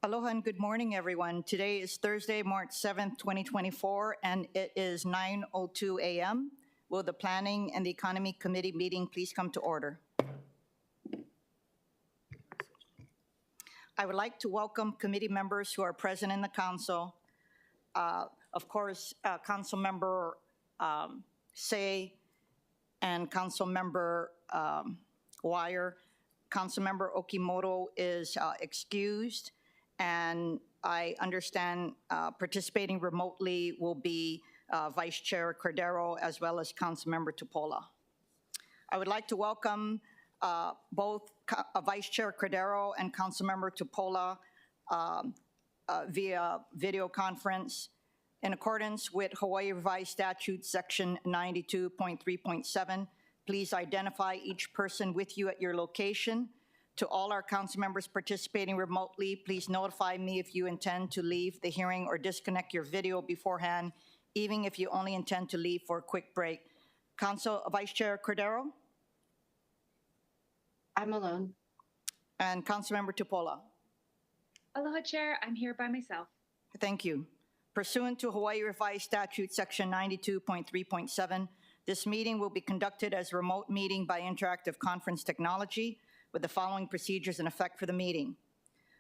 Aloha and good morning, everyone. Today is Thursday, March 7th, 2024, and it is 9:02 a.m. Will the Planning and the Economy Committee meeting please come to order? I would like to welcome committee members who are present in the council. Of course, Council Member Say and Council Member Wire. Council Member Okimoto is excused, and I understand participating remotely will be Vice Chair Cordero as well as Council Member Tupola. I would like to welcome both Vice Chair Cordero and Council Member Tupola via video conference. In accordance with Hawaii Revised Statute Section 92.3.7, please identify each person with you at your location. To all our council members participating remotely, please notify me if you intend to leave the hearing or disconnect your video beforehand, even if you only intend to leave for a quick break. Vice Chair Cordero? I'm alone. And Councilmember Tupola? Aloha, Chair. I'm here by myself. Thank you. Pursuant to Hawaii Revised Statute Section 92.3.7, this meeting will be conducted as a remote meeting by interactive conference technology with the following procedures in effect for the meeting.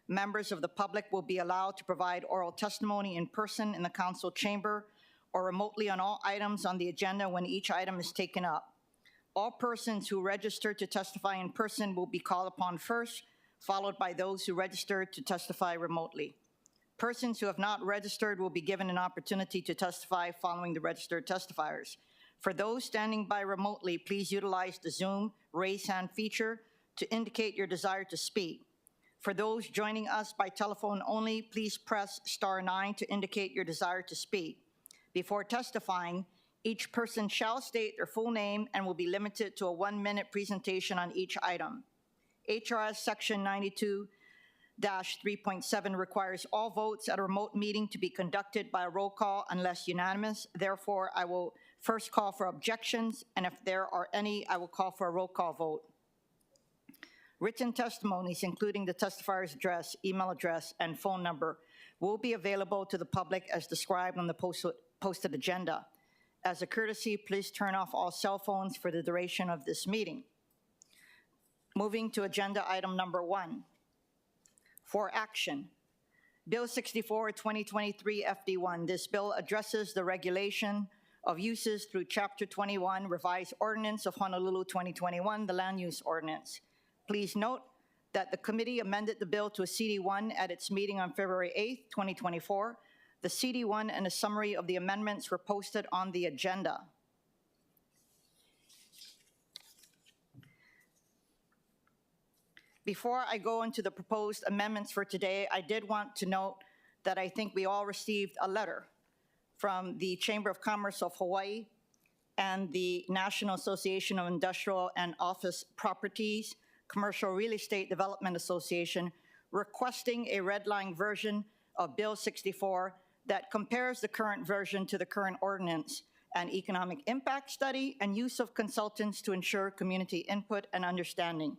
Members of the public will be allowed to provide oral testimony in person in the council chamber or remotely on all items on the agenda when each item is taken up. All persons who registered to testify in person will be called upon first, followed by those who registered to testify remotely. Persons who have not registered will be given an opportunity to testify following the registered testifiers. For those standing by remotely, please utilize the Zoom raise hand feature to indicate your desire to speak. For those joining us by telephone only, please press *9 to indicate your desire to speak. Before testifying, each person shall state their full name and will be limited to a 1-minute presentation on each item. HRS Section 92-3.7 requires all votes at a remote meeting to be conducted by a roll call unless unanimous. Therefore, I will first call for objections, and if there are any, I will call for a roll call vote. Written testimonies, including the testifier's address, email address, and phone number, will be available to the public as described on the posted agenda. As a courtesy, please turn off all cell phones for the duration of this meeting. Moving to agenda item number 1. For action, Bill 64, 2023 FD1. This bill addresses the regulation of uses through Chapter 21, Revised Ordinance of Honolulu 2021, the Land Use Ordinance. Please note that the committee amended the bill to a CD1 at its meeting on February 8, 2024. The CD1 and a summary of the amendments were posted on the agenda. Before I go into the proposed amendments for today, I did want to note that I think we all received a letter from the Chamber of Commerce of Hawaii and the National Association of Industrial and Office Properties, Commercial Real Estate Development Association, requesting a redline version of Bill 64 that compares the current version to the current ordinance, an economic impact study, and use of consultants to ensure community input and understanding.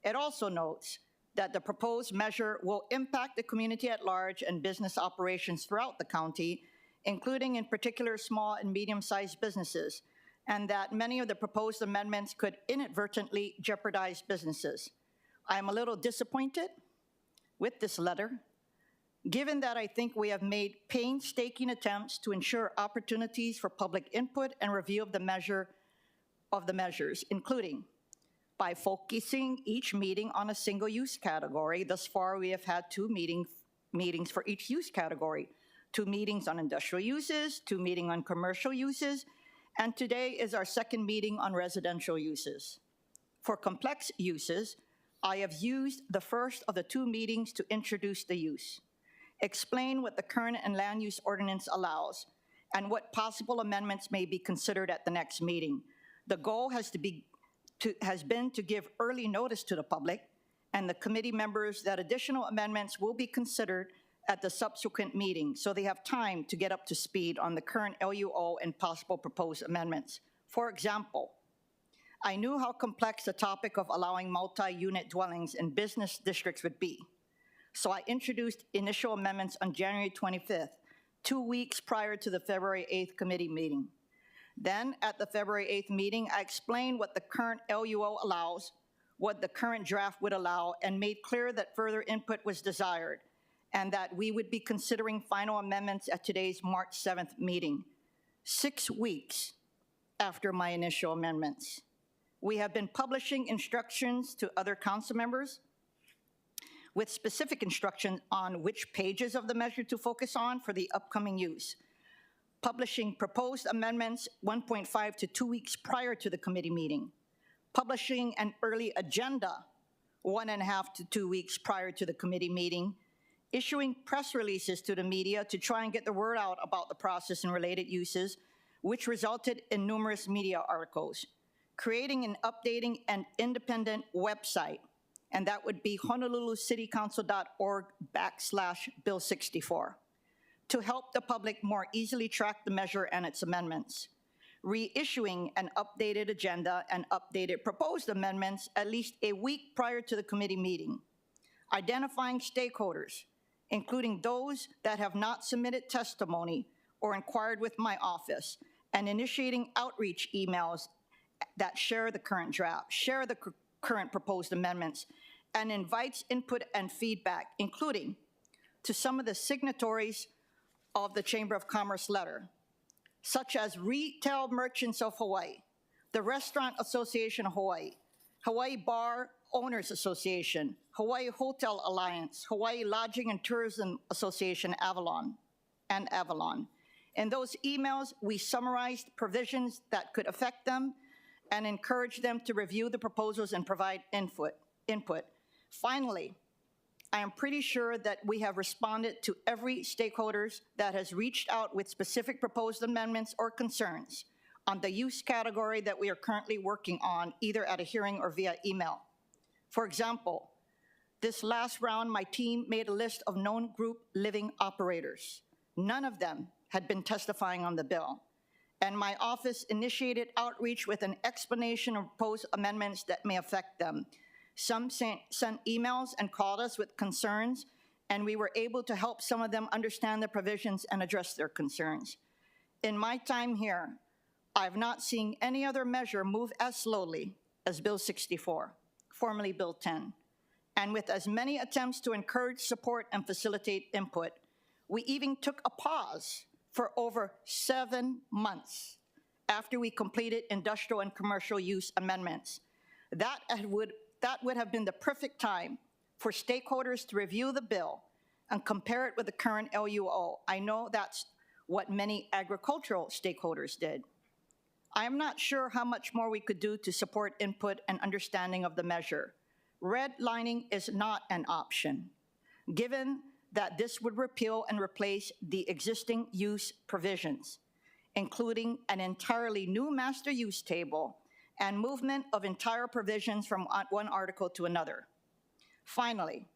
It also notes that the proposed measure will impact the community at large and business operations throughout the county, including in particular small and medium-sized businesses, and that many of the proposed amendments could inadvertently jeopardize businesses. I am a little disappointed with this letter, given that I think we have made painstaking attempts to ensure opportunities for public input and review of the measures, including by focusing each meeting on a single use category. Thus far, we have had 2 meetings for each use category, 2 meetings on industrial uses, 2 meetings on commercial uses, and today is our 2nd meeting on residential uses. For complex uses, I have used the first of the 2 meetings to introduce the use, explain what the current and land use ordinance allows, and what possible amendments may be considered at the next meeting. The goal has been to give early notice to the public and the committee members that additional amendments will be considered at the subsequent meeting, so they have time to get up to speed on the current LUO and possible proposed amendments. For example, I knew how complex the topic of allowing multi-unit dwellings in business districts would be. So I introduced initial amendments on January 25th, 2 weeks prior to the February 8th committee meeting. Then, at the February 8th meeting, I explained what the current LUO allows, what the current draft would allow, and made clear that further input was desired, and that we would be considering final amendments at today's March 7th meeting, 6 weeks after my initial amendments. We have been publishing instructions to other council members with specific instructions on which pages of the measure to focus on for the upcoming use. Publishing proposed amendments 1.5 to 2 weeks prior to the committee meeting. Publishing an early agenda 1.5 to 2 weeks prior to the committee meeting. Issuing press releases to the media to try and get the word out about the process and related uses, which resulted in numerous media articles. Creating and updating an independent website, and that would be honolulucitycouncil.org/Bill 64, to help the public more easily track the measure and its amendments. Reissuing an updated agenda and updated proposed amendments at least a week prior to the committee meeting. Identifying stakeholders, including those that have not submitted testimony or inquired with my office, and initiating outreach emails that share the current draft, share the current proposed amendments, and invites input and feedback, including to some of the signatories of the Chamber of Commerce letter, such as Retail Merchants of Hawaii, the Restaurant Association of Hawaii, Hawaii Bar Owners Association, Hawaii Hotel Alliance, Hawaii Lodging and Tourism Association, Avalon. In those emails, we summarized provisions that could affect them and encouraged them to review the proposals and provide input. Finally, I am pretty sure that we have responded to every stakeholders that has reached out with specific proposed amendments or concerns on the use category that we are currently working on, either at a hearing or via email. For example, this last round, my team made a list of known group living operators. None of them had been testifying on the bill, and my office initiated outreach with an explanation of proposed amendments that may affect them. Some sent emails and called us with concerns, and we were able to help some of them understand the provisions and address their concerns. In my time here, I have not seen any other measure move as slowly as Bill 64, formerly Bill 10. And with as many attempts to encourage support and facilitate input, we even took a pause for over 7 months after we completed industrial and commercial use amendments. That would have been the perfect time for stakeholders to review the bill and compare it with the current LUO. I know that's what many agricultural stakeholders did. I am not sure how much more we could do to support input and understanding of the measure. Redlining is not an option, given that this would repeal and replace the existing use provisions, including an entirely new master use table and movement of entire provisions from one article to another. Finally,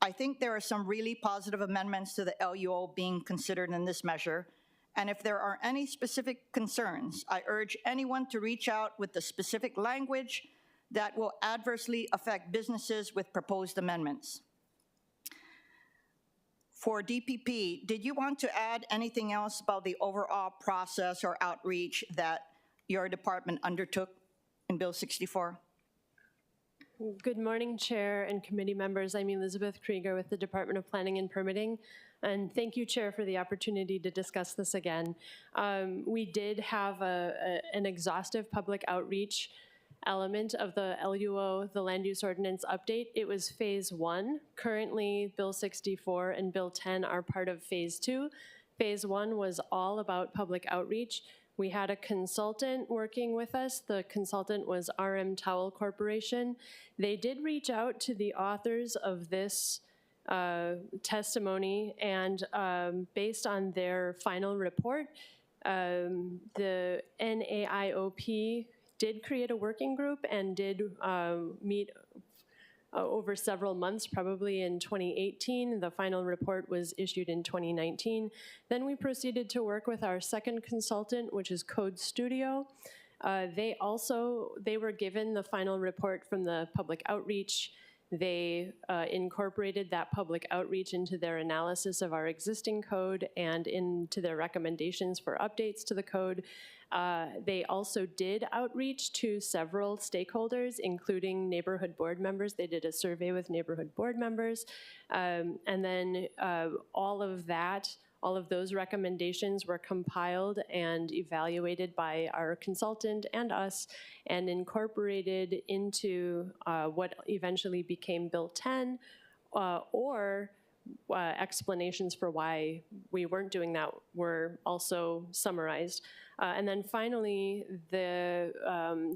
I think there are some really positive amendments to the LUO being considered in this measure, and if there are any specific concerns, I urge anyone to reach out with the specific language that will adversely affect businesses with proposed amendments. For DPP, did you want to add anything else about the overall process or outreach that your department undertook in Bill 64? Good morning, Chair and committee members. I'm Elizabeth Krieger with the Department of Planning and Permitting. And thank you, Chair, for the opportunity to discuss this again. We did have an exhaustive public outreach element of the LUO, the Land Use Ordinance update. It was phase 1. Currently, Bill 64 and Bill 10 are part of phase 2. Phase 1 was all about public outreach. We had a consultant working with us. The consultant was RM Towel Corporation. They did reach out to the authors of this testimony, and based on their final report, the NAIOP did create a working group and did meet over several months, probably in 2018. The final report was issued in 2019. Then we proceeded to work with our second consultant, which is Code Studio. They were given the final report from the public outreach. They incorporated that public outreach into their analysis of our existing code and into their recommendations for updates to the code. They also did outreach to several stakeholders, including neighborhood board members. They did a survey with neighborhood board members. And then all of those recommendations were compiled and evaluated by our consultant and us and incorporated into what eventually became Bill 10 or explanations for why we weren't doing that were also summarized. And then finally, the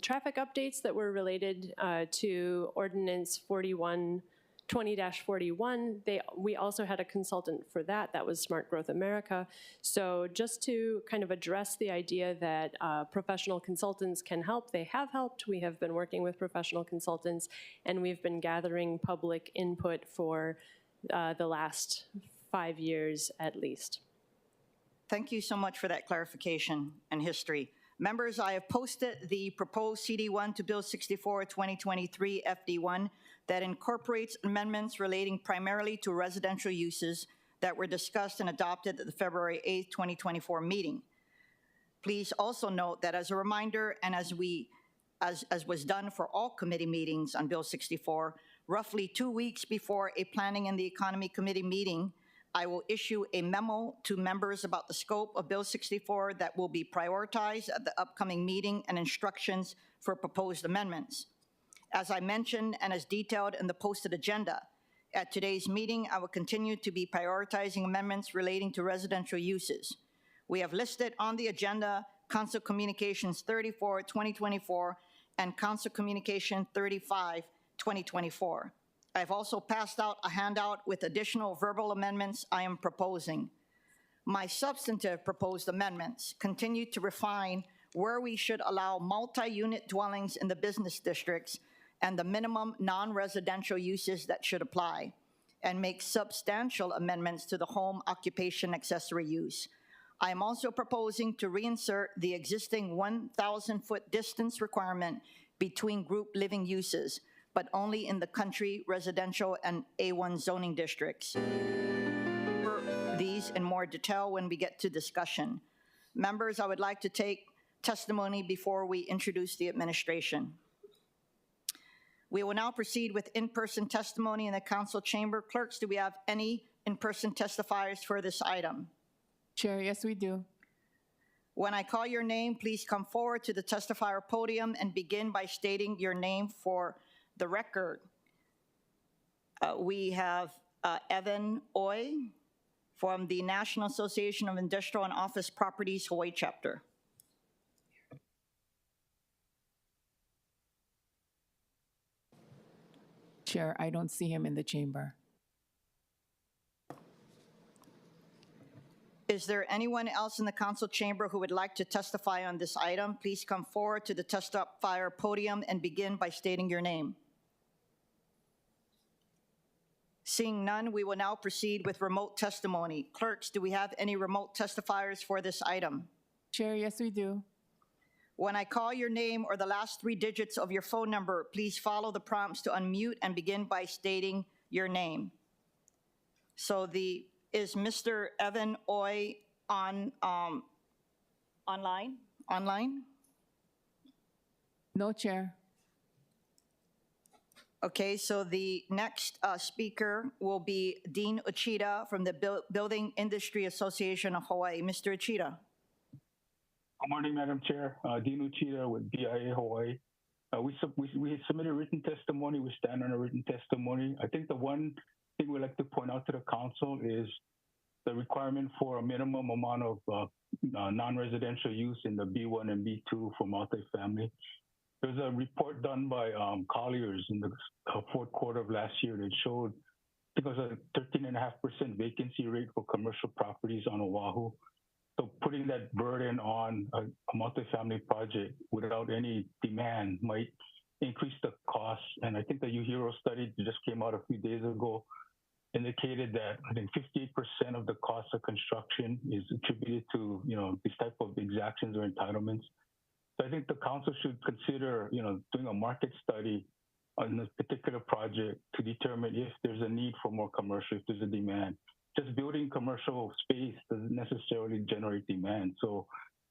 traffic updates that were related to Ordinance 20-41, we also had a consultant for that. That was Smart Growth America. So just to kind of address the idea that professional consultants can help, they have helped. We have been working with professional consultants, and we've been gathering public input for the last 5 years at least. Thank you so much for that clarification and history. Members, I have posted the proposed CD1 to Bill 64, 2023 FD1 that incorporates amendments relating primarily to residential uses that were discussed and adopted at the February 8, 2024 meeting. Please also note that as a reminder, and as was done for all committee meetings on Bill 64, roughly 2 weeks before a Planning and the Economy Committee meeting, I will issue a memo to members about the scope of Bill 64 that will be prioritized at the upcoming meeting and instructions for proposed amendments. As I mentioned and as detailed in the posted agenda, at today's meeting, I will continue to be prioritizing amendments relating to residential uses. We have listed on the agenda Council Communications 34, 2024, and Council Communication 35, 2024. I've also passed out a handout with additional verbal amendments I am proposing. My substantive proposed amendments continue to refine where we should allow multi-unit dwellings in the business districts and the minimum non-residential uses that should apply, and make substantial amendments to the home occupation accessory use. I am also proposing to reinsert the existing 1,000-foot distance requirement between group living uses, but only in the country, residential, and A1 zoning districts. These in more detail when we get to discussion. Members, I would like to take testimony before we introduce the administration. We will now proceed with in-person testimony in the council chamber. Clerks, do we have any in-person testifiers for this item? Chair, yes, we do. When I call your name, please come forward to the testifier podium and begin by stating your name for the record. We have Evan Oy from the National Association of Industrial and Office Properties Hawaii chapter. Chair, I don't see him in the chamber. Is there anyone else in the council chamber who would like to testify on this item? Please come forward to the testifier podium and begin by stating your name. Seeing none, we will now proceed with remote testimony. Clerks, do we have any remote testifiers for this item? Chair, yes, we do. When I call your name or the last 3 digits of your phone number, please follow the prompts to unmute and begin by stating your name. So is Mr. Evan Oy on online? No, Chair. Okay, so the next speaker will be Dean Uchida from the Building Industry Association of Hawaii. Mr. Uchida. Good morning, Madam Chair. Dean Uchida with BIA Hawaii. We submitted written testimony. We stand on a written testimony. I think the one thing we'd like to point out to the council is the requirement for a minimum amount of non-residential use in the B1 and B2 for multifamily. There's a report done by Colliers in the fourth quarter of last year that showed, I think it was a 13.5% vacancy rate for commercial properties on Oahu. So putting that burden on a multifamily project without any demand might increase the costs. And I think the UHERO study that just came out a few days ago indicated that I think 58% of the cost of construction is attributed to, this type of exactions or entitlements. So I think the council should consider, doing a market study on a particular project to determine if there's a need for more commercial, if there's a demand. Just building commercial space doesn't necessarily generate demand. So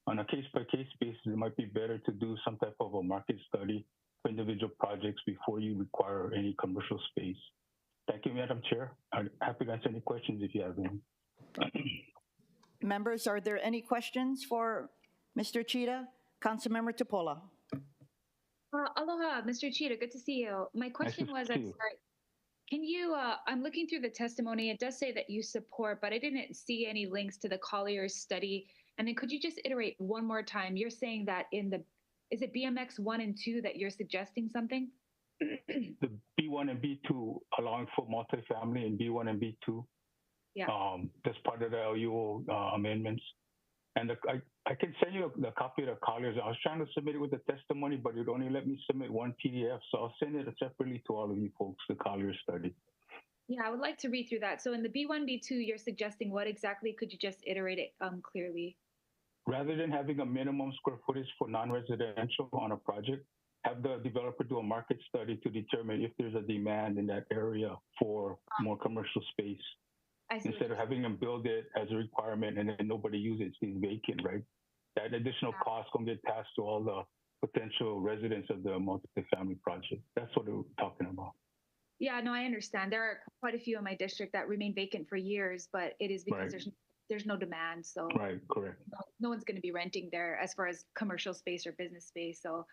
on a case-by-case basis, it might be better to do some type of a market study for individual projects before you require any commercial space. Thank you, Madam Chair. I'm happy to answer any questions if you have any. Members, are there any questions for Mr. Cheetah? Councilmember Topola. Aloha, Mr. Cheetah. Good to see you. My question was, see I'm you. sorry. Can you, I'm looking through the testimony. It does say that you support, but I didn't see any links to the Collier's study. And then could you just iterate one more time? You're saying that in the, is it BMX 1 and 2 that you're suggesting something? The B1 and B2 allowing for multifamily in B1 and B2. Yeah. That's part of the LUO amendments. And I can send you the copy of the Colliers. I was trying to submit it with the testimony, but it only let me submit one PDF. So I'll send it separately to all of you folks, the Colliers study. Yeah, I would like to read through that. So in the B1, B2, you're suggesting what exactly? Could you just iterate it clearly? Rather than having a minimum square footage for non-residential on a project, have the developer do a market study to determine if there's a demand in that area for more commercial space. Instead of having them build it as a requirement and then nobody uses it, it's vacant, right? That additional cost gonna get passed to all the potential residents of the multifamily project. That's what we're talking about. Yeah, no, I understand. There are quite a few in my district that remain vacant for years, but it is because there's no demand. So right, correct. No one's going to be renting there as far as commercial space or business space. So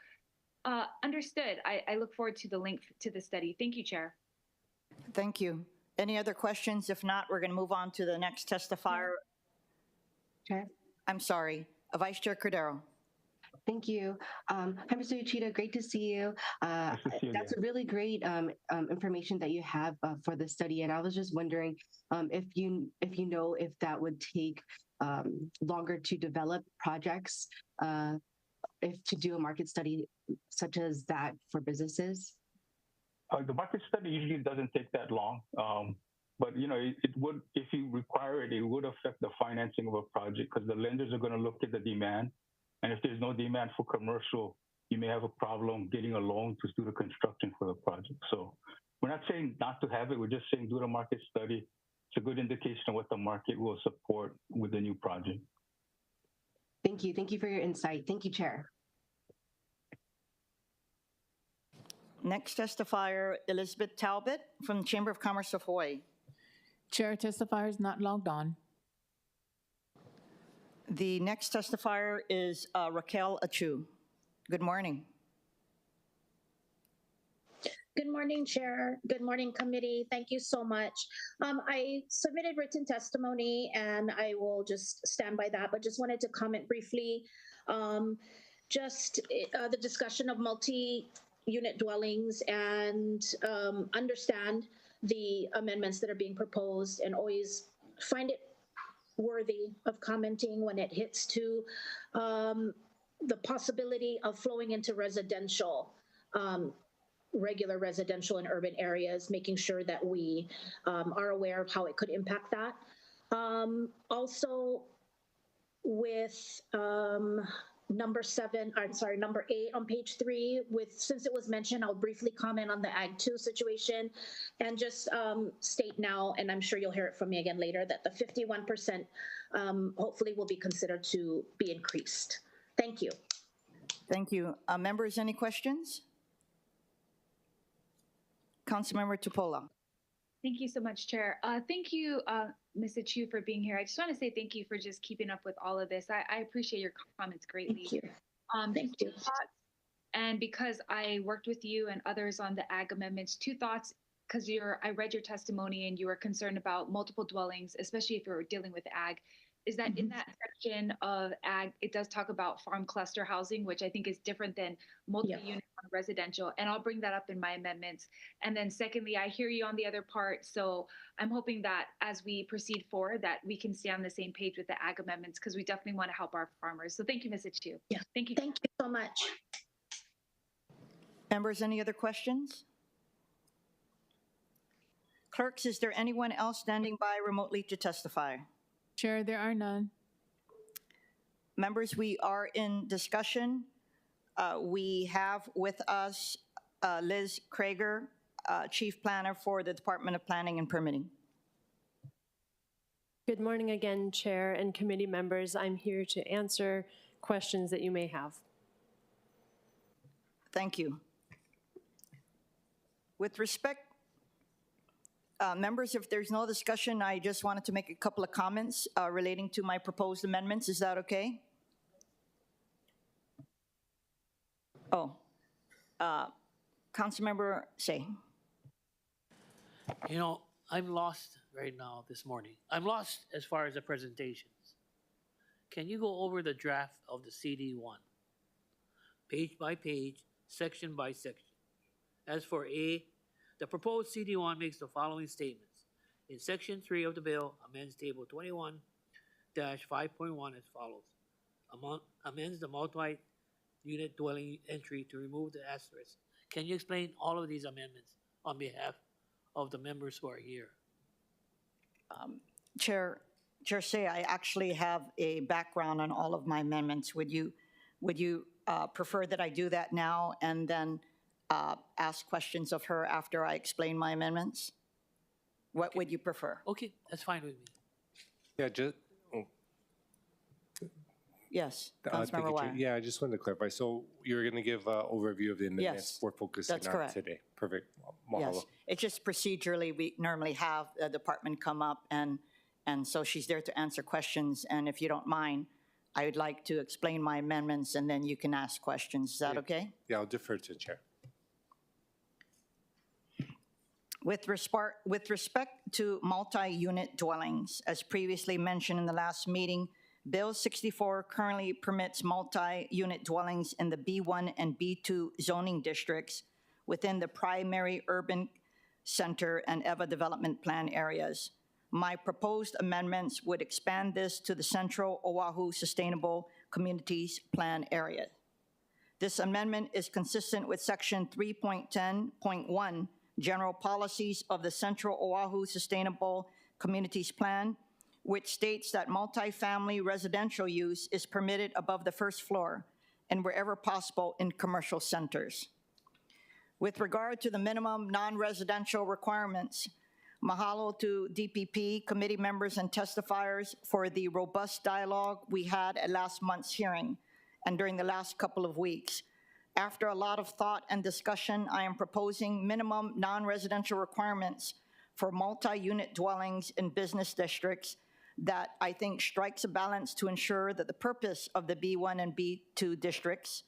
understood. I look forward to the link to the study. Thank you, Chair. Thank you. Any other questions? If not, we're going to move on to the next testifier. Chair. I'm sorry, Vice Chair Cordero. Thank you. Hi, Mr. Uchida. Great to see you. Nice to see you That's a really great information that you have for the study, and I was just wondering if you know if that would take longer to develop projects, if to do a market study such as that for businesses. The market study usually doesn't take that long, but you know it would, if you require it, it would affect the financing of a project because the lenders are going to look at the demand, and if there's no demand for commercial, you may have a problem getting a loan to do the construction for the project. So we're not saying not to have it; we're just saying do the market study. It's a good indication of what the market will support with the new project. Thank you. Thank you for your insight. Thank you, Chair. Next testifier, Elizabeth Talbot from the Chamber of Commerce of Hawaii. Chair, testifier is not logged on. The next testifier is Raquel Achu. Good morning. Good morning, Chair. Good morning, committee. Thank you so much. I submitted written testimony and I will just stand by that, but just wanted to comment briefly. The discussion of multi-unit dwellings and understand the amendments that are being proposed and always find it worthy of commenting when it hits to the possibility of flowing into residential, regular residential in urban areas, making sure that we are aware of how it could impact that. Also with number 8 on page 3, since it was mentioned, I'll briefly comment on the Ag 2 situation and just state now, and I'm sure you'll hear it from me again later, that the 51% hopefully will be considered to be increased. Thank you. Thank you. Members, any questions? Councilmember Tupola. Thank you so much, Chair. Thank you, Ms. Achu, for being here. I just want to say thank you for just keeping up with all of this. I appreciate your comments greatly. Thank you. Thank you. And because I worked with you and others on the Ag amendments, 2 thoughts, because I read your testimony and you were concerned about multiple dwellings, especially if you're dealing with Ag, is that in that section of Ag, it does talk about farm cluster housing, which I think is different than multi-unit residential. And I'll bring that up in my amendments. And then secondly, I hear you on the other part. So I'm hoping that as we proceed forward, that we can stay on the same page with the Ag amendments, because we definitely want to help our farmers. So thank you, Ms. Achu. Yeah. Thank you. Thank you so much. Members, any other questions? Clerks, is there anyone else standing by remotely to testify? Chair, there are none. Members, we are in discussion. We have with us Liz Krager, Chief Planner for the Department of Planning and Permitting. Good morning again, Chair and committee members. I'm here to answer questions that you may have. Thank you. With respect, members, if there's no discussion, I just wanted to make a couple of comments relating to my proposed amendments. Is that okay? Oh, Councilmember Say. You know, I'm lost right now this morning. I'm lost as far as the presentations. Can you go over the draft of the CD1? Page by page, section by section. As for A, the proposed CD1 makes the following statements. In section 3 of the bill, amends table 21-5.1 as follows. Amends the multi-unit dwelling entry to remove the asterisk. Can you explain all of these amendments on behalf of the members who are here? Chair Say, I actually have a background on all of my amendments. Would you prefer that I do that now and then ask questions of her after I explain my amendments? What would you prefer? Okay, that's fine with me. Yeah, just, Yes, thank you, Councilmember Chair. Wang. Yeah, I just wanted to clarify. So you're going to give an overview of the amendments Yes, we're focusing that's on correct. today. Perfect. Mahalo. Yes, it's just procedurally, we normally have the department come up and so she's there to answer questions. And if you don't mind, I would like to explain my amendments and then you can ask questions. Is that Yeah. okay? Yeah, I'll defer to the Chair. With respect to multi-unit dwellings, as previously mentioned in the last meeting, Bill 64 currently permits multi-unit dwellings in the B1 and B2 zoning districts within the primary urban center and EVA development plan areas. My proposed amendments would expand this to the Central Oahu Sustainable Communities Plan area. This amendment is consistent with Section 3.10.1 General Policies of the Central Oahu Sustainable Communities Plan, which states that multifamily residential use is permitted above the first floor and wherever possible in commercial centers. With regard to the minimum non-residential requirements, mahalo to DPP, committee members, and testifiers for the robust dialogue we had at last month's hearing and during the last couple of weeks. After a lot of thought and discussion, I am proposing minimum non-residential requirements for multi-unit dwellings in business districts that I think strikes a balance to ensure that the purpose of the B1 and B2 districts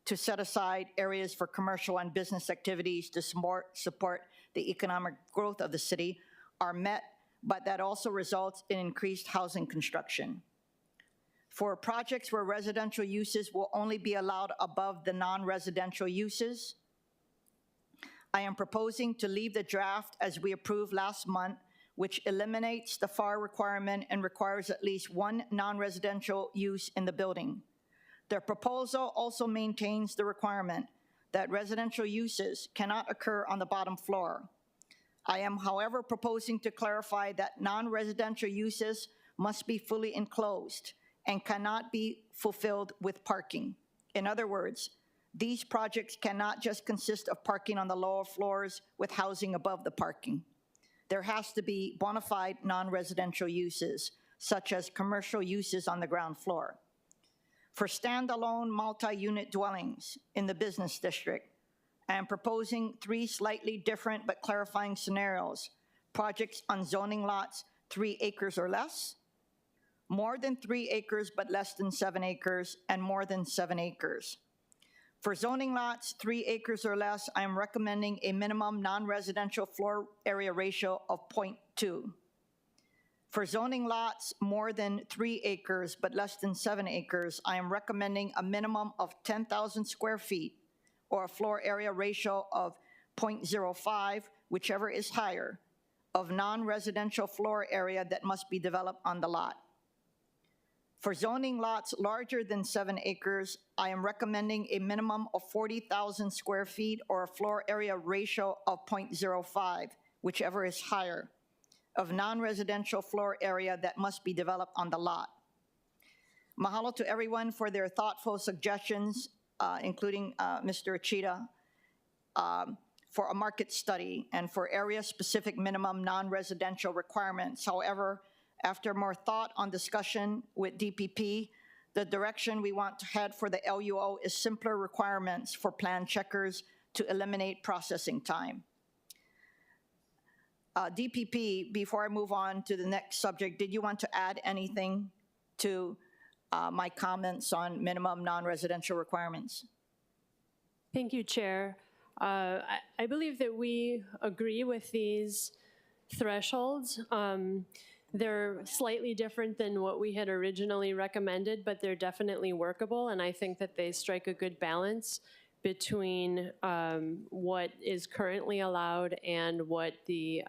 to set aside areas for commercial and business activities to support the economic growth of the city are met, but that also results in increased housing construction. For projects where residential uses will only be allowed above the non-residential uses, I am proposing to leave the draft as we approved last month, which eliminates the FAR requirement and requires at least one non-residential use in the building. The proposal also maintains the requirement that residential uses cannot occur on the bottom floor. I am, however, proposing to clarify that non-residential uses must be fully enclosed and cannot be fulfilled with parking. In other words, these projects cannot just consist of parking on the lower floors with housing above the parking. There has to be bona fide non-residential uses, such as commercial uses on the ground floor. For standalone multi-unit dwellings in the business district, I am proposing 3 slightly different but clarifying scenarios. Projects on zoning lots 3 acres or less, more than 3 acres but less than 7 acres, and more than 7 acres. For zoning lots 3 acres or less, I am recommending a minimum non-residential floor area ratio of 0.2. For zoning lots more than 3 acres but less than 7 acres, I am recommending a minimum of 10,000 square feet or a floor area ratio of 0.05, whichever is higher, of non-residential floor area that must be developed on the lot. For zoning lots larger than 7 acres, I am recommending a minimum of 40,000 square feet or a floor area ratio of 0.05, whichever is higher, of non-residential floor area that must be developed on the lot. Mahalo to everyone for their thoughtful suggestions, including Mr. Achita. for a market study and for area-specific minimum non-residential requirements. However, after more thought on discussion with DPP, the direction we want to head for the LUO is simpler requirements for plan checkers to eliminate processing time. DPP, before I move on to the next subject, did you want to add anything to my comments on minimum non-residential requirements? Thank you, Chair. I believe that we agree with these thresholds. They're slightly different than what we had originally recommended, but they're definitely workable, and I think that they strike a good balance between what is currently allowed and what the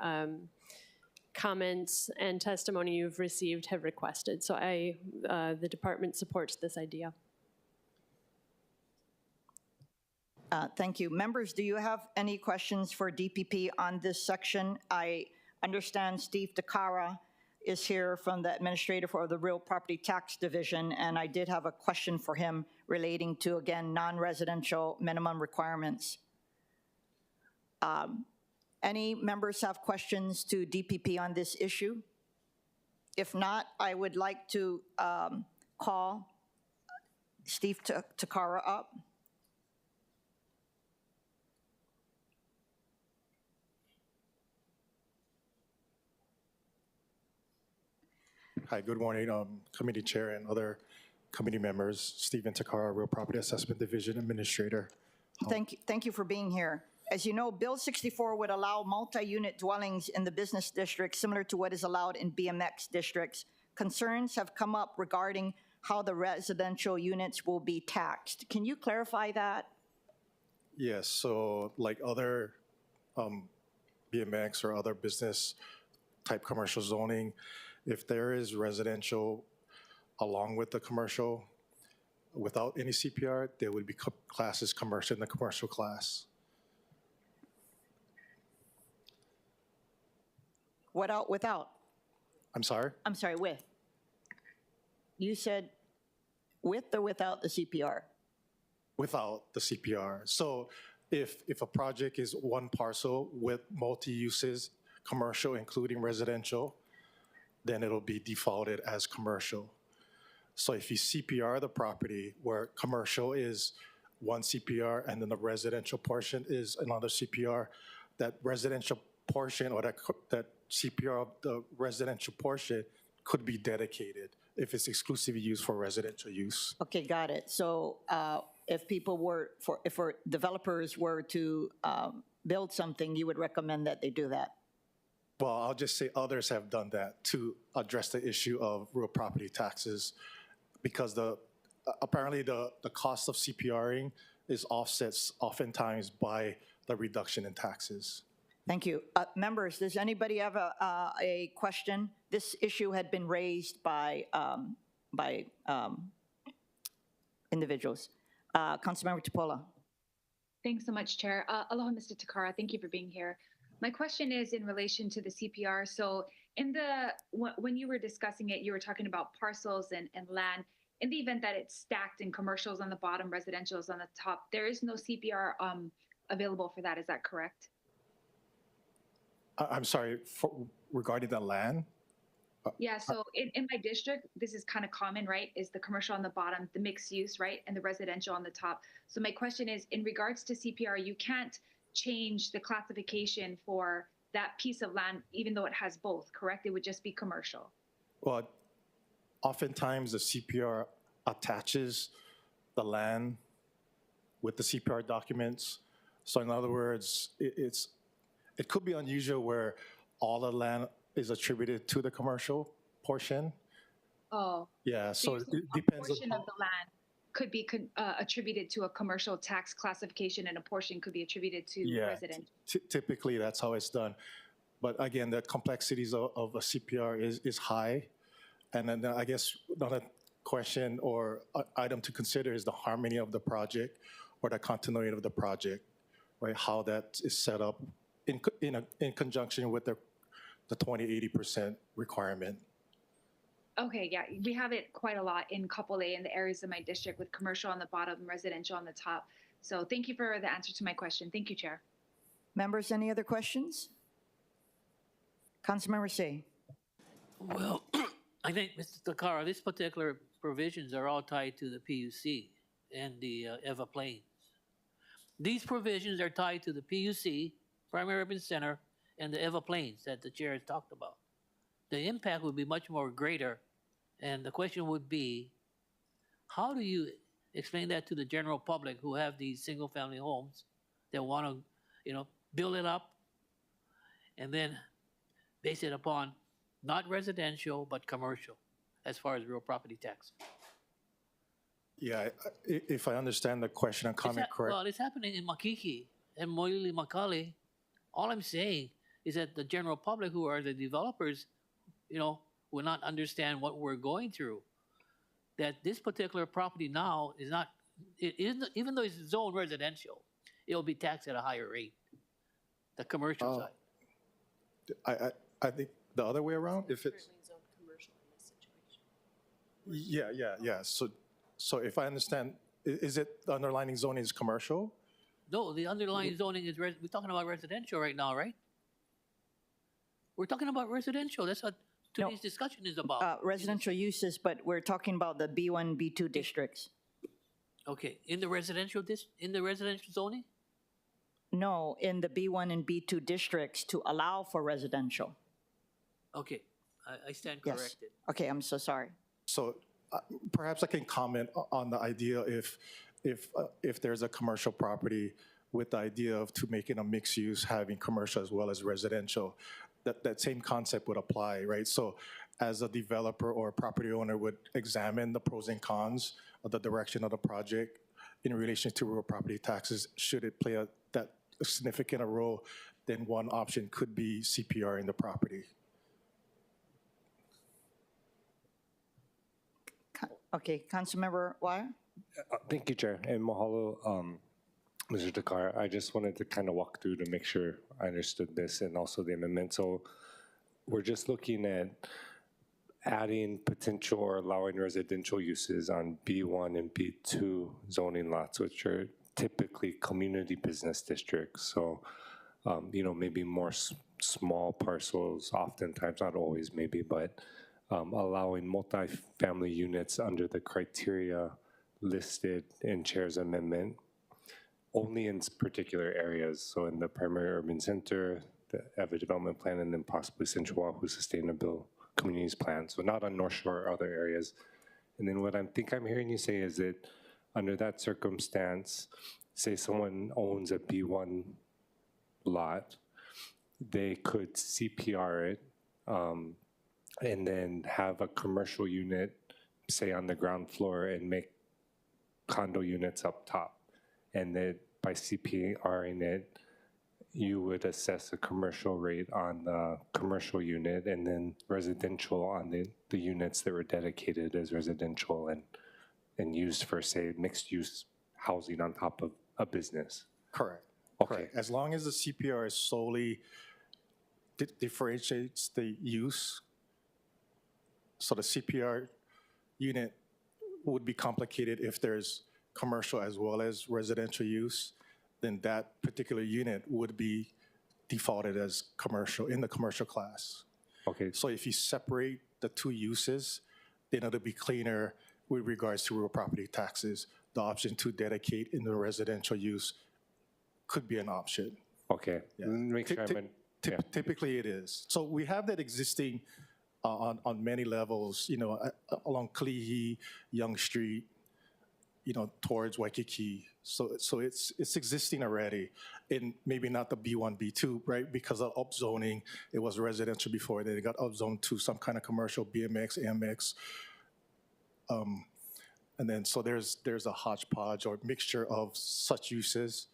comments and testimony you've received have requested. So the department supports this idea. Thank you. Members, do you have any questions for DPP on this section? I understand Steve Takara is here from the administrator for the Real Property Tax Division, and I did have a question for him relating to, again, non-residential minimum requirements. Any members have questions to DPP on this issue? If not, I would like to call Steve Takara up. Hi, good morning, committee chair and other committee members. Stephen Takara, Real Property Assessment Division Administrator. Thank you for being here. As you know, Bill 64 would allow multi-unit dwellings in the business district similar to what is allowed in BMX districts. Concerns have come up regarding how the residential units will be taxed. Can you clarify that? Yes, so like other BMX or other business type commercial zoning, if there is residential along with the commercial without any CPR, there would be classes commercial in the commercial class. Without? I'm sorry? I'm sorry, with. You said with or without the CPR? Without the CPR. So if a project is one parcel with multi-uses, commercial including residential, then it'll be defaulted as commercial. So if you CPR the property where commercial is one CPR and then the residential portion is another CPR, that residential portion or that CPR of the residential portion could be dedicated if it's exclusively used for residential use. Okay, got it. So if developers were to build something, you would recommend that they do that? Well, I'll just say others have done that to address the issue of real property taxes because apparently the cost of CPRing is offset oftentimes by the reduction in taxes. Thank you. Members, does anybody have a question? This issue had been raised by individuals. Councilmember Tupola. Thanks so much, Chair. Aloha, Mr. Takara. Thank you for being here. My question is in relation to the CPR. So when you were discussing it, you were talking about parcels and land. In the event that it's stacked and commercials on the bottom, residentials on the top, there is no CPR available for that. Is that correct? I'm sorry, regarding the land? Yeah, so in my district, this is kind of common, right? Is the commercial on the bottom, the mixed use, right? And the residential on the top. So my question is, in regards to CPR, you can't change the classification for that piece of land, even though it has both, correct? It would just be commercial. Well, oftentimes the CPR attaches the land with the CPR documents. So in other words, it could be unusual where all the land is attributed to the commercial portion. Oh. Yeah, so it depends. A portion of the land could be attributed to a commercial tax classification and a portion could be attributed to residential. Typically that's how it's done. But again, the complexities of a CPR is high. And then I guess another question or item to consider is the harmony of the project or the continuity of the project, right? How that is set up in conjunction with the 20-80% requirement. Okay, yeah, we have it quite a lot in Couple A in the areas of my district with commercial on the bottom, residential on the top. So thank you for the answer to my question. Thank you, Chair. Members, any other questions? Councilmember Say. Well, I think, Mr. Takara, these particular provisions are all tied to the PUC and the Eva Plains. These provisions are tied to the PUC, Primary Urban Center, and the Eva Plains that the chair has talked about. The impact would be much more greater, and the question would be, how do you explain that to the general public who have these single-family homes that want to, build it up and then base it upon not residential but commercial as far as real property tax? Yeah, if I understand the question and comment correct. Well, it's happening in Makiki and Moili Makali. All I'm saying is that the general public, who are the developers, will not understand what we're going through. That this particular property now is not, even though it's zoned residential, it'll be taxed at a higher rate. The commercial side. I think the other way around, if it's. Yeah. So if I understand, is it the underlying zoning is commercial? No, the underlying zoning is, we're talking about residential right now, right? We're talking about residential. That's what today's discussion is about. Residential uses, but we're talking about the B1, B2 districts. Okay, in the residential zoning? No, in the B1 and B2 districts to allow for residential. Okay, I stand Yes. corrected. Okay, I'm so sorry. So perhaps I can comment on the idea if there's a commercial property with the idea of to making a mixed use, having commercial as well as residential, that same concept would apply, right? So as a developer or a property owner would examine the pros and cons of the direction of the project in relation to real property taxes, should it play that significant a role, then one option could be CPR in the property. Okay, Councilmember Wire? Thank you, Chair, and mahalo, Mr. Takar. I just wanted to kind of walk through to make sure I understood this and also the amendment. So we're just looking at adding potential or allowing residential uses on B1 and B2 zoning lots, which are typically community business districts. So, maybe more small parcels, oftentimes, not always maybe, but allowing multifamily units under the criteria listed in Chair's amendment only in particular areas. So in the primary urban center, the EVA development plan, and then possibly Central Oahu Sustainable Communities Plan. So not on North Shore or other areas. And then what I think I'm hearing you say is that under that circumstance, say someone owns a B1 lot, they could CPR it, and then have a commercial unit, say on the ground floor, and make condo units up top. And then by CPRing it, you would assess a commercial rate on the commercial unit and then residential on the units that were dedicated as residential and used for, say, mixed use housing on top of a business. Correct. Okay. Correct. As long as the CPR is solely differentiates the use, so the CPR unit would be complicated if there's commercial as well as residential use, then that particular unit would be defaulted as commercial in the commercial class. Okay. So if you separate the two uses, then it'll be cleaner with regards to real property taxes. The option to dedicate in the residential use could be an option. Okay. Yeah. Make sure Typically it is. So we have that existing on many levels, along Kalihi, Young Street, towards Waikiki. So it's existing already, in maybe not the B1, B2, right? Because of upzoning, it was residential before. Then it got upzoned to some kind of commercial, BMX, AMX. And then so there's a hodgepodge or mixture of such uses.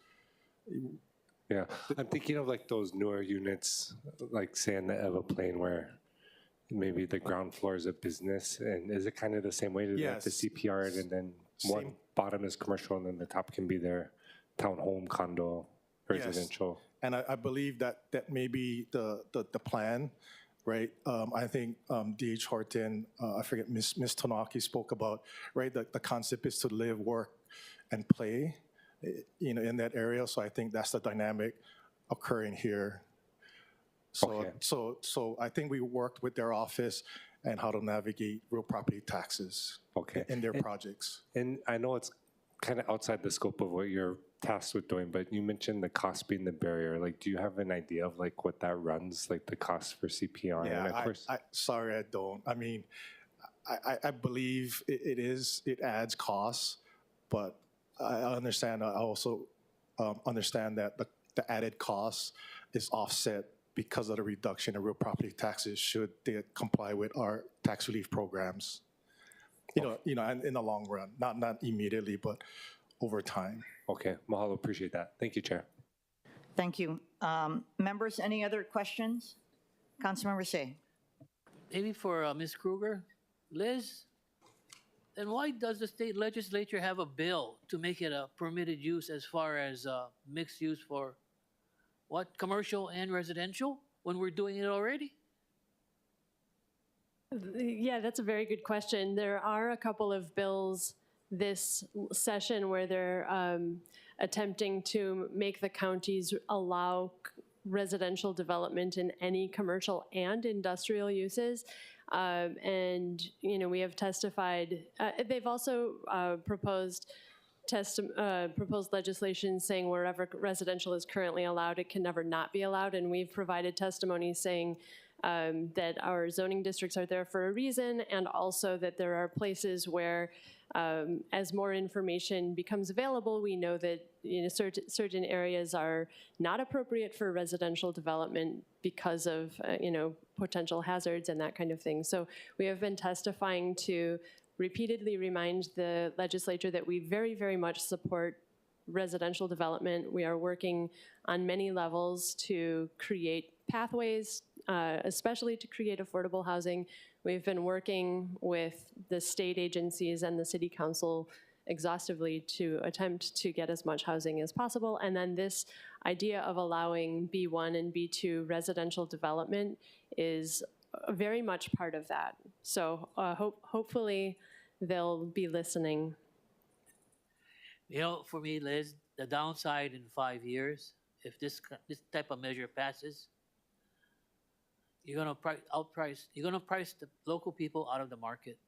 Yeah, I'm thinking of like those newer units, like say in the Eva Plain where maybe the ground floor is a business, and is it kind of the same way to Yes. the CPR and then one Same. bottom is commercial and then the top can be their townhome, condo, residential? And I believe that may be the plan, right? I think D.H. Horton, I forget, Ms. Tonaki spoke about, right? The concept is to live, work, and play. in that area. So I think that's the dynamic occurring here. So, Okay. so I think we worked with their office and how to navigate real property taxes Okay. in their projects. And I know it's kind of outside the scope of what you're tasked with doing, but you mentioned the cost being the barrier. Like, do you have an idea of like what that runs, like the cost for CPR? And of Yeah, course, sorry, I don't. I mean, I believe it adds costs, but I understand, I also understand that the added cost is offset because of the reduction in real property taxes should they comply with our tax relief programs. And in the long run, not immediately, but over time. okay, mahalo, appreciate that. Thank you, Chair. Thank you. Members, any other questions? Councilmember Say. Maybe for Ms. Kruger. Liz, then why does the state legislature have a bill to make it a permitted use as far as mixed use for what, commercial and residential, when we're doing it already? Yeah, that's a very good question. There are a couple of bills this session where they're attempting to make the counties allow residential development in any commercial and industrial uses. And, we have testified, they've also proposed legislation saying wherever residential is currently allowed, it can never not be allowed. And we've provided testimony saying that our zoning districts are there for a reason, and also that there are places where as more information becomes available, we know that certain areas are not appropriate for residential development because of potential hazards and that kind of thing. So we have been testifying to repeatedly remind the legislature that we very, very much support residential development. We are working on many levels to create pathways, especially to create affordable housing. We've been working with the state agencies and the city council exhaustively to attempt to get as much housing as possible. And then this idea of allowing B1 and B2 residential development is very much part of that. So hopefully they'll be listening. For me, Liz, the downside in 5 years, if this type of measure passes, you're gonna price the local people out of the market.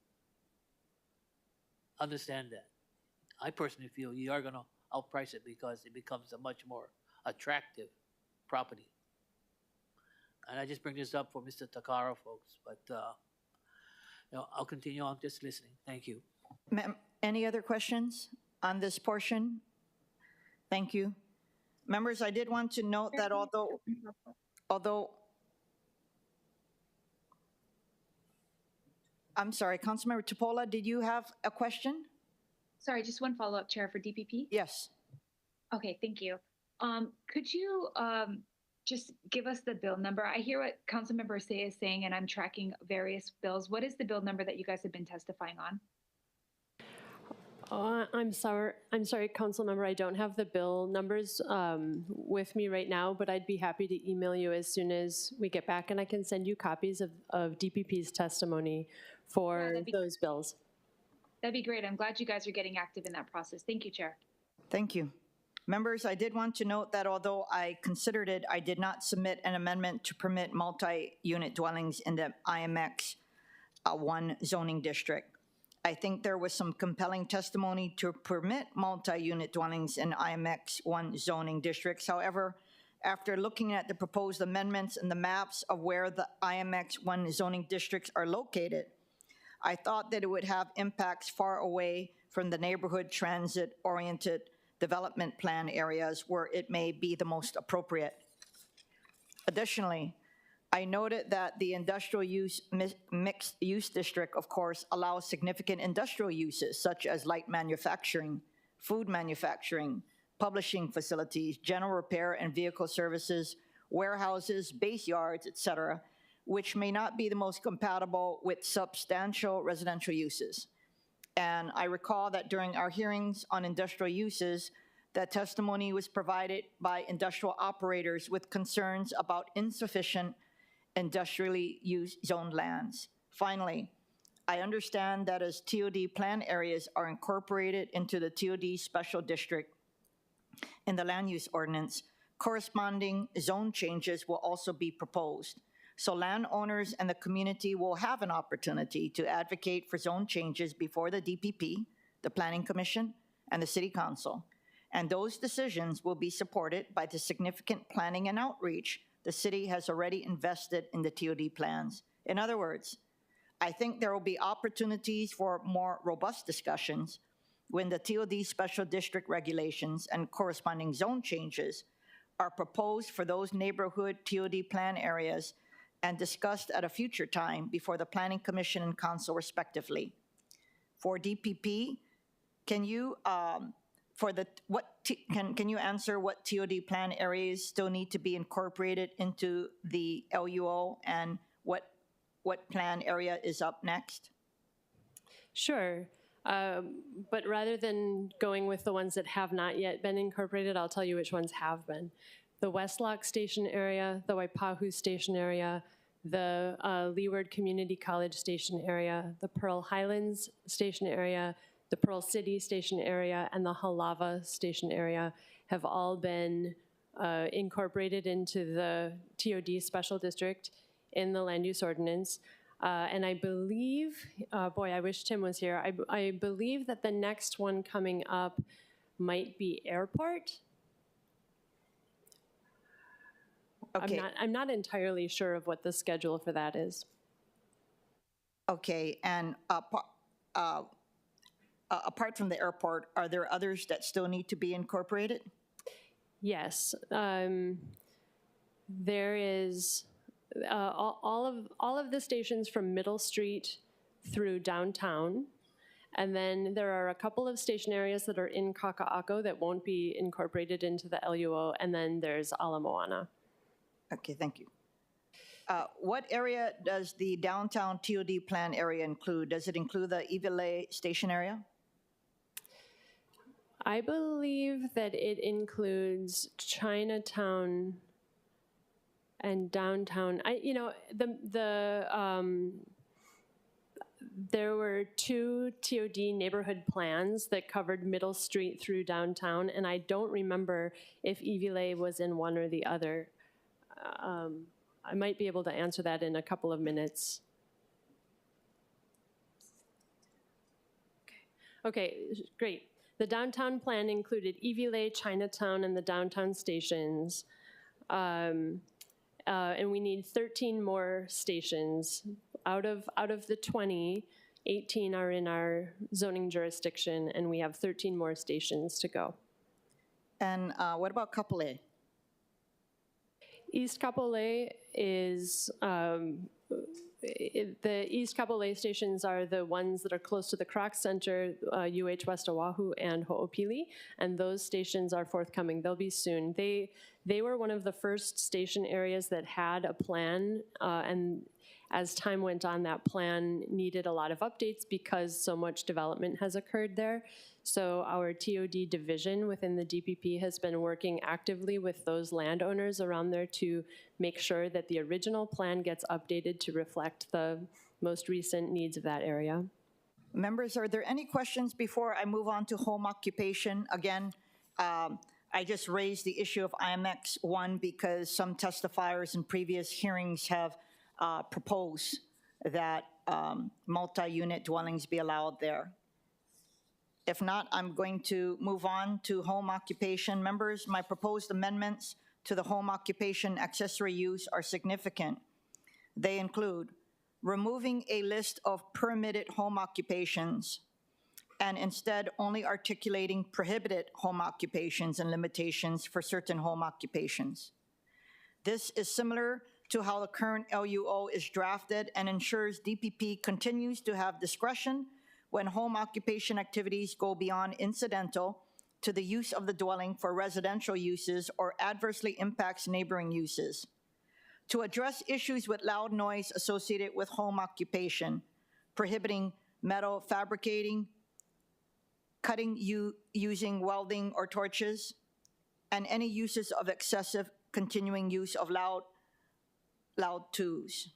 Understand that. I personally feel you are gonna outprice it because it becomes a much more attractive property. And I just bring this up for Mr. Takara, folks, but I'll continue on just listening. Thank you. Ma'am, any other questions on this portion? Thank you. Members, I did want to note that although I'm sorry, Councilmember Tupola, did you have a question? Sorry, just one follow-up, Chair, for DPP. Yes. Okay, thank you. Could you just give us the bill number? I hear what Councilmember Say is saying, and I'm tracking various bills. What is the bill number that you guys have been testifying on? I'm sorry, Council Member, I don't have the bill numbers with me right now, but I'd be happy to email you as soon as we get back, and I can send you copies of DPP's testimony for those bills. That'd be great. I'm glad you guys are getting active in that process. Thank you, Chair. Thank you. Members, I did want to note that although I considered it, I did not submit an amendment to permit multi-unit dwellings in the IMX 1 zoning district. I think there was some compelling testimony to permit multi-unit dwellings in IMX 1 zoning districts. However, after looking at the proposed amendments and the maps of where the IMX 1 zoning districts are located, I thought that it would have impacts far away from the neighborhood transit-oriented development plan areas where it may be the most appropriate. Additionally, I noted that the industrial use mixed use district, of course, allows significant industrial uses such as light manufacturing, food manufacturing, publishing facilities, general repair and vehicle services, warehouses, base yards, etc., which may not be the most compatible with substantial residential uses. And I recall that during our hearings on industrial uses, that testimony was provided by industrial operators with concerns about insufficient industrially used zoned lands. Finally, I understand that as TOD plan areas are incorporated into the TOD special district, in the land use ordinance, corresponding zone changes will also be proposed. So landowners and the community will have an opportunity to advocate for zone changes before the DPP, the Planning Commission, and the City Council. And those decisions will be supported by the significant planning and outreach the city has already invested in the TOD plans. In other words, I think there will be opportunities for more robust discussions when the TOD special district regulations and corresponding zone changes are proposed for those neighborhood TOD plan areas and discussed at a future time before the Planning Commission and Council respectively. For DPP, can you can you answer what TOD plan areas still need to be incorporated into the LUO and what plan area is up next? Sure. But rather than going with the ones that have not yet been incorporated, I'll tell you which ones have been. The West Lock Station area, the Waipahu Station area, the Leeward Community College Station area, the Pearl Highlands Station area, the Pearl City Station area, and the Halava Station area have all been incorporated into the TOD Special District in the Land Use Ordinance. And I believe, boy, I wish Tim was here. I believe that the next one coming up might be Airport. Okay. I'm not entirely sure of what the schedule for that is. Okay, and apart from the airport, are there others that still need to be incorporated? Yes, there is all of the stations from Middle Street through downtown, and then there are a couple of station areas that are in Kaka'ako that won't be incorporated into the LUO, and then there's Ala Moana. Okay, thank you. What area does the downtown TOD plan area include? Does it include the Iwilei station area? I believe that it includes Chinatown and downtown. There were two TOD neighborhood plans that covered Middle Street through downtown, and I don't remember if Iwilei was in one or the other. I might be able to answer that in a couple of minutes. Okay, great. The downtown plan included Iwilei, Chinatown, and the downtown stations. And we need 13 more stations. Out of the 20, 18 are in our zoning jurisdiction, and we have 13 more stations to go. And what about Kapolei? East Kapolei is, the East Kapolei stations are the ones that are close to the Kroc Center, UH West Oahu, and Ho'opili, and those stations are forthcoming. They'll be soon. They were one of the first station areas that had a plan, and as time went on, that plan needed a lot of updates because so much development has occurred there. So our TOD division within the DPP has been working actively with those landowners around there to make sure that the original plan gets updated to reflect the most recent needs of that area. Members, are there any questions before I move on to home occupation? Again, I just raised the issue of IMX 1 because some testifiers in previous hearings have proposed that multi-unit dwellings be allowed there. If not, I'm going to move on to home occupation. Members, my proposed amendments to the home occupation accessory use are significant. They include removing a list of permitted home occupations and instead only articulating prohibited home occupations and limitations for certain home occupations. This is similar to how the current LUO is drafted and ensures DPP continues to have discretion when home occupation activities go beyond incidental to the use of the dwelling for residential uses or adversely impacts neighboring uses. To address issues with loud noise associated with home occupation, prohibiting metal fabricating, cutting using welding or torches, and any uses of excessive continuing use of loud tools.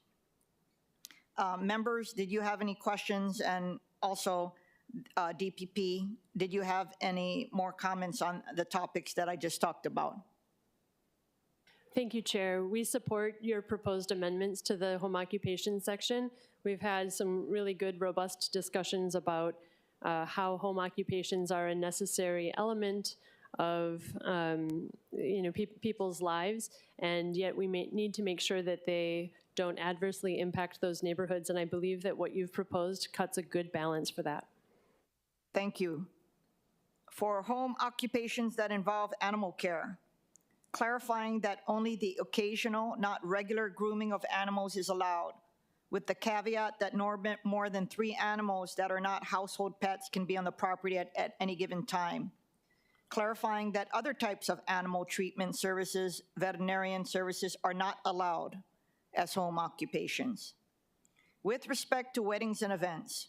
Members, did you have any questions? And also DPP, did you have any more comments on the topics that I just talked about? Thank you, Chair. We support your proposed amendments to the home occupation section. We've had some really good, robust discussions about how home occupations are a necessary element of people's lives, and yet we may need to make sure that they don't adversely impact those neighborhoods, and I believe that what you've proposed cuts a good balance for that. Thank you. For home occupations that involve animal care, clarifying that only the occasional, not regular grooming of animals is allowed, with the caveat that more than 3 animals that are not household pets can be on the property at any given time. Clarifying that other types of animal treatment services, veterinarian services, are not allowed as home occupations. With respect to weddings and events,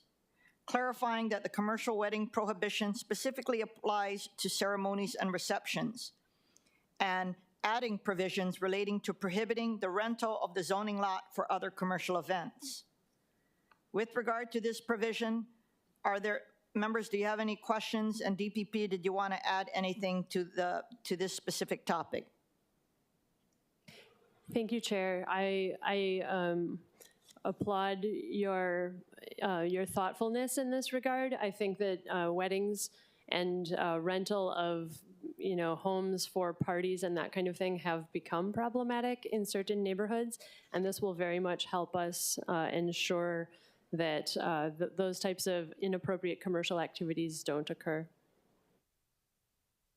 clarifying that the commercial wedding prohibition specifically applies to ceremonies and receptions, and adding provisions relating to prohibiting the rental of the zoning lot for other commercial events. With regard to this provision, members, do you have any questions? And DPP, did you want to add anything to this specific topic? Thank you, Chair. I applaud your thoughtfulness in this regard. I think that weddings and rental of homes for parties and that kind of thing have become problematic in certain neighborhoods, and this will very much help us ensure that those types of inappropriate commercial activities don't occur.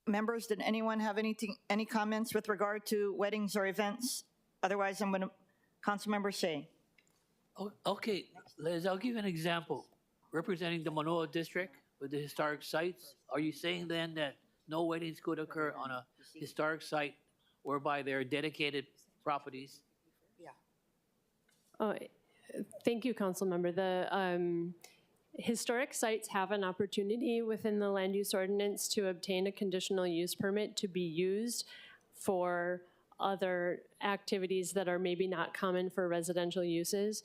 Members, did anyone have any comments with regard to weddings or events? Otherwise, I'm going to, Councilmember Say. Okay, Liz, I'll give you an example. Representing the Manoa District with the historic sites, are you saying then that no weddings could occur on a historic site whereby there are dedicated properties? Oh, thank you, Council Member. The historic sites have an opportunity within the land use ordinance to obtain a conditional use permit to be used for other activities that are maybe not common for residential uses.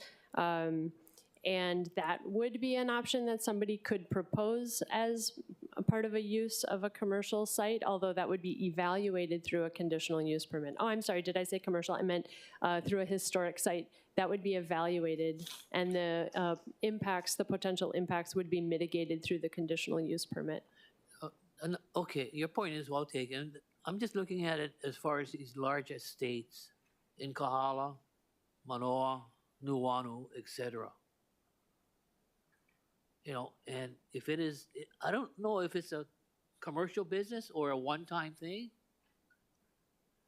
And that would be an option that somebody could propose as a part of a use of a commercial site, although that would be evaluated through a conditional use permit. Oh, I'm sorry, did I say commercial? I meant through a historic site. That would be evaluated, and the potential impacts would be mitigated through the conditional use permit. Okay, your point is well taken. I'm just looking at it as far as these large estates in Kahala, Manoa, Nuuanu, etc. And if it is, I don't know if it's a commercial business or a one-time thing.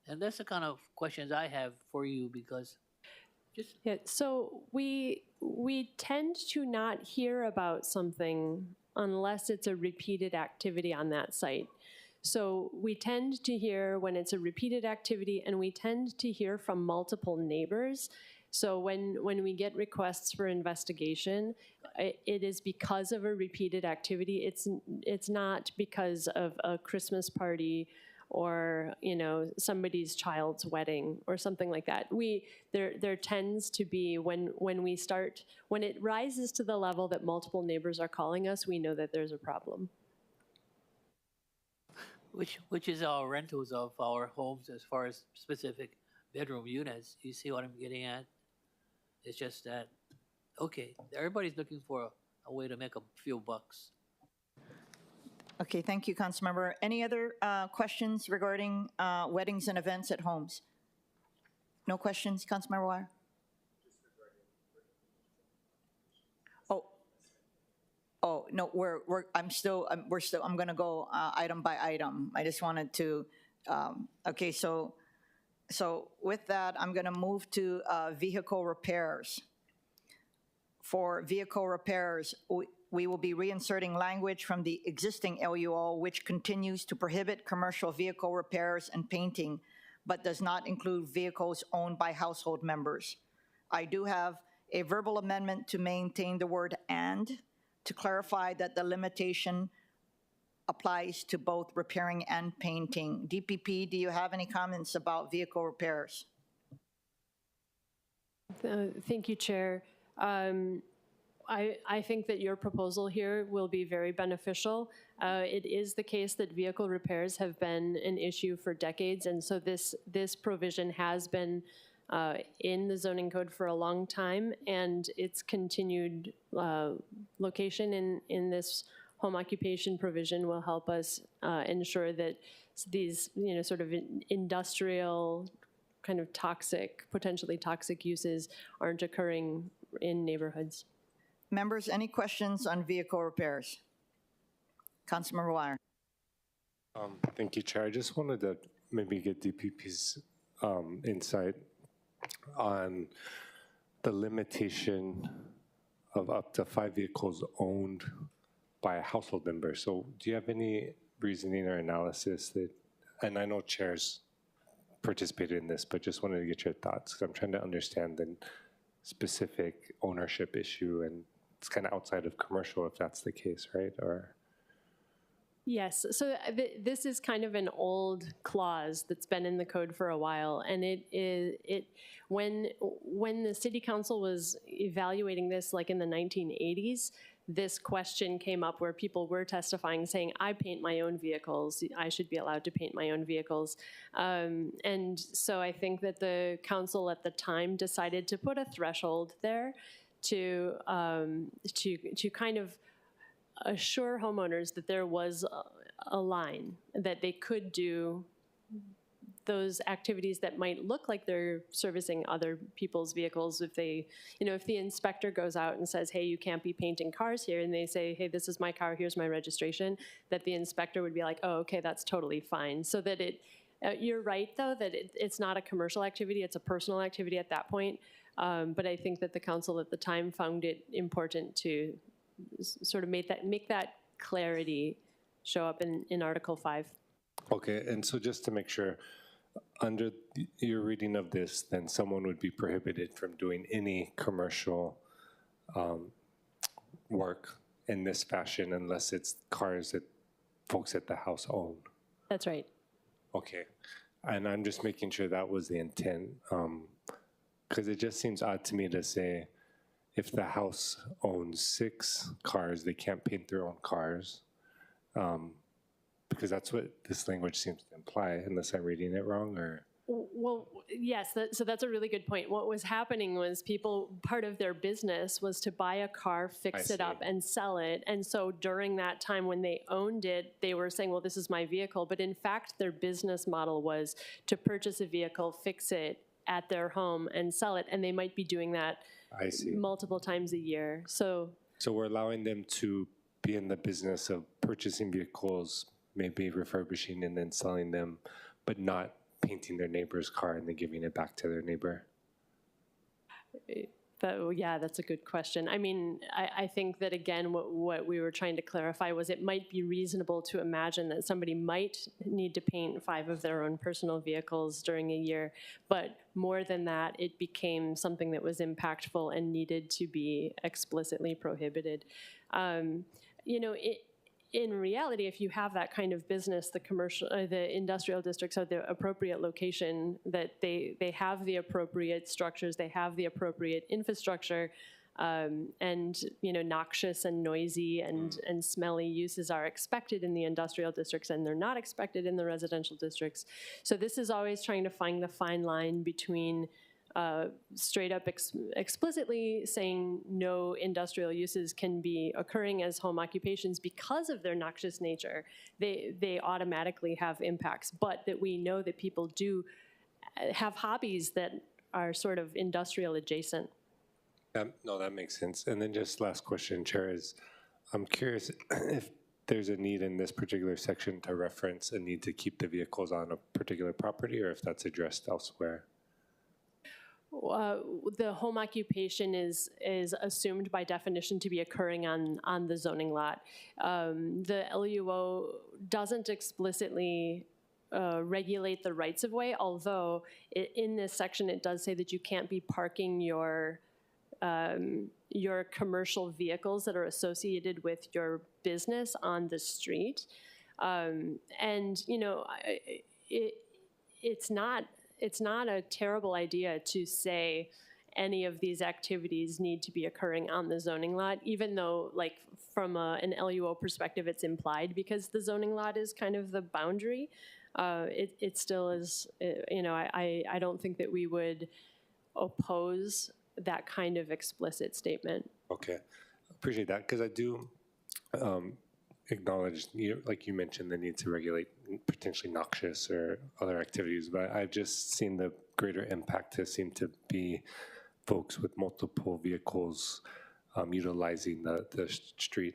And that's the kind of questions I have for you, because Yeah, so we tend to not hear about something unless it's a repeated activity on that site. So we tend to hear when it's a repeated activity, and we tend to hear from multiple neighbors. So when we get requests for investigation, it is because of a repeated activity. It's not because of a Christmas party or somebody's child's wedding or something like that. There tends to be when it rises to the level that multiple neighbors are calling us, we know that there's a problem. which is our rentals of our homes as far as specific bedroom units. You see what I'm getting at? It's just that, okay, everybody's looking for a way to make a few bucks. Okay, thank you, Councilmember. Any other questions regarding weddings and events at homes? No questions, Councilmember Wire? Oh, no, I'm going to go item by item. I just wanted to, okay, so with that, I'm going to move to vehicle repairs. For vehicle repairs, we will be reinserting language from the existing LUO, which continues to prohibit commercial vehicle repairs and painting, but does not include vehicles owned by household members. I do have a verbal amendment to maintain the word "and," to clarify that the limitation applies to both repairing and painting. DPP, do you have any comments about vehicle repairs? Thank you, Chair. I think that your proposal here will be very beneficial. It is the case that vehicle repairs have been an issue for decades, and so this provision has been in the zoning code for a long time, and its continued location in this home occupation provision will help us ensure that these, sort of industrial kind of toxic, potentially toxic uses aren't occurring in neighborhoods. Members, any questions on vehicle repairs? Councilmember Wire. Thank you, Chair. I just wanted to maybe get DPP's insight on the limitation of up to 5 vehicles owned by a household member. So do you have any reasoning or analysis that, and I know chairs participated in this, but just wanted to get your thoughts, because I'm trying to understand the specific ownership issue, and it's kind of outside of commercial if that's the case, right? Or Yes, so this is kind of an old clause that's been in the code for a while, and when the city council was evaluating this, like in the 1980s, this question came up where people were testifying saying, I paint my own vehicles, I should be allowed to paint my own vehicles. And so I think that the council at the time decided to put a threshold there to kind of assure homeowners that there was a line, that they could do those activities that might look like they're servicing other people's vehicles. If they, if the inspector goes out and says, hey, you can't be painting cars here, and they say, hey, this is my car, here's my registration, that the inspector would be like, oh, okay, that's totally fine. So that you're right, though, that it's not a commercial activity, it's a personal activity at that point. But I think that the council at the time found it important to sort of make that clarity show up in Article 5. okay, and so just to make sure, under your reading of this, then someone would be prohibited from doing any commercial work in this fashion unless it's cars that folks at the house own. That's right. Okay, and I'm just making sure that was the intent, because it just seems odd to me to say if the house owns 6 cars, they can't paint their own cars, because that's what this language seems to imply, unless I'm reading it wrong, or? Well, yes, so that's a really good point. What was happening was part of their business was to buy a car, fix it up, and sell it. And so during that time when they owned it, they were saying, well, this is my vehicle. But in fact, their business model was to purchase a vehicle, fix it at their home, and sell it. And they might be doing that multiple times a year. So we're allowing them to be in the business of purchasing vehicles, maybe refurbishing and then selling them, but not painting their neighbor's car and then giving it back to their neighbor? Yeah, that's a good question. I mean, I think that, again, what we were trying to clarify was it might be reasonable to imagine that somebody might need to paint 5 of their own personal vehicles during a year, but more than that, it became something that was impactful and needed to be explicitly prohibited. In reality, if you have that kind of business, the industrial districts are the appropriate location, that they have the appropriate structures, they have the appropriate infrastructure, and noxious and noisy and smelly uses are expected in the industrial districts, and they're not expected in the residential districts. So this is always trying to find the fine line between straight up explicitly saying no industrial uses can be occurring as home occupations because of their noxious nature. They automatically have impacts, but that we know that people do have hobbies that are sort of industrial adjacent. No, that makes sense. And then just last question, Chair, is I'm curious if there's a need in this particular section to reference a need to keep the vehicles on a particular property, or if that's addressed elsewhere. The home occupation is assumed by definition to be occurring on the zoning lot. The LUO doesn't explicitly regulate the rights of way, although in this section it does say that you can't be parking your commercial vehicles that are associated with your business on the street. It's not a terrible idea to say any of these activities need to be occurring on the zoning lot, even though, like, from an LUO perspective, it's implied because the zoning lot is kind of the boundary. It still is, I don't think that we would oppose that kind of explicit statement. Okay, appreciate that, because I do acknowledge, like you mentioned, the need to regulate potentially noxious or other activities, but I've just seen the greater impact to seem to be folks with multiple vehicles utilizing the street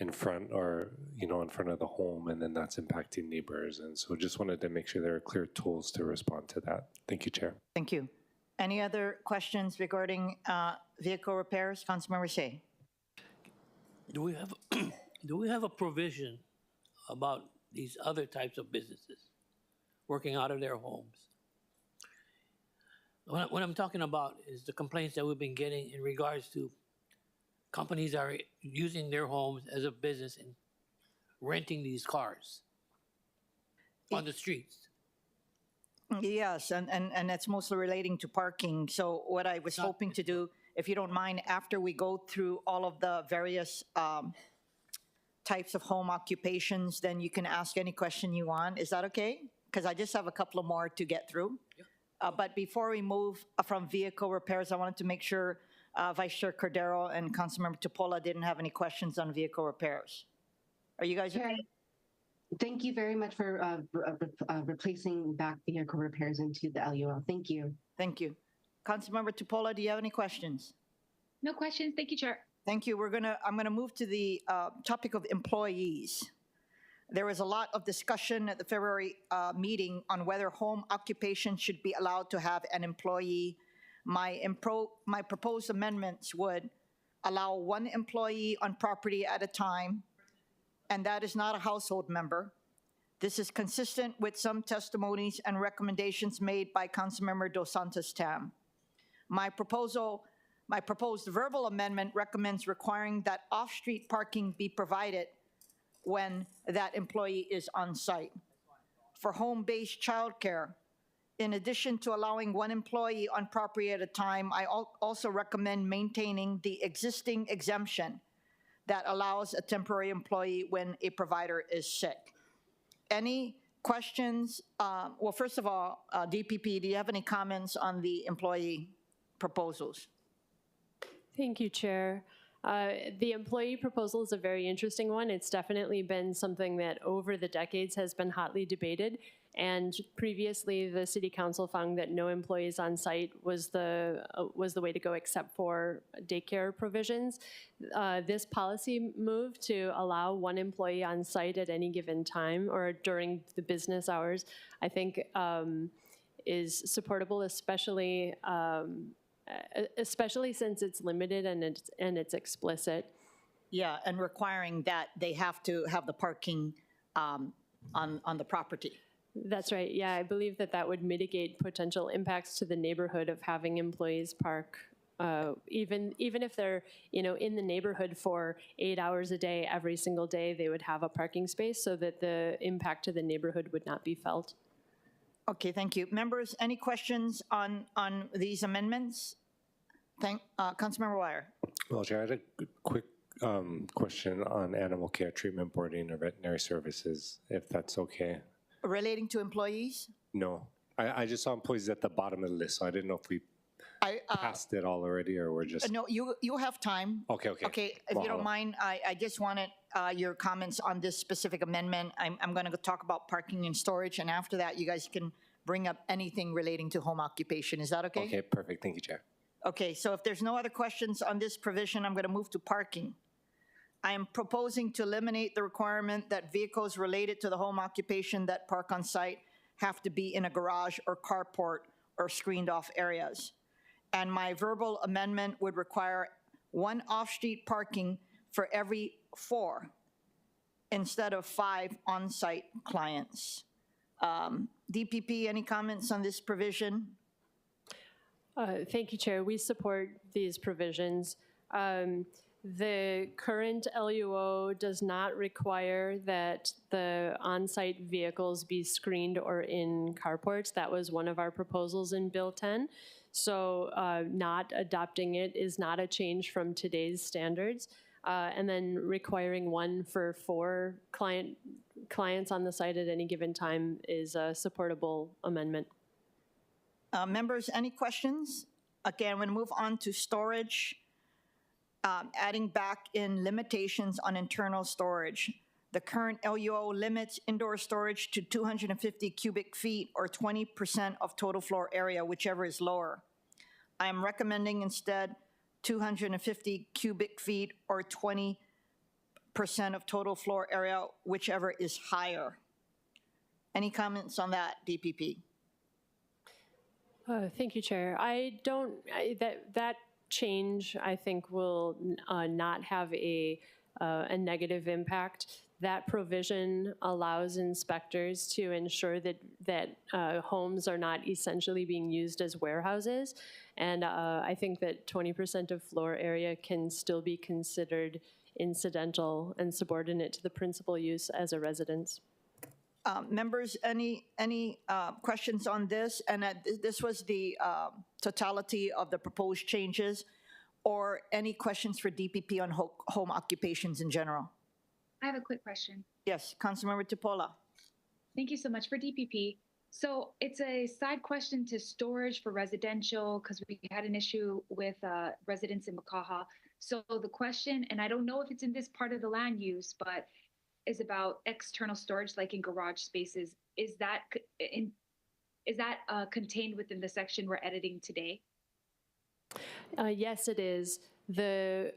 in front or, in front of the home, and then that's impacting neighbors. And so just wanted to make sure there are clear tools to respond to that. Thank you, Chair. Thank you. Any other questions regarding vehicle repairs? Councilmember Shea. Do we have a provision about these other types of businesses working out of their homes? What I'm talking about is the complaints that we've been getting in regards to companies are using their homes as a business and renting these cars on the streets. Yes, and that's mostly relating to parking. So what I was hoping to do, if you don't mind, after we go through all of the various types of home occupations, then you can ask any question you want. Is that okay? Because I just have a couple of more to get through. Yeah. But before we move from vehicle repairs, I wanted to make sure Vice Chair Cordero and Councilmember Tupola didn't have any questions on vehicle repairs. Are you guys okay? Thank you very much for replacing back vehicle repairs into the LUL. Thank you. Thank you. Councilmember Tupola, do you have any questions? No questions. Thank you, Chair. Thank you. I'm gonna move to the topic of employees. There was a lot of discussion at the February meeting on whether home occupation should be allowed to have an employee. My proposed amendments would allow one employee on property at a time, and that is not a household member. This is consistent with some testimonies and recommendations made by Councilmember Dos Santos Tam. My proposed verbal amendment recommends requiring that off-street parking be provided when that employee is on site. For home-based childcare, in addition to allowing one employee on property at a time, I also recommend maintaining the existing exemption that allows a temporary employee when a provider is sick. Any questions? Well, first of all, DPP, do you have any comments on the employee proposals? Thank you, Chair. The employee proposal is a very interesting one. It's definitely been something that over the decades has been hotly debated. And previously, the City Council found that no employees on site was the way to go, except for daycare provisions. This policy move to allow one employee on site at any given time or during the business hours, I think, is supportable, especially since it's limited and it's explicit. Yeah, and requiring that they have to have the parking on the property. That's right. Yeah, I believe that would mitigate potential impacts to the neighborhood of having employees park, even if they're in the neighborhood for 8 hours a day, every single day, they would have a parking space so that the impact to the neighborhood would not be felt. Okay, thank you. Members, any questions on these amendments? Councilmember Wire. Well, Chair, I had a quick question on animal care, treatment boarding, or veterinary services, if that's okay. Relating to employees? No. I just saw employees at the bottom of the list, so I didn't know if we passed it all already or we're just... No, you have time. Okay. Okay, if you don't mind, I just wanted your comments on this specific amendment. I'm going to talk about parking and storage, and after that, you guys can bring up anything relating to home occupation. Is that okay? Okay, perfect. Thank you, Chair. Okay, so if there's no other questions on this provision, I'm going to move to parking. I am proposing to eliminate the requirement that vehicles related to the home occupation that park on site have to be in a garage or carport or screened off areas. And my verbal amendment would require one off-street parking for every 4 instead of 5 on-site clients. DPP, any comments on this provision? Thank you, Chair. We support these provisions. The current LUO does not require that the on-site vehicles be screened or in carports. That was one of our proposals in Bill 10. So not adopting it is not a change from today's standards. And then requiring one for 4 clients on the site at any given time is a supportable amendment. Members, any questions? Again, I'm going to move on to storage. Adding back in limitations on internal storage. The current LUO limits indoor storage to 250 cubic feet or 20% of total floor area, whichever is lower. I am recommending instead 250 cubic feet or 20% of total floor area, whichever is higher. Any comments on that, DPP? Thank you, Chair. That change, I think, will not have a negative impact. That provision allows inspectors to ensure that homes are not essentially being used as warehouses. And I think that 20% of floor area can still be considered incidental and subordinate to the principal use as a residence. Members, any questions on this? And this was the totality of the proposed changes, or any questions for DPP on home occupations in general? I have a quick question. Yes, Councilmember Tupola. Thank you so much for DPP. So it's a side question to storage for residential, because we had an issue with residents in Makaha. So the question, and I don't know if it's in this part of the land use, but is about external storage, like in garage spaces. Is that contained within the section we're editing today? Yes, it is. The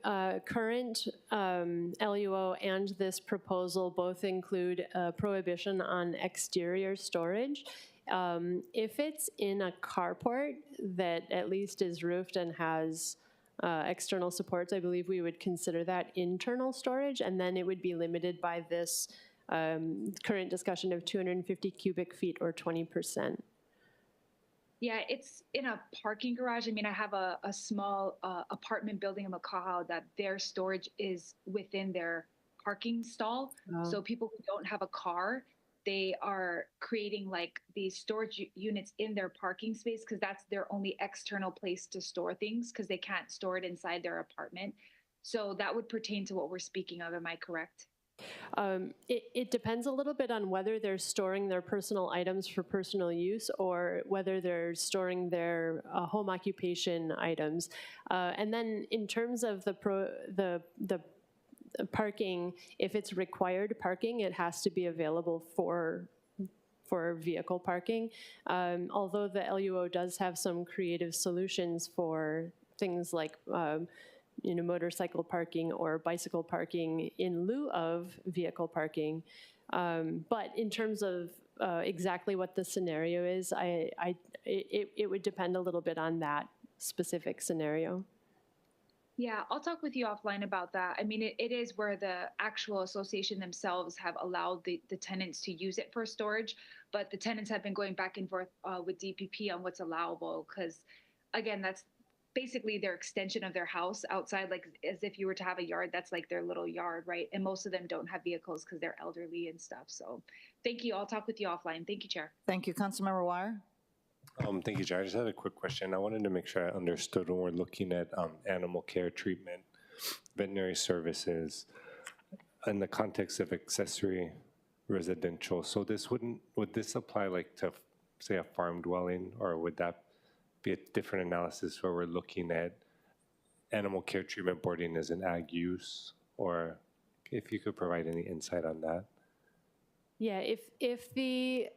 current LUO and this proposal both include a prohibition on exterior storage. If it's in a carport that at least is roofed and has external supports, I believe we would consider that internal storage, and then it would be limited by this current discussion of 250 cubic feet or 20%. Yeah, it's in a parking garage. I mean, I have a small apartment building in Makaha that their storage is within their parking stall. Oh. So people who don't have a car, they are creating like these storage units in their parking space, because that's their only external place to store things, because they can't store it inside their apartment. So that would pertain to what we're speaking of. Am I correct? It depends a little bit on whether they're storing their personal items for personal use or whether they're storing their home occupation items. And then in terms of the parking, if it's required parking, it has to be available for vehicle parking. Although the LUO does have some creative solutions for things like motorcycle parking or bicycle parking in lieu of vehicle parking. But in terms of exactly what the scenario is, it would depend a little bit on that specific scenario. Yeah, I'll talk with you offline about that. I mean, it is where the actual association themselves have allowed the tenants to use it for storage, but the tenants have been going back and forth with DPP on what's allowable, because, again, that's basically their extension of their house outside, like as if you were to have a yard, that's like their little yard, right? And most of them don't have vehicles because they're elderly and stuff. So thank you. I'll talk with you offline. Thank you, Chair. Thank you, Councilmember Wire. Thank you, Chair. I just had a quick question. I wanted to make sure I understood when we're looking at animal care treatment, veterinary services, in the context of accessory residential. So would this apply like to, say, a farm dwelling, or would that be a different analysis where we're looking at animal care treatment boarding as an ag use? Or if you could provide any insight on that. Yeah, if the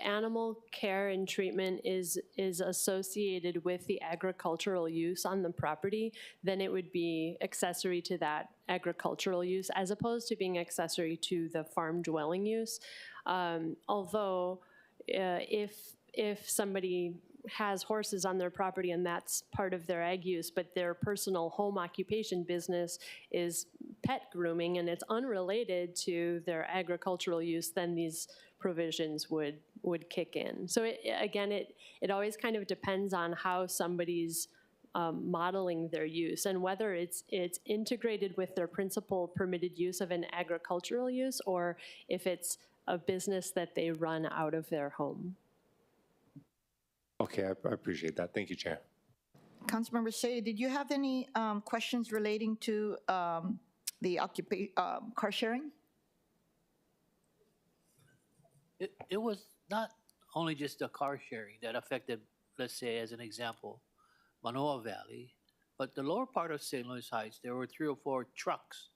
animal care and treatment is associated with the agricultural use on the property, then it would be accessory to that agricultural use as opposed to being accessory to the farm dwelling use. Although if somebody has horses on their property and that's part of their ag use, but their personal home occupation business is pet grooming and it's unrelated to their agricultural use, then these provisions would kick in. So it always kind of depends on how somebody's modeling their use, and whether it's integrated with their principal permitted use of an agricultural use, or if it's a business that they run out of their home. Okay, I appreciate that. Thank you, Chair. Councilmember Say, did you have any questions relating to the car sharing? It was not only just the car sharing that affected, let's say, as an example, Manoa Valley, but the lower part of St. Louis Heights, there were 3 or 4 trucks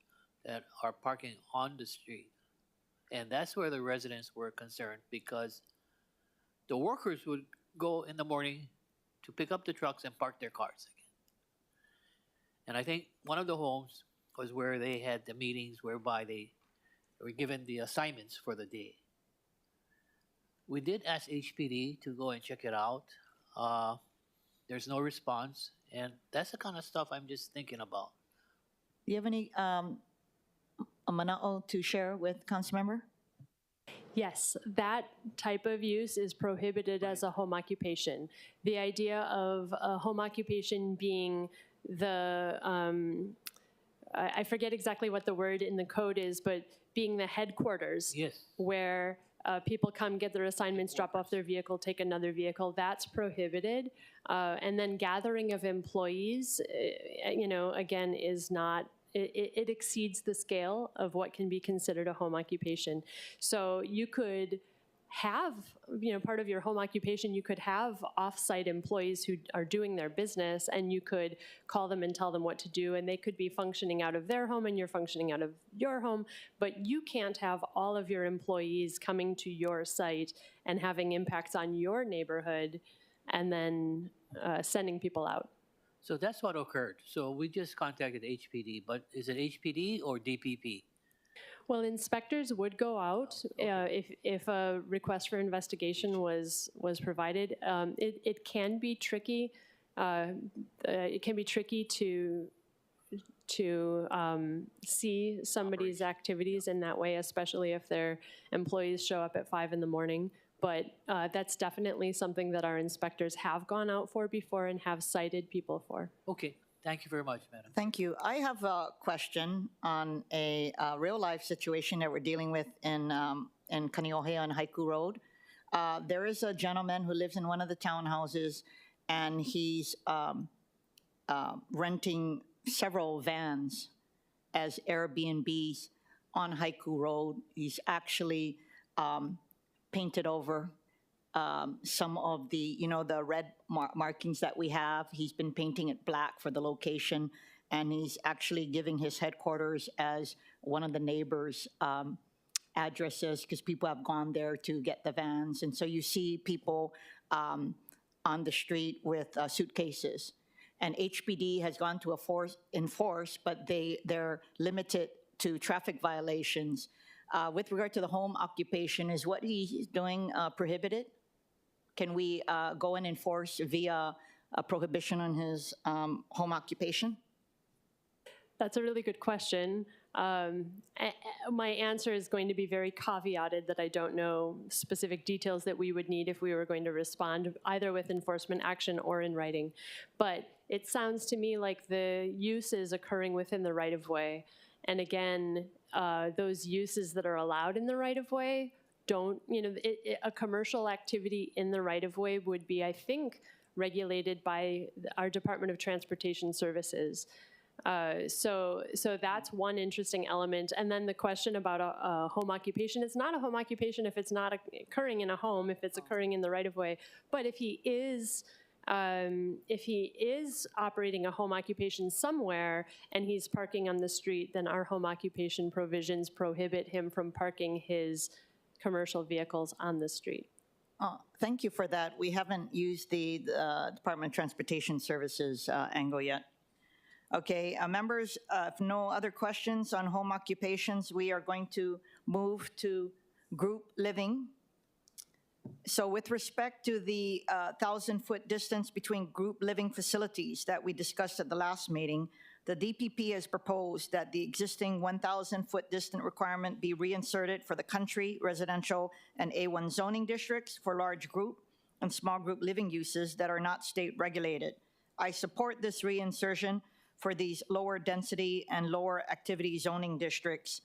that are parking on the street. And that's where the residents were concerned, because the workers would go in the morning to pick up the trucks and park their cars again. And I think one of the homes was where they had the meetings whereby they were given the assignments for the day. We did ask HPD to go and check it out. There's no response, and that's the kind of stuff I'm just thinking about. Do you have any mana'o to share with Councilmember? Yes, that type of use is prohibited as a home occupation. The idea of a home occupation being the, I forget exactly what the word in the code is, but being the headquarters. Yes. Where people come, get their assignments, drop off their vehicle, take another vehicle, that's prohibited. And then gathering of employees, again, is not, it exceeds the scale of what can be considered a home occupation. So you could have, part of your home occupation, you could have off-site employees who are doing their business, and you could call them and tell them what to do, and they could be functioning out of their home and you're functioning out of your home, but you can't have all of your employees coming to your site and having impacts on your neighborhood and then sending people out. So that's what occurred. So we just contacted HPD, but is it HPD or DPP? Well, inspectors would go out if a request for investigation was provided. It can be tricky. It can be tricky to see somebody's activities in that way, especially if their employees show up at 5 in the morning. But that's definitely something that our inspectors have gone out for before and have cited people for. Okay. Thank you very much, Madam. Thank you. I have a question on a real-life situation that we're dealing with in Kaneohe on Haiku Road. There is a gentleman who lives in one of the townhouses, and he's renting several vans as Airbnbs on Haiku Road. He's actually painted over some of the, the red markings that we have. He's been painting it black for the location, and he's actually giving his headquarters as one of the neighbors' addresses, because people have gone there to get the vans. And so you see people on the street with suitcases. And HPD has gone to enforce, but they're limited to traffic violations. With regard to the home occupation, is what he's doing prohibited? Can we go and enforce via a prohibition on his home occupation? That's a really good question. My answer is going to be very caveated that I don't know specific details that we would need if we were going to respond either with enforcement action or in writing. But it sounds to me like the use is occurring within the right-of-way. And again, those uses that are allowed in the right-of-way don't, a commercial activity in the right-of-way would be, I think, regulated by our Department of Transportation Services. So that's one interesting element. And then the question about a home occupation, it's not a home occupation if it's not occurring in a home, if it's occurring in the right-of-way. But if he is operating a home occupation somewhere and he's parking on the street, then our home occupation provisions prohibit him from parking his commercial vehicles on the street. Thank you for that. We haven't used the Department of Transportation Services angle yet. Okay, members, if no other questions on home occupations, we are going to move to group living. So with respect to the 1,000-foot distance between group living facilities that we discussed at the last meeting, the DPP has proposed that the existing 1,000-foot distant requirement be reinserted for the country, residential, and A1 zoning districts for large group and small group living uses that are not state regulated. I support this reinsertion for these lower density and lower activity zoning districts.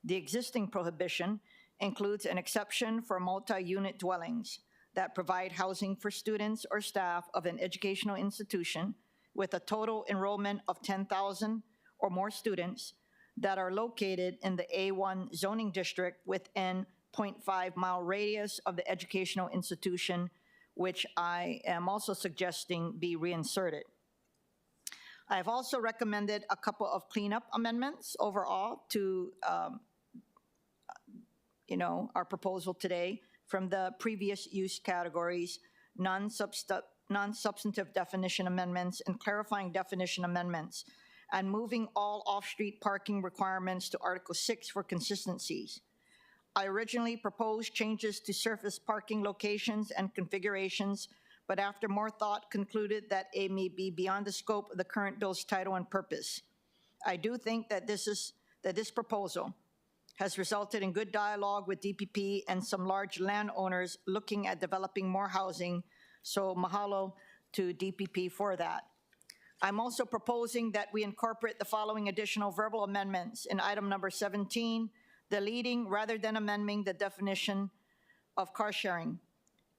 The existing prohibition includes an exception for multi-unit dwellings that provide housing for students or staff of an educational institution with a total enrollment of 10,000 or more students that are located in the A1 zoning district within 0.5-mile radius of the educational institution, which I am also suggesting be reinserted. I have also recommended a couple of cleanup amendments overall to our proposal today from the previous use categories, non-substantive definition amendments, and clarifying definition amendments, and moving all off-street parking requirements to Article 6 for consistencies. I originally proposed changes to surface parking locations and configurations, but after more thought concluded that it may be beyond the scope of the current bill's title and purpose. I do think that this proposal has resulted in good dialogue with DPP and some large landowners looking at developing more housing, so mahalo to DPP for that. I'm also proposing that we incorporate the following additional verbal amendments in item number 17, deleting rather than amending the definition of car sharing,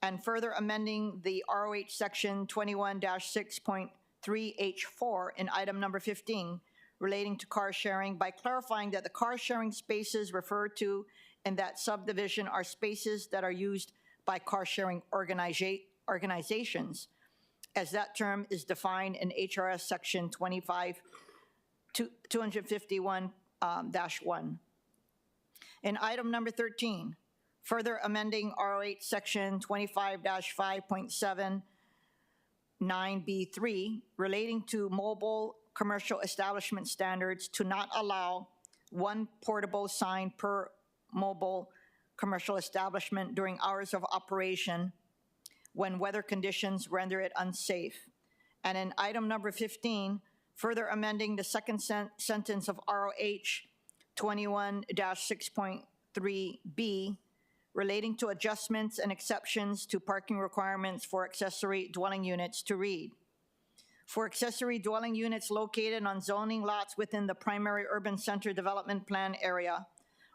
and further amending the ROH section 21-6.3H4 in item number 15, relating to car sharing by clarifying that the car sharing spaces referred to in that subdivision are spaces that are used by car sharing organizations, as that term is defined in HRS section 251-1. In item number 13, further amending ROH section 25-5.79B3 relating to mobile commercial establishment standards to not allow one portable sign per mobile commercial establishment during hours of operation when weather conditions render it unsafe. And in item number 15, further amending the second sentence of ROH 21-6.3B relating to adjustments and exceptions to parking requirements for accessory dwelling units to read. For accessory dwelling units located on zoning lots within the primary urban center development plan area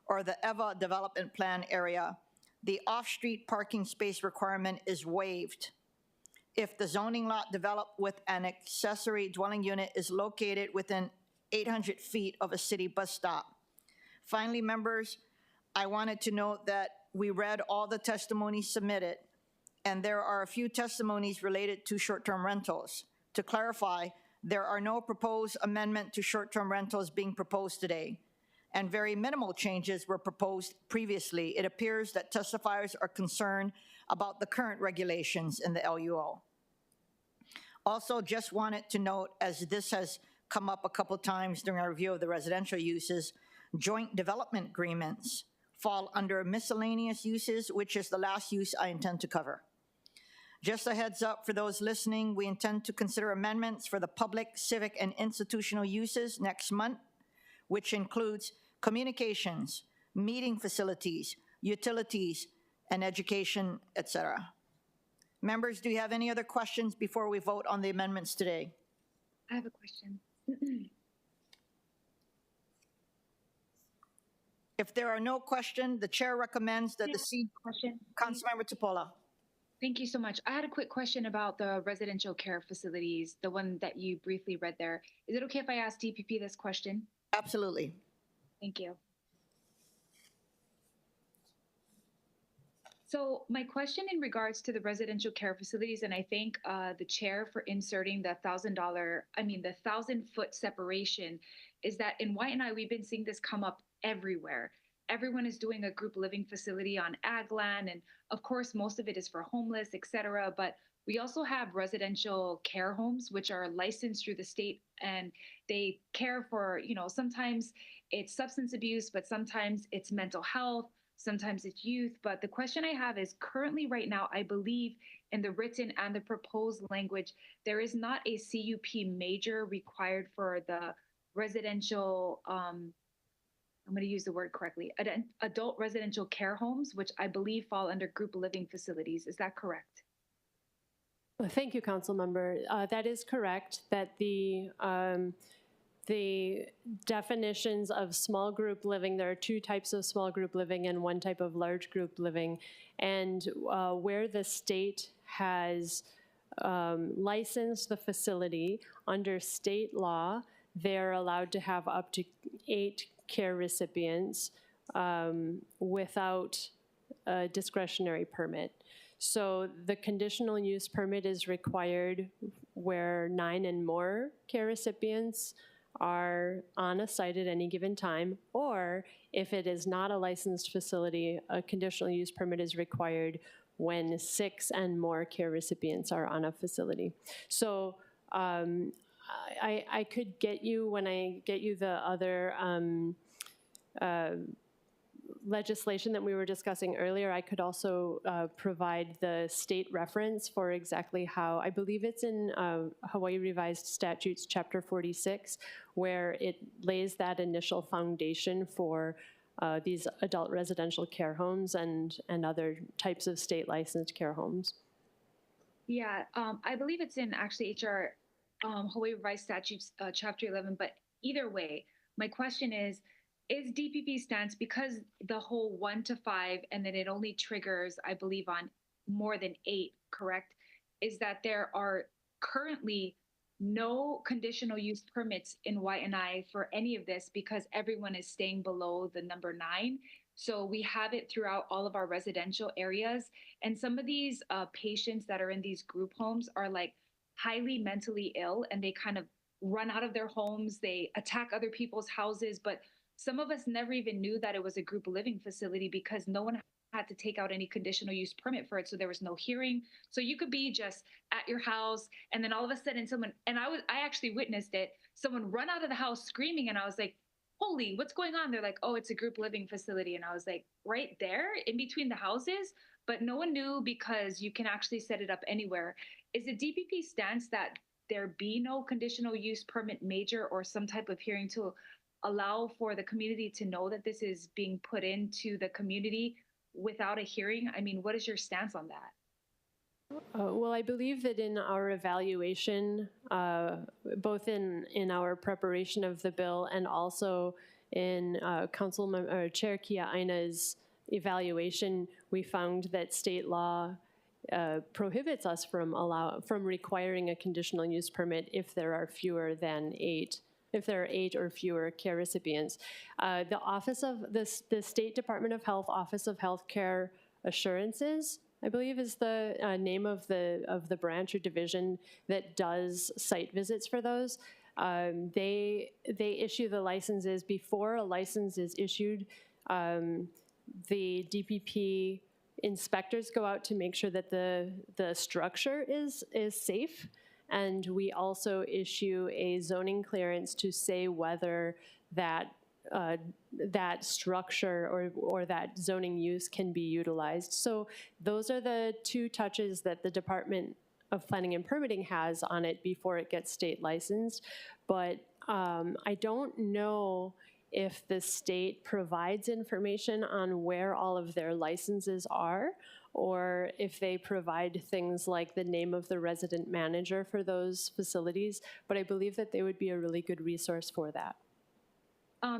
or the EVA development plan area, the off-street parking space requirement is waived if the zoning lot developed with an accessory dwelling unit is located within 800 feet of a city bus stop. Finally, members, I wanted to note that we read all the testimonies submitted, and there are a few testimonies related to short-term rentals. To clarify, there are no proposed amendment to short-term rentals being proposed today, and very minimal changes were proposed previously. It appears that testifiers are concerned about the current regulations in the LUO. Also, just wanted to note, as this has come up a couple times during our review of the residential uses, joint development agreements fall under miscellaneous uses, which is the last use I intend to cover. Just a heads up for those listening, we intend to consider amendments for the public, civic, and institutional uses next month, which includes communications, meeting facilities, utilities, and education, etc. Members, do you have any other questions before we vote on the amendments today? I have a question. If there are no questions, the chair recommends that Question. Councilmember Tupola. Thank you so much. I had a quick question about the residential care facilities, the one that you briefly read there. Is it okay if I ask DPP this question? Absolutely. Thank you. So my question in regards to the residential care facilities, and I thank the chair for inserting the the 1,000-foot separation, is that in Waianae, we've been seeing this come up everywhere. Everyone is doing a group living facility on ag land, and of course, most of it is for homeless, et cetera. But we also have residential care homes, which are licensed through the state, and they care for, sometimes it's substance abuse, but sometimes it's mental health, sometimes it's youth. But the question I have is currently right now, I believe in the written and the proposed language, there is not a CUP major required for the residential, I'm going to use the word correctly, adult residential care homes, which I believe fall under group living facilities. Is that correct? Well, thank you, Council Member. That is correct, that the definitions of small group living, there are two types of small group living and one type of large group living. And where the state has licensed the facility under state law, they're allowed to have up to 8 care recipients without a discretionary permit. So the conditional use permit is required where 9 and more care recipients are on a site at any given time, or if it is not a licensed facility, a conditional use permit is required when 6 and more care recipients are on a facility. So I could get you, when I get you the other legislation that we were discussing earlier, I could also provide the state reference for exactly how, I believe it's in Hawaii Revised Statutes, Chapter 46, where it lays that initial foundation for these adult residential care homes and other types of state licensed care homes. Yeah, I believe it's in actually HR Hawaii Revised Statutes Chapter 11, but either way, my question is DPP stance, because the whole 1 to 5 and then it only triggers, I believe, on more than 8, correct? Is that there are currently no conditional use permits in Waianae for any of this because everyone is staying below the number 9. So we have it throughout all of our residential areas. And some of these patients that are in these group homes are like highly mentally ill, and they kind of run out of their homes. They attack other people's houses, but some of us never even knew that it was a group living facility because no one had to take out any conditional use permit for it. So there was no hearing. So you could be just at your house, and then all of a sudden someone, and I actually witnessed it, someone run out of the house screaming, and I was like, holy, what's going on? They're like, oh, it's a group living facility. And I was like, right there in between the houses, but no one knew because you can actually set it up anywhere. Is the DPP stance that there be no conditional use permit major or some type of hearing to allow for the community to know that this is being put into the community without a hearing? I mean, what is your stance on that? Well, I believe that in our evaluation, both in our preparation of the bill and also in Chair Kia Aina's evaluation, we found that state law prohibits us from requiring a conditional use permit if there are fewer than 8. If there are 8 or fewer care recipients. The Office of the State Department of Health Office of Healthcare Assurances, I believe, is the name of the branch or division that does site visits for those. They issue the licenses. Before a license is issued, the DPP inspectors go out to make sure that the structure is safe. And we also issue a zoning clearance to say whether that structure or that zoning use can be utilized. So those are the 2 touches that the Department of Planning and Permitting has on it before it gets state licensed. But I don't know if the state provides information on where all of their licenses are, or if they provide things like the name of the resident manager for those facilities, but I believe that they would be a really good resource for that.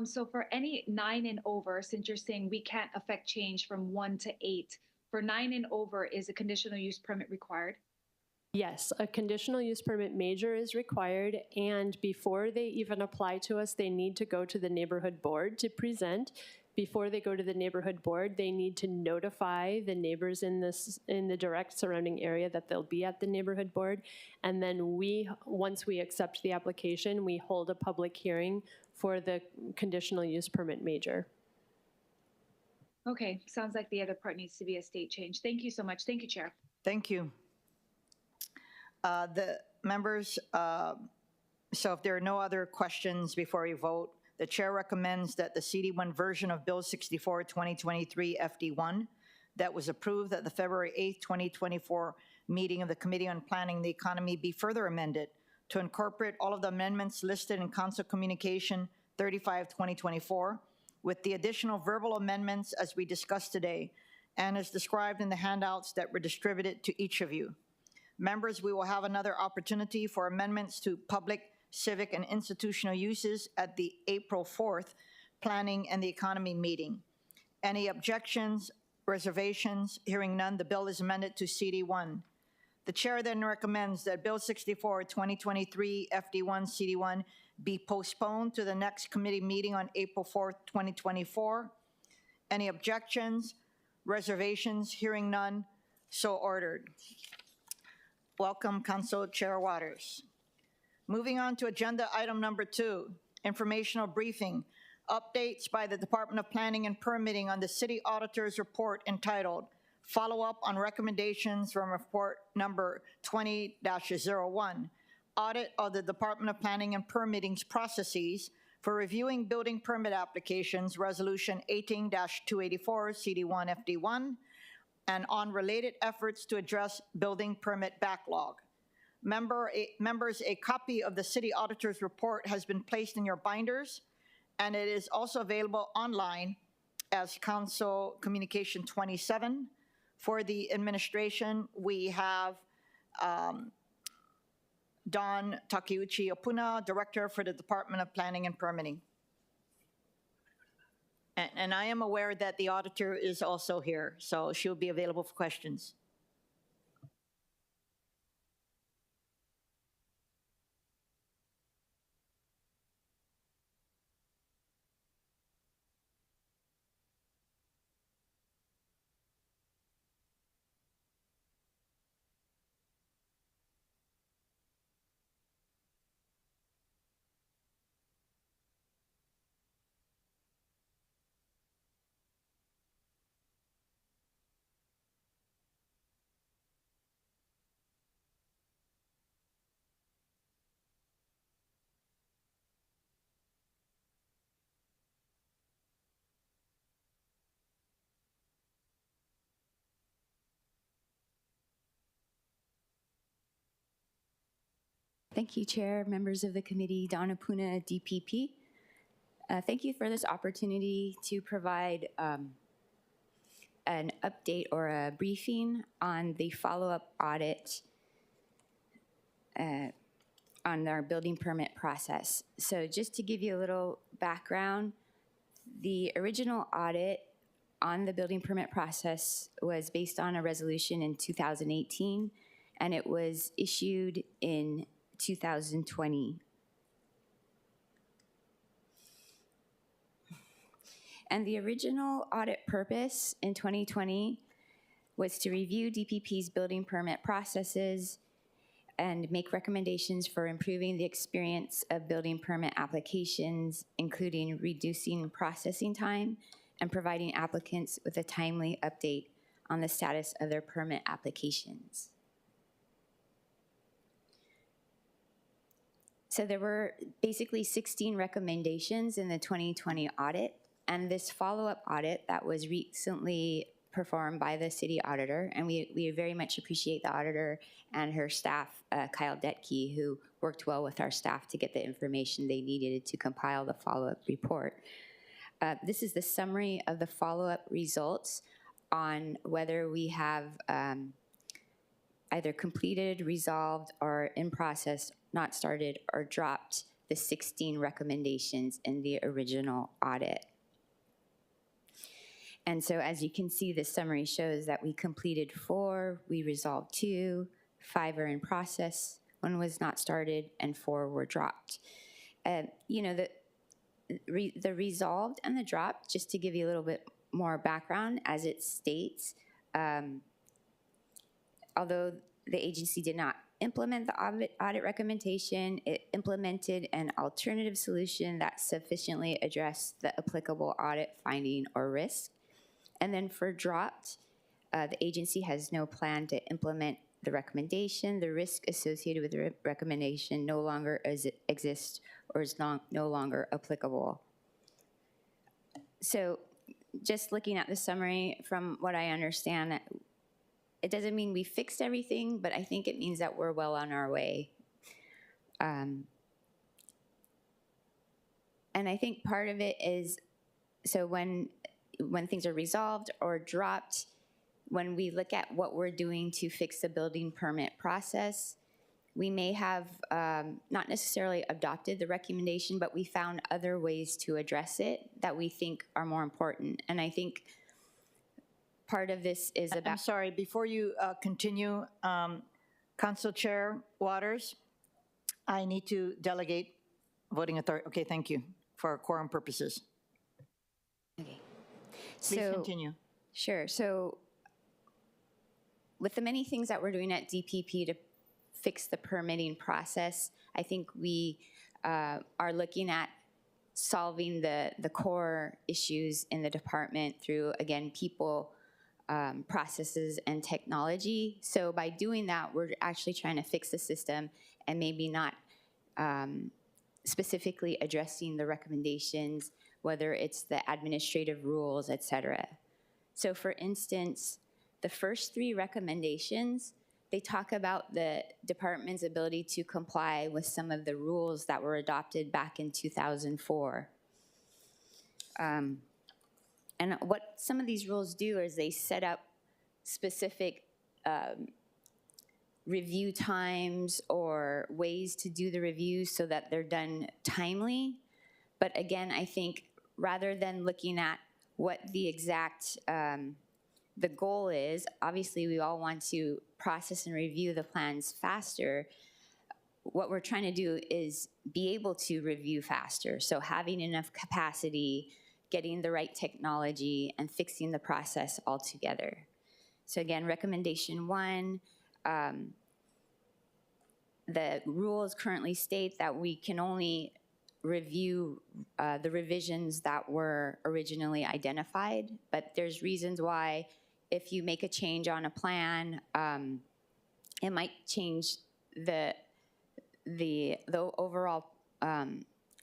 So for any 9 and over, since you're saying we can't affect change from 1 to 8, for 9 and over, is a conditional use permit required? Yes, a conditional use permit major is required, and before they even apply to us, they need to go to the neighborhood board to present. Before they go to the neighborhood board, they need to notify the neighbors in the direct surrounding area that they'll be at the neighborhood board. And then once we accept the application, we hold a public hearing for the conditional use permit major. Okay, sounds like the other part needs to be a state change. Thank you so much. Thank you, Chair. Thank you. The members, so if there are no other questions before we vote, the chair recommends that the CD1 version of Bill 64, 2023 FD1 that was approved at the February 8th, 2024 meeting of the Committee on Planning the Economy be further amended to incorporate all of the amendments listed in Council Communication 35, 2024 with the additional verbal amendments as we discussed today and as described in the handouts that were distributed to each of you. Members, we will have another opportunity for amendments to public, civic, and institutional uses at the April 4th Planning and the Economy meeting. Any objections, reservations? Hearing none, the bill is amended to CD1. The chair then recommends that Bill 64, 2023 FD1 CD1 be postponed to the next committee meeting on April 4th, 2024. Any objections, reservations? Hearing none, so ordered. Welcome, Council Chair Waters. Moving on to agenda item number 2, informational briefing, updates by the Department of Planning and Permitting on the City Auditor's report entitled Follow-up on Recommendations from Report Number 20-01, Audit of the Department of Planning and Permitting's Processes for Reviewing Building Permit Applications, Resolution 18-284, CD1 FD1, and on related efforts to address building permit backlog. Members, a copy of the City Auditor's report has been placed in your binders, and it is also available online as Council Communication 27. For the administration, we have Don Takeuchi Opuna, Director for the Department of Planning and Permitting. And I am aware that the auditor is also here, so she'll be available for questions. Thank you, Chair, members of the committee, Donna Puna, DPP. Thank you for this opportunity to provide an update or a briefing on the follow-up audit on our building permit process. So just to give you a little background, the original audit on the building permit process was based on a resolution in 2018, and it was issued in 2020. And the original audit purpose in 2020 was to review DPP's building permit processes and make recommendations for improving the experience of building permit applications, including reducing processing time and providing applicants with a timely update on the status of their permit applications. So there were basically 16 recommendations in the 2020 audit, and this follow-up audit that was recently performed by the city auditor, and we very much appreciate the auditor and her staff, Kyle Detke, who worked well with our staff to get the information they needed to compile the follow-up report. This is the summary of the follow-up results on whether we have either completed, resolved, or in process, not started, or dropped the 16 recommendations in the original audit. And so as you can see, the summary shows that we completed 4, we resolved 2, 5 are in process, 1 was not started, and 4 were dropped. You know, the resolved and the dropped, just to give you a little bit more background, as it states, although the agency did not implement the audit recommendation, it implemented an alternative solution that sufficiently addressed the applicable audit finding or risk. And then for dropped, the agency has no plan to implement the recommendation. The risk associated with the recommendation no longer exists or is no longer applicable. So just looking at the summary, from what I understand, it doesn't mean we fixed everything, but I think it means that we're well on our way. And I think part of it is, so when things are resolved or dropped, when we look at what we're doing to fix the building permit process, we may have not necessarily adopted the recommendation, but we found other ways to address it that we think are more important. And I think part of this is I'm about. sorry, before you continue, Council Chair Waters, I need to delegate voting authority. Okay, thank you, for quorum purposes. Okay. Please continue. Sure. So with the many things that we're doing at DPP to fix the permitting process, I think we are looking at solving the core issues in the department through, again, people, processes, and technology. So by doing that, we're actually trying to fix the system and maybe not specifically addressing the recommendations, whether it's the administrative rules, et cetera. So for instance, the first 3 recommendations, they talk about the department's ability to comply with some of the rules that were adopted back in 2004. And what some of these rules do is they set up specific review times or ways to do the reviews so that they're done timely. But again, I think rather than looking at what the exact the goal is, obviously we all want to process and review the plans faster. What we're trying to do is be able to review faster. So having enough capacity, getting the right technology, and fixing the process altogether. So again, recommendation 1, the rules currently state that we can only review the revisions that were originally identified, but there's reasons why if you make a change on a plan, it might change the overall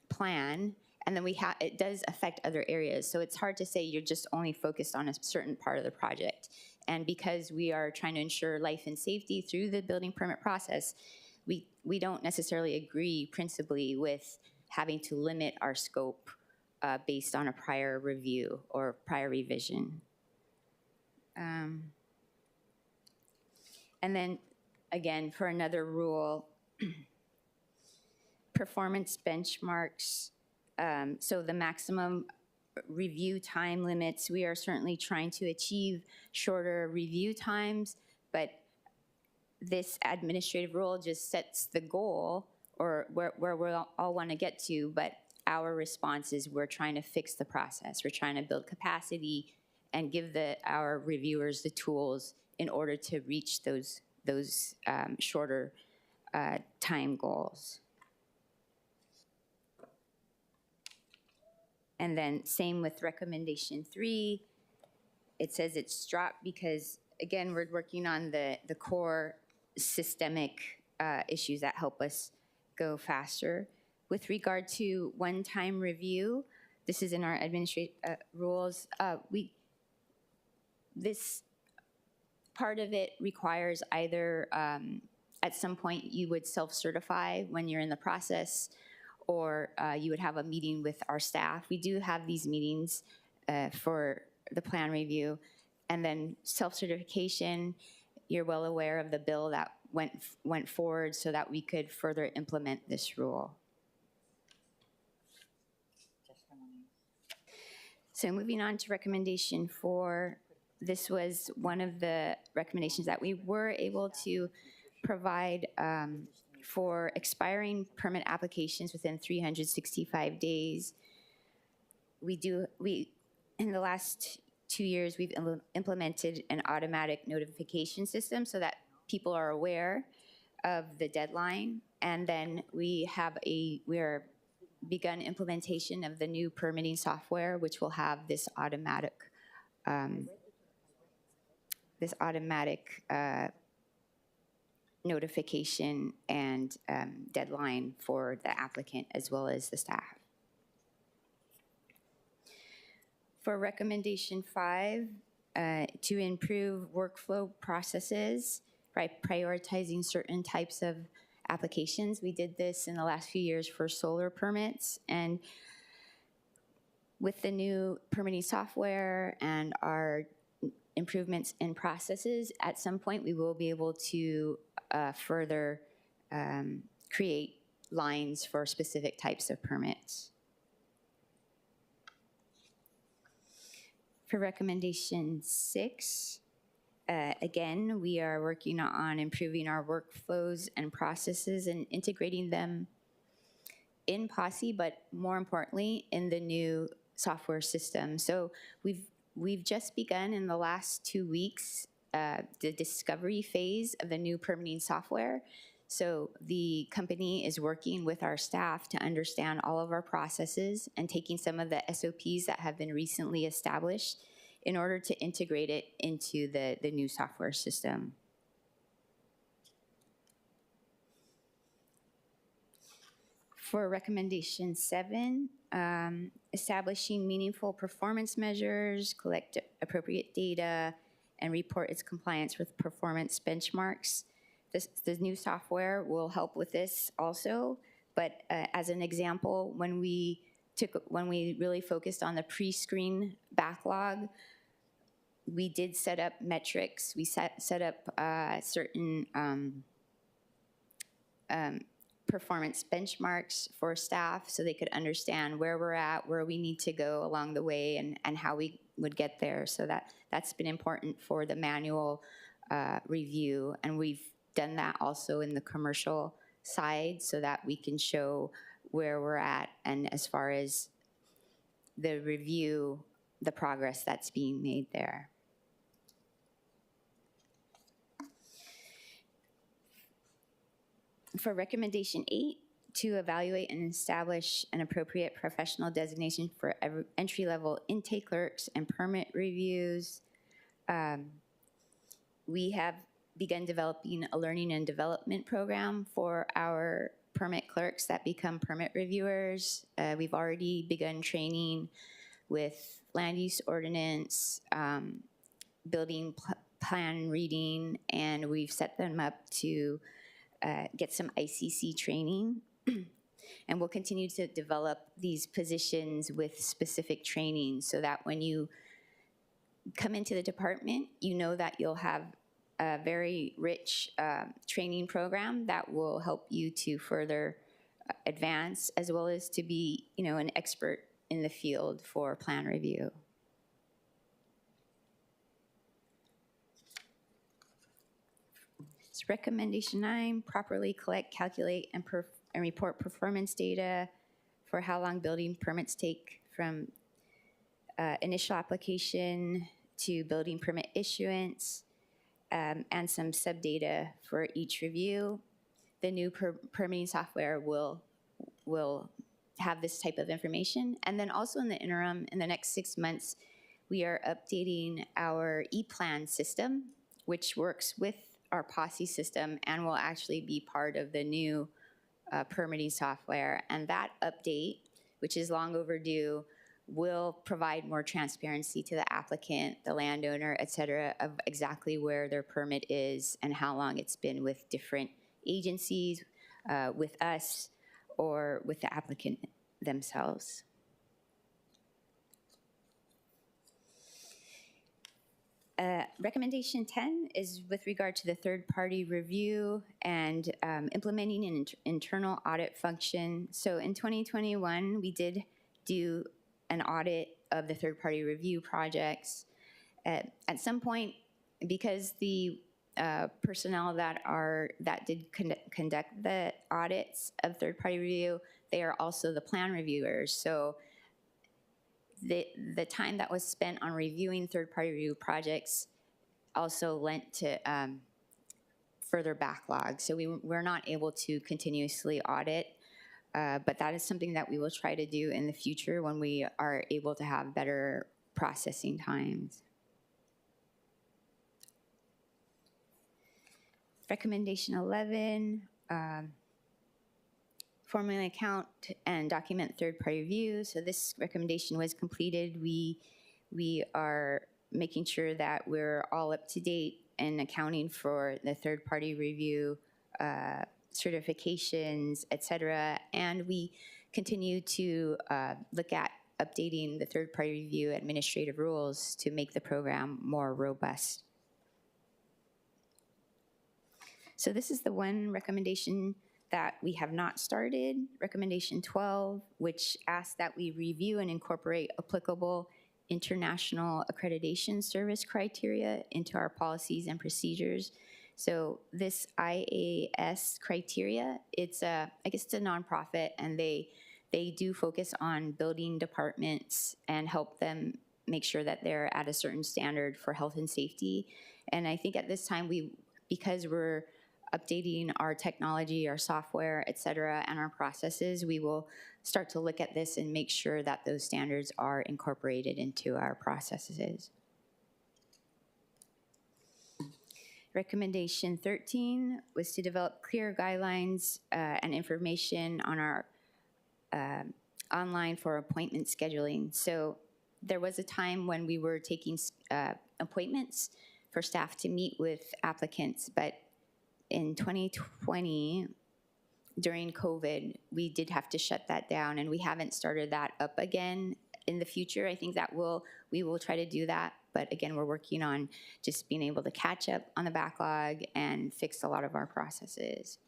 plan, and then it does affect other areas. So it's hard to say you're just only focused on a certain part of the project. And because we are trying to ensure life and safety through the building permit process, we don't necessarily agree principally with having to limit our scope based on a prior review or prior revision. And then, again, for another rule, performance benchmarks. So the maximum review time limits, we are certainly trying to achieve shorter review times, but this administrative rule just sets the goal or where we all want to get to, but our response is we're trying to fix the process. We're trying to build capacity and give our reviewers the tools in order to reach those shorter time goals. And then same with recommendation 3. It says it's dropped because, again, we're working on the core systemic issues that help us go faster. With regard to one-time review, this is in our administrative rules. This part of it requires either at some point you would self-certify when you're in the process, or you would have a meeting with our staff. We do have these meetings for the plan review. And then self-certification, you're well aware of the bill that went forward so that we could further implement this rule. So moving on to recommendation 4, this was one of the recommendations that we were able to provide for expiring permit applications within 365 days. In the last 2 years, we've implemented an automatic notification system so that people are aware of the deadline. And then we are begun implementation of the new permitting software, which will have this automatic notification and deadline for the applicant as well as the staff. For recommendation 5, to improve workflow processes by prioritizing certain types of applications. We did this in the last few years for solar permits, and with the new permitting software and our improvements in processes, at some point we will be able to further create lines for specific types of permits. For recommendation 6, again, we are working on improving our workflows and processes and integrating them in Posse, but more importantly, in the new software system. So we've just begun in the last 2 weeks the discovery phase of the new permitting software. So the company is working with our staff to understand all of our processes and taking some of the SOPs that have been recently established in order to integrate it into the new software system. For recommendation 7, establishing meaningful performance measures, collect appropriate data, and report its compliance with performance benchmarks. This new software will help with this also, but as an example, when we really focused on the pre-screen backlog, we did set up metrics. We set up certain performance benchmarks for staff so they could understand where we're at, where we need to go along the way, and how we would get there. So that's been important for the manual review, and we've done that also in the commercial side so that we can show where we're at and as far as the review, the progress that's being made there. For recommendation 8, to evaluate and establish an appropriate professional designation for entry-level intake clerks and permit reviews. We have begun developing a learning and development program for our permit clerks that become permit reviewers. We've already begun training with land use ordinance, building plan reading, and we've set them up to get some ICC training. And we'll continue to develop these positions with specific training so that when you come into the department, you know that you'll have a very rich training program that will help you to further advance, as well as to be, an expert in the field for plan review. So recommendation 9, properly collect, calculate, and report performance data for how long building permits take from initial application to building permit issuance, and some sub-data for each review. The new permitting software will have this type of information. And then also in the interim, in the next 6 months, we are updating our e-plan system, which works with our Posse system and will actually be part of the new permitting software. And that update, which is long overdue, will provide more transparency to the applicant, the landowner, et cetera, of exactly where their permit is and how long it's been with different agencies, with us, or with the applicant themselves. Recommendation 10 is with regard to the third-party review and implementing an internal audit function. So in 2021, we did do an audit of the third-party review projects. At some point, because the personnel that did conduct the audits of third-party review, they are also the plan reviewers. So the time that was spent on reviewing third-party review projects also lent to further backlog. So we're not able to continuously audit, but that is something that we will try to do in the future when we are able to have better processing times. Recommendation 11, formally account and document third-party review. So this recommendation was completed. We are making sure that we're all up to date and accounting for the third-party review certifications, et cetera. And we continue to look at updating the third-party review administrative rules to make the program more robust. So this is the one recommendation that we have not started, recommendation 12, which asks that we review and incorporate applicable international accreditation service criteria into our policies and procedures. So this IAS criteria, it's I guess it's a nonprofit, and they do focus on building departments and help them make sure that they're at a certain standard for health and safety. And I think at this time, because we're updating our technology, our software, et cetera, and our processes, we will start to look at this and make sure that those standards are incorporated into our processes. Recommendation 13 was to develop clear guidelines and information on our online for appointment scheduling. So there was a time when we were taking appointments for staff to meet with applicants, but in 2020, during COVID, we did have to shut that down, and we haven't started that up again. In the future, I think that we will try to do that, but again, we're working on just being able to catch up on the backlog and fix a lot of our processes.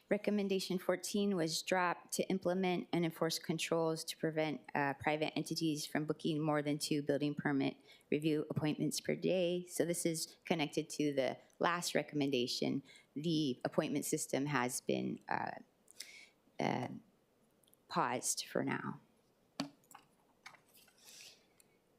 Recommendation 14 was dropped to implement and enforce controls to prevent private entities from booking more than 2 building permit review appointments per day. So this is connected to the last recommendation. The appointment system has been paused for now.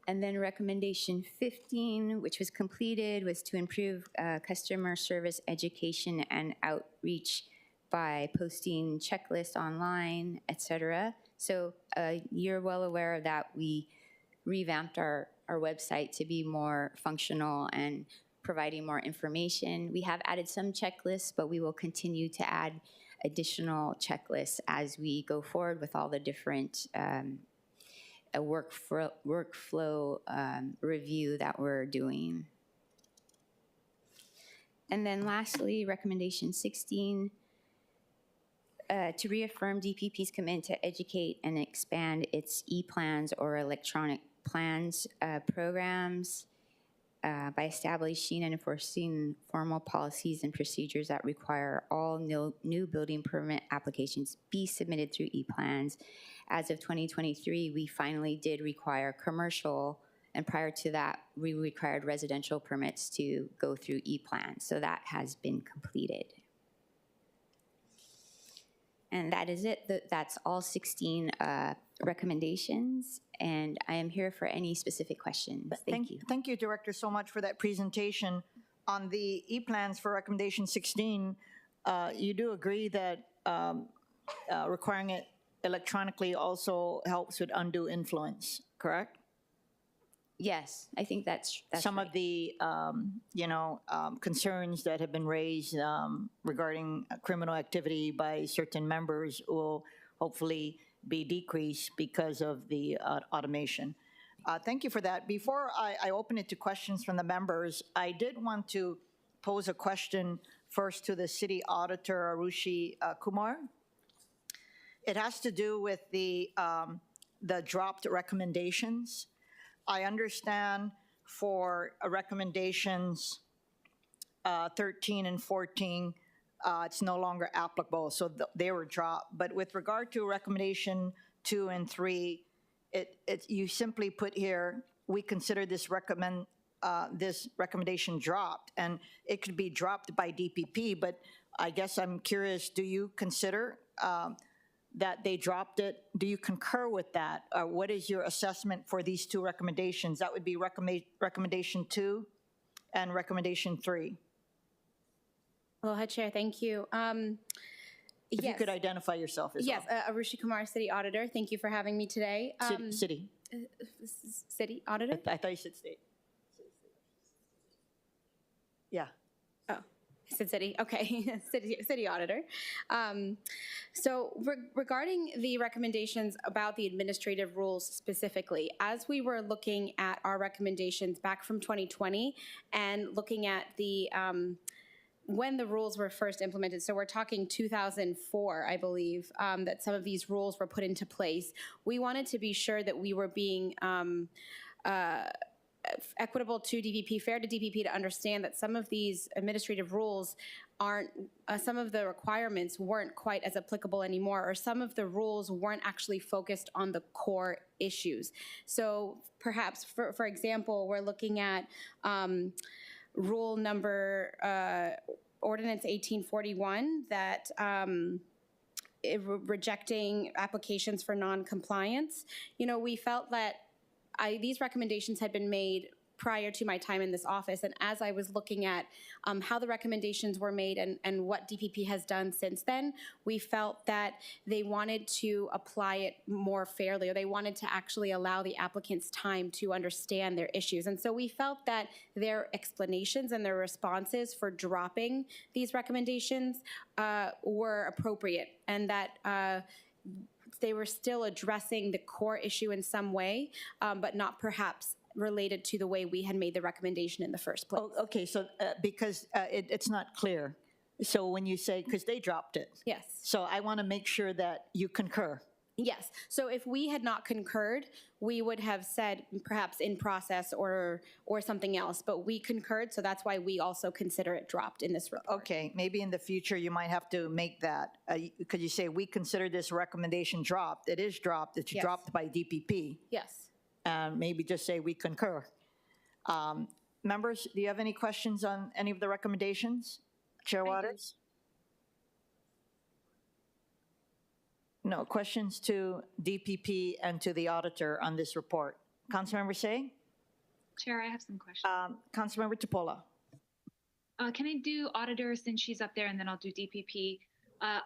And then recommendation 15, which was completed, was to improve customer service education and outreach by posting checklists online, et cetera. So you're well aware that we revamped our website to be more functional and providing more information. We have added some checklists, but we will continue to add additional checklists as we go forward with all the different workflow review that we're doing. And then lastly, recommendation 16, to reaffirm DPP's commitment to educate and expand its e-plans or electronic plans programs by establishing and enforcing formal policies and procedures that require all new building permit applications be submitted through e-plans. As of 2023, we finally did require commercial, and prior to that, we required residential permits to go through e-plans. So that has been completed. And that is it. That's all 16 recommendations, and I am here for any specific questions. Thank you. Thank you, Director, so much for that presentation. On the e-plans for recommendation 16, you do agree that requiring it electronically also helps with undue influence, correct? Yes, I think that's some right. of the concerns that have been raised regarding criminal activity by certain members will hopefully be decreased because of the automation. Thank you for that. Before I open it to questions from the members, I did want to pose a question first to the City Auditor, Arushi Kumar. It has to do with the dropped recommendations. I understand for recommendations 13 and 14, it's no longer applicable, so they were dropped. But with regard to recommendation 2 and 3, you simply put here, we consider this recommendation dropped, and it could be dropped by DPP. But I guess I'm curious: do you consider that they dropped it? Do you concur with that? What is your assessment for these 2 recommendations? That would be recommendation 2 and recommendation 3. Aloha, Chair. Thank you. If you could identify yourself as well. Yes, Arushi Kumar, City Auditor. Thank you for having me today. City. City Auditor? I thought you said state. Yeah. Oh, I said city. Okay, city Auditor. So regarding the recommendations about the administrative rules specifically, as we were looking at our recommendations back from 2020 and looking at the when the rules were first implemented, so we're talking 2004, I believe, that some of these rules were put into place, we wanted to be sure that we were being equitable to DPP, fair to DPP, to understand that some of these administrative rules aren't, some of the requirements weren't quite as applicable anymore, or some of the rules weren't actually focused on the core issues. So perhaps, for example, we're looking at rule number, Ordinance 1841, that rejecting applications for non-compliance. We felt that these recommendations had been made prior to my time in this office, and as I was looking at how the recommendations were made and what DPP has done since then, we felt that they wanted to apply it more fairly, or they wanted to actually allow the applicants time to understand their issues. And so we felt that their explanations and their responses for dropping these recommendations were appropriate, and that they were still addressing the core issue in some way, but not perhaps related to the way we had made the recommendation in the first place. Oh, okay, so because it's not clear. So when you say, because they dropped it. Yes. So I want to make sure that you concur. Yes. So if we had not concurred, we would have said perhaps in process or something else, but we concurred, so that's why we also consider it dropped in this report. Okay, maybe in the future you might have to make that, because you say we consider this recommendation dropped. It is dropped. It's Yes. dropped by DPP. Yes. Maybe just say we concur. Members, do you have any questions on any of the recommendations? Chair Waters? No, questions to DPP and to the auditor on this report. Councilmember Say? Chair, I have some questions. Councilmember Tupola? Can I do auditor since she's up there, and then I'll do DPP?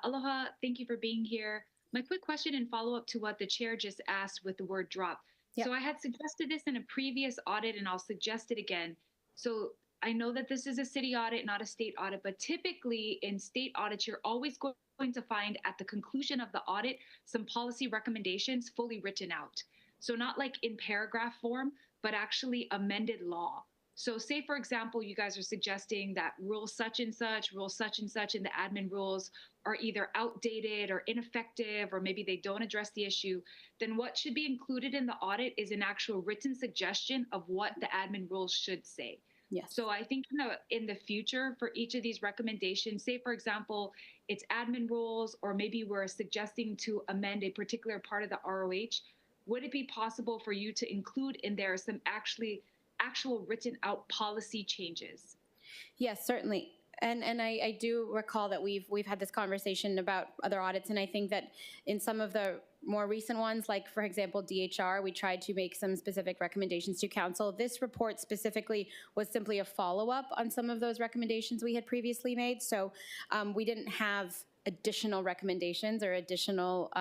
Aloha, thank you for being here. My quick question and follow-up to what the chair just asked with the word drop. Yep. So I had suggested this in a previous audit, and I'll suggest it again. So I know that this is a city audit, not a state audit, but typically in state audits, you're always going to find at the conclusion of the audit some policy recommendations fully written out. So not like in paragraph form, but actually amended law. So say, for example, you guys are suggesting that rule such and such in the admin rules are either outdated or ineffective, or maybe they don't address the issue, then what should be included in the audit is an actual written suggestion of what the admin rules should say. Yes. So I think in the future for each of these recommendations, say, for example, it's admin rules, or maybe we're suggesting to amend a particular part of the ROH, would it be possible for you to include in there some actual written out policy changes? Yes, certainly. And I do recall that we've had this conversation about other audits, and I think that in some of the more recent ones, like for example DHR, we tried to make some specific recommendations to council. This report specifically was simply a follow-up on some of those recommendations we had previously made, so we didn't have additional recommendations or additional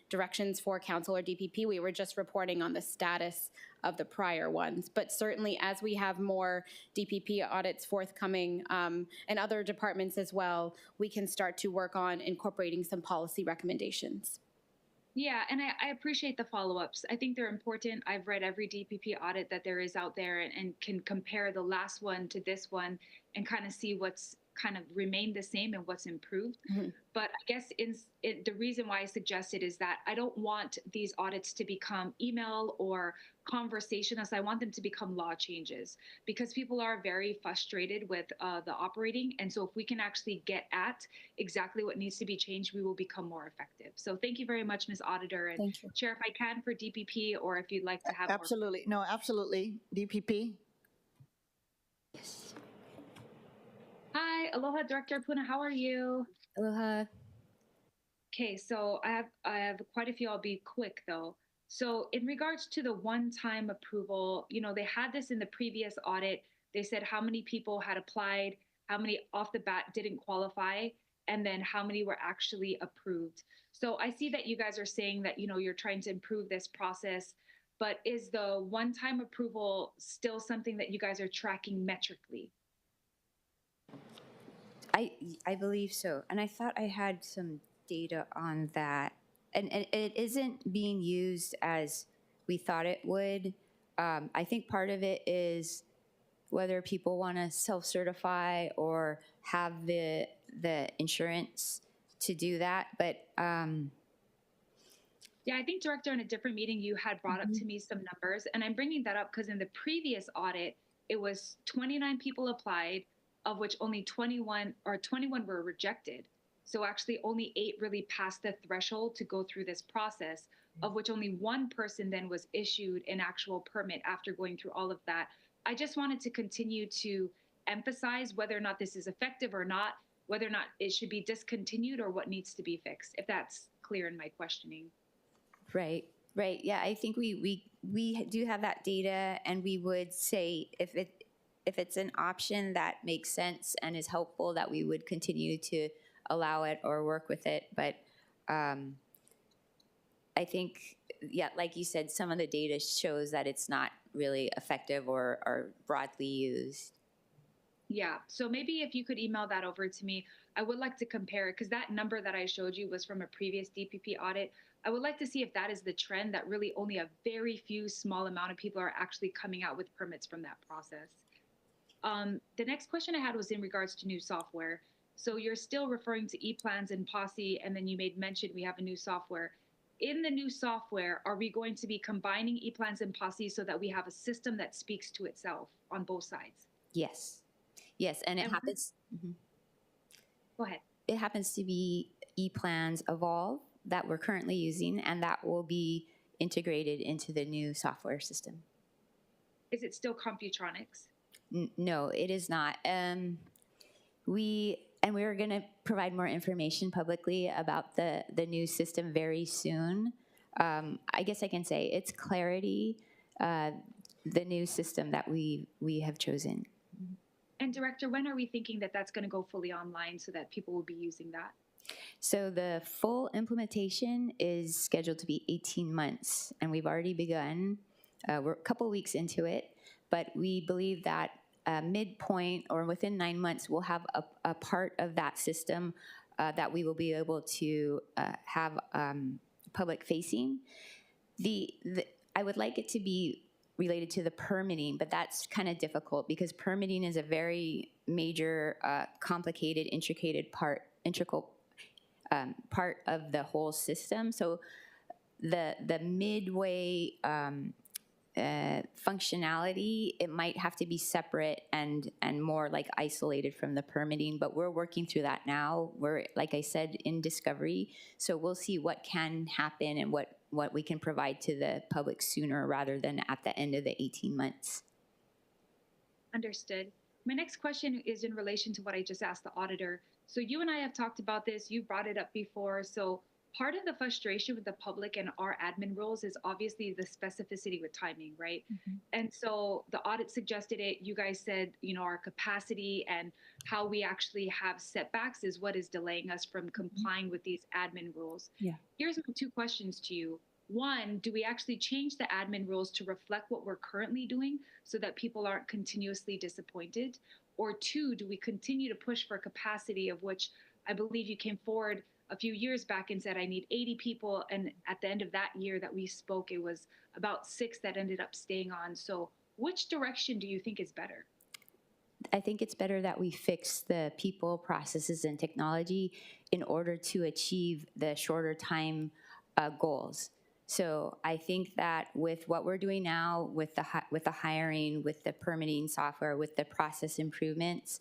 directions for council or DPP. We were just reporting on the status of the prior ones. But certainly as we have more DPP audits forthcoming and other departments as well, we can start to work on incorporating some policy recommendations. Yeah, and I appreciate the follow-ups. I think they're important. I've read every DPP audit that there is out there and can compare the last one to this one and kind of see what's kind of remained the same and what's improved. Mm-hmm. But I guess the reason why I suggested is that I don't want these audits to become email or conversationless. I want them to become law changes, because people are very frustrated with the operating. And so if we can actually get at exactly what needs to be changed, we will become more effective. So thank you very much, Ms. Auditor. And thank you. Chair, if I can for DPP, or if you'd like to have absolutely. No, absolutely. DPP? Yes. Hi, aloha, Director Puna. How are you? Aloha. Okay, so I have quite a few. I'll be quick though. So in regards to the one-time approval, they had this in the previous audit. They said how many people had applied, how many off the bat didn't qualify, and then how many were actually approved. So I see that you guys are saying that, you're trying to improve this process, but is the one-time approval still something that you guys are tracking metrically? I believe so. And I thought I had some data on that. And it isn't being used as we thought it would. I think part of it is whether people want to self-certify or have the insurance to do that, but Yeah, I think, Director, in a different meeting, you had brought up to me some numbers, and I'm bringing that up because in the previous audit, it was 29 people applied, of which only 21 were rejected. So actually, only 8 really passed the threshold to go through this process, of which only 1 person then was issued an actual permit after going through all of that. I just wanted to continue to emphasize whether or not this is effective or not, whether or not it should be discontinued or what needs to be fixed, if that's clear in my questioning. right, yeah, I think we do have that data, and we would say if it's an option that makes sense and is helpful, that we would continue to allow it or work with it. But I think, yeah, like you said, some of the data shows that it's not really effective or broadly used. Yeah, so maybe if you could email that over to me, I would like to compare it because that number that I showed you was from a previous DPP audit. I would like to see if that is the trend, that really only a very few small amount of people are actually coming out with permits from that process. The next question I had was in regards to new software. So you're still referring to ePlans and Posse, and then you made mention we have a new software. In the new software, are we going to be combining ePlans and Posse so that we have a system that speaks to itself on both sides? Yes, and it happens. Go ahead. It happens to be ePlans Evolve that we're currently using, and that will be integrated into the new software system. Is it still Computronics? No, it is not. We're going to provide more information publicly about the new system very soon. I guess I can say it's Clarity, the new system that we have chosen. And Director, when are we thinking that that's going to go fully online so that people will be using that? So the full implementation is scheduled to be 18 months, and we've already begun. We're a couple weeks into it, but we believe that midpoint or within 9 months, we'll have a part of that system that we will be able to have public facing. I would like it to be related to the permitting, but that's kind of difficult because permitting is a very major, complicated, intricate part of the whole system. So the midway functionality, it might have to be separate and more like isolated from the permitting, but we're working through that now. We're, like I said, in discovery, so we'll see what can happen and what we can provide to the public sooner rather than at the end of the 18 months. Understood. My next question is in relation to what I just asked the auditor. So you and I have talked about this, you brought it up before. So part of the frustration with the public and our admin rules is obviously the specificity with timing, right? And so the audit suggested it. You guys said, our capacity and how we actually have setbacks is what is delaying us from complying with these admin rules. Yeah. Here's my 2 questions to you. 1, do we actually change the admin rules to reflect what we're currently doing so that people aren't continuously disappointed? Or 2, do we continue to push for capacity, of which I believe you came forward a few years back and said, I need 80 people. And at the end of that year that we spoke, it was about 6 that ended up staying on. So which direction do you think is better? I think it's better that we fix the people, processes, and technology in order to achieve the shorter time goals. So I think that with what we're doing now, with the hiring, with the permitting software, with the process improvements,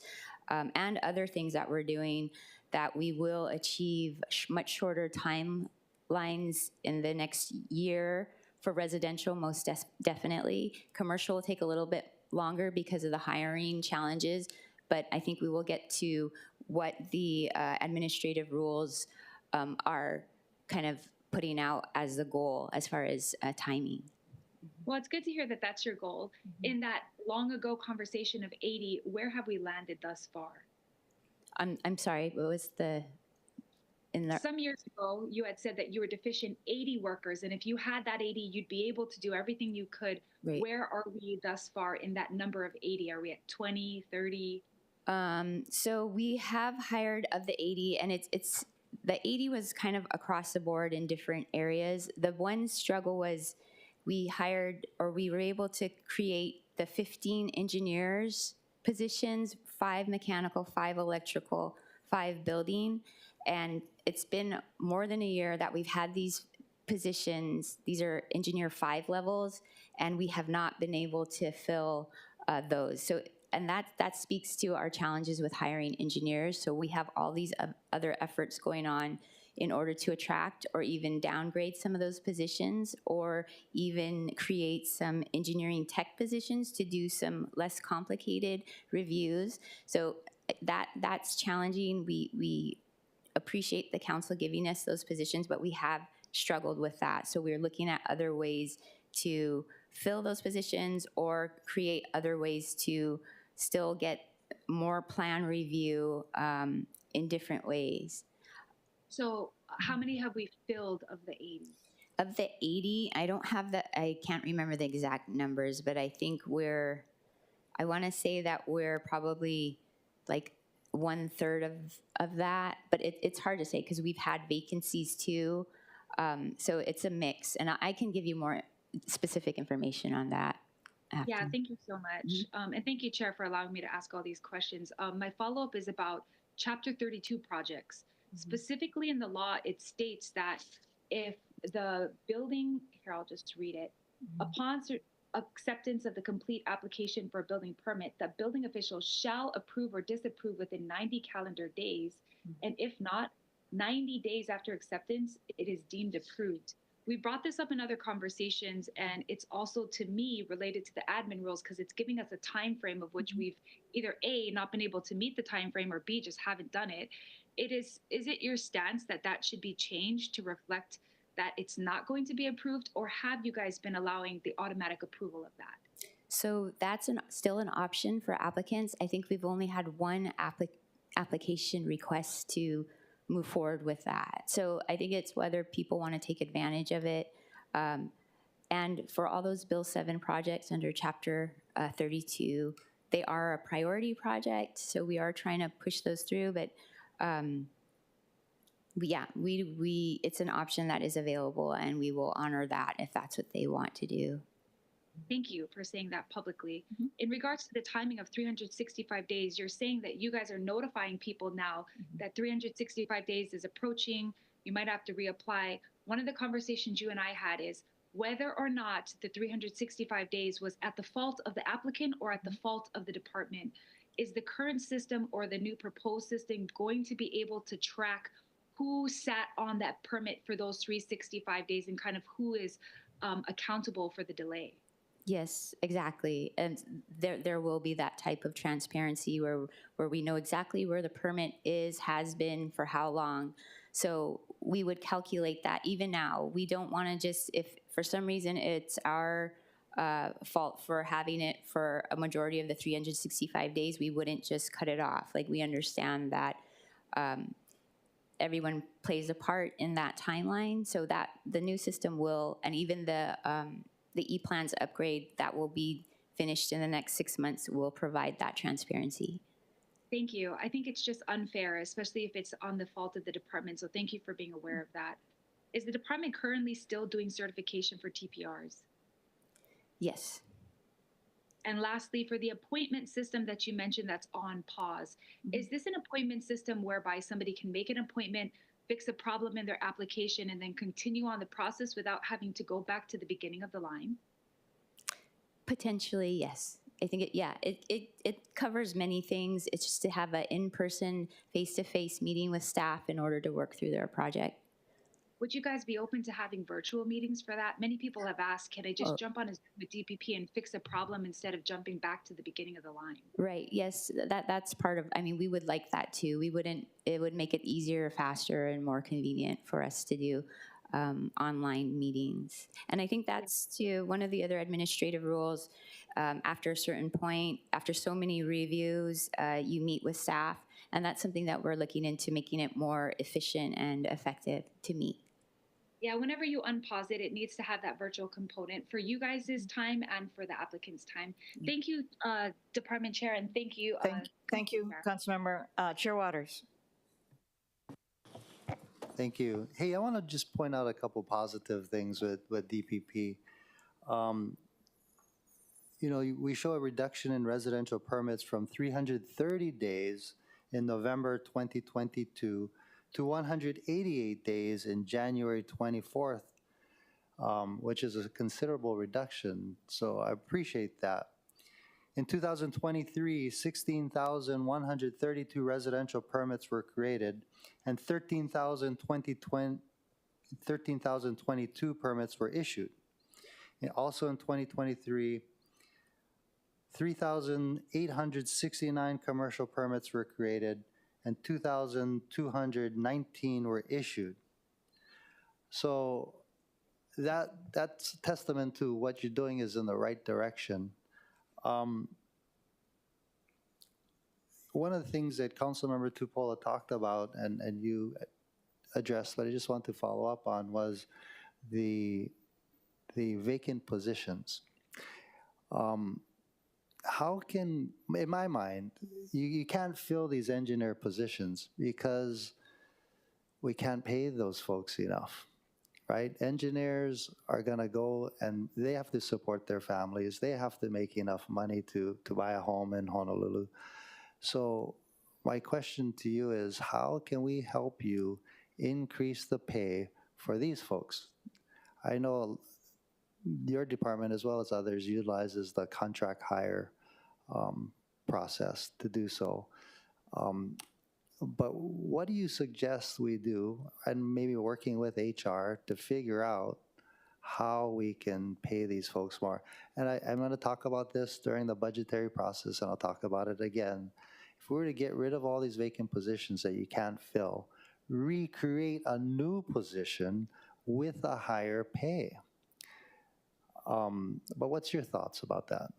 and other things that we're doing, that we will achieve much shorter timelines in the next year for residential, most definitely. Commercial will take a little bit longer because of the hiring challenges, but I think we will get to what the administrative rules are kind of putting out as the goal as far as timing. Well, it's good to hear that that's your goal. In that long ago conversation of 80, where have we landed thus far? I'm sorry, what was Some years ago, you had said that you were deficient 80 workers, and if you had that 80, you'd be able to do everything you could. Right. Where are we thus far in that number of 80? Are we at 20, 30? So we have hired of the 80, and it's the 80 was kind of across the board in different areas. The one struggle was we were able to create the 15 engineers positions, 5 mechanical, 5 electrical, 5 building. And it's been more than a year that we've had these positions. These are engineer 5 levels, and we have not been able to fill those. So, and that speaks to our challenges with hiring engineers. So we have all these other efforts going on in order to attract or even downgrade some of those positions, or even create some engineering tech positions to do some less complicated reviews. So that's challenging. We appreciate the council giving us those positions, but we have struggled with that. So we're looking at other ways to fill those positions or create other ways to still get more plan review in different ways. So how many have we filled of the 80? Of the 80, I can't remember the exact numbers, but I think I want to say that we're probably like 1/3 of that, but it's hard to say because we've had vacancies too. So it's a mix, and I can give you more specific information on that after. Yeah, thank you so much. And thank you, Chair, for allowing me to ask all these questions. My follow-up is about Chapter 32 projects. Specifically in the law, it states that if the building, here, I'll just read it, upon acceptance of the complete application for a building permit, the building official shall approve or disapprove within 90 calendar days. And if not, 90 days after acceptance, it is deemed approved. We brought this up in other conversations, and it's also, to me, related to the admin rules because it's giving us a time frame of which we've either A, not been able to meet the time frame, or B, just haven't done it. Is it your stance that that should be changed to reflect that it's not going to be approved, or have you guys been allowing the automatic approval of that? So that's still an option for applicants. I think we've only had one application request to move forward with that. So I think it's whether people want to take advantage of it. And for all those Bill 7 projects under Chapter 32, they are a priority project, so we are trying to push those through, but yeah, it's an option that is available, and we will honor that if that's what they want to do. Thank you for saying that publicly. In regards to the timing of 365 days, you're saying that you guys are notifying people now that 365 days is approaching, you might have to reapply. One of the conversations you and I had is whether or not the 365 days was at the fault of the applicant or at the fault of the department. Is the current system or the new proposed system going to be able to track who sat on that permit for those 365 days and kind of who is accountable for the delay? Yes, exactly. And there will be that type of transparency where we know exactly where the permit has been for how long. So we would calculate that even now. We don't want to just, if for some reason it's our fault for having it for a majority of the 365 days, we wouldn't just cut it off. Like, we understand that everyone plays a part in that timeline, so that the new system will, and even the E-Plans upgrade that will be finished in the next 6 months will provide that transparency. Thank you. I think it's just unfair, especially if it's on the fault of the department. So thank you for being aware of that. Is the department currently still doing certification for TPRs? Yes. And lastly, for the appointment system that you mentioned that's on pause, is this an appointment system whereby somebody can make an appointment, fix a problem in their application, and then continue on the process without having to go back to the beginning of the line? Potentially, yes. I think it covers many things. It's just to have an in-person, face-to-face meeting with staff in order to work through their project. Would you guys be open to having virtual meetings for that? Many people have asked, can I just jump on a Zoom with DPP and fix a problem instead of jumping back to the beginning of the line? Right, yes, that's part of, I mean, we would like that too. It would make it easier, faster, and more convenient for us to do online meetings. And I think that's to one of the other administrative rules. After a certain point, after so many reviews, you meet with staff, and that's something that we're looking into, making it more efficient and effective to meet. Yeah, whenever you unpause it, it needs to have that virtual component for you guys' time and for the applicant's time. Thank you, Department Chair, and thank you. Thank you, Councilmember. Chair Waters. Thank you. Hey, I want to just point out a couple positive things with DPP. we show a reduction in residential permits from 330 days in November 2022 to 188 days in January 24th, which is a considerable reduction. So I appreciate that. In 2023, 16,132 residential permits were created and 13,022 permits were issued. And also in 2023, 3,869 commercial permits were created and 2,219 were issued. So that's testament to what you're doing is in the right direction. One of the things that Councilmember Tupola talked about and you addressed, but I just want to follow up on, was the vacant positions. How can, in my mind, you can't fill these engineer positions because we can't pay those folks enough, right? Engineers are gonna go and they have to support their families. They have to make enough money to buy a home in Honolulu. So my question to you is, how can we help you increase the pay for these folks? I know your department, as well as others, utilizes the contract hire process to do so. But what do you suggest we do, and maybe working with HR to figure out how we can pay these folks more? And I'm going to talk about this during the budgetary process, and I'll talk about it again. If we were to get rid of all these vacant positions that you can't fill, recreate a new position with a higher pay. But what's your thoughts about that?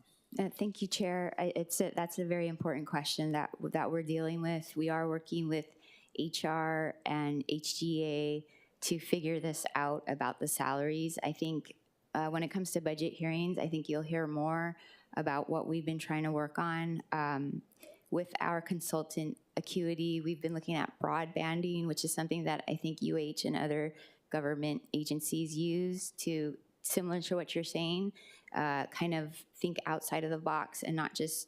Thank you, Chair. That's a very important question that we're dealing with. We are working with HR and HGA to figure this out about the salaries. I think when it comes to budget hearings, I think you'll hear more about what we've been trying to work on. With our consultant Acuity, we've been looking at broadbanding, which is something that I think UH and other government agencies use to, similar to what you're saying, kind of think outside of the box and not just,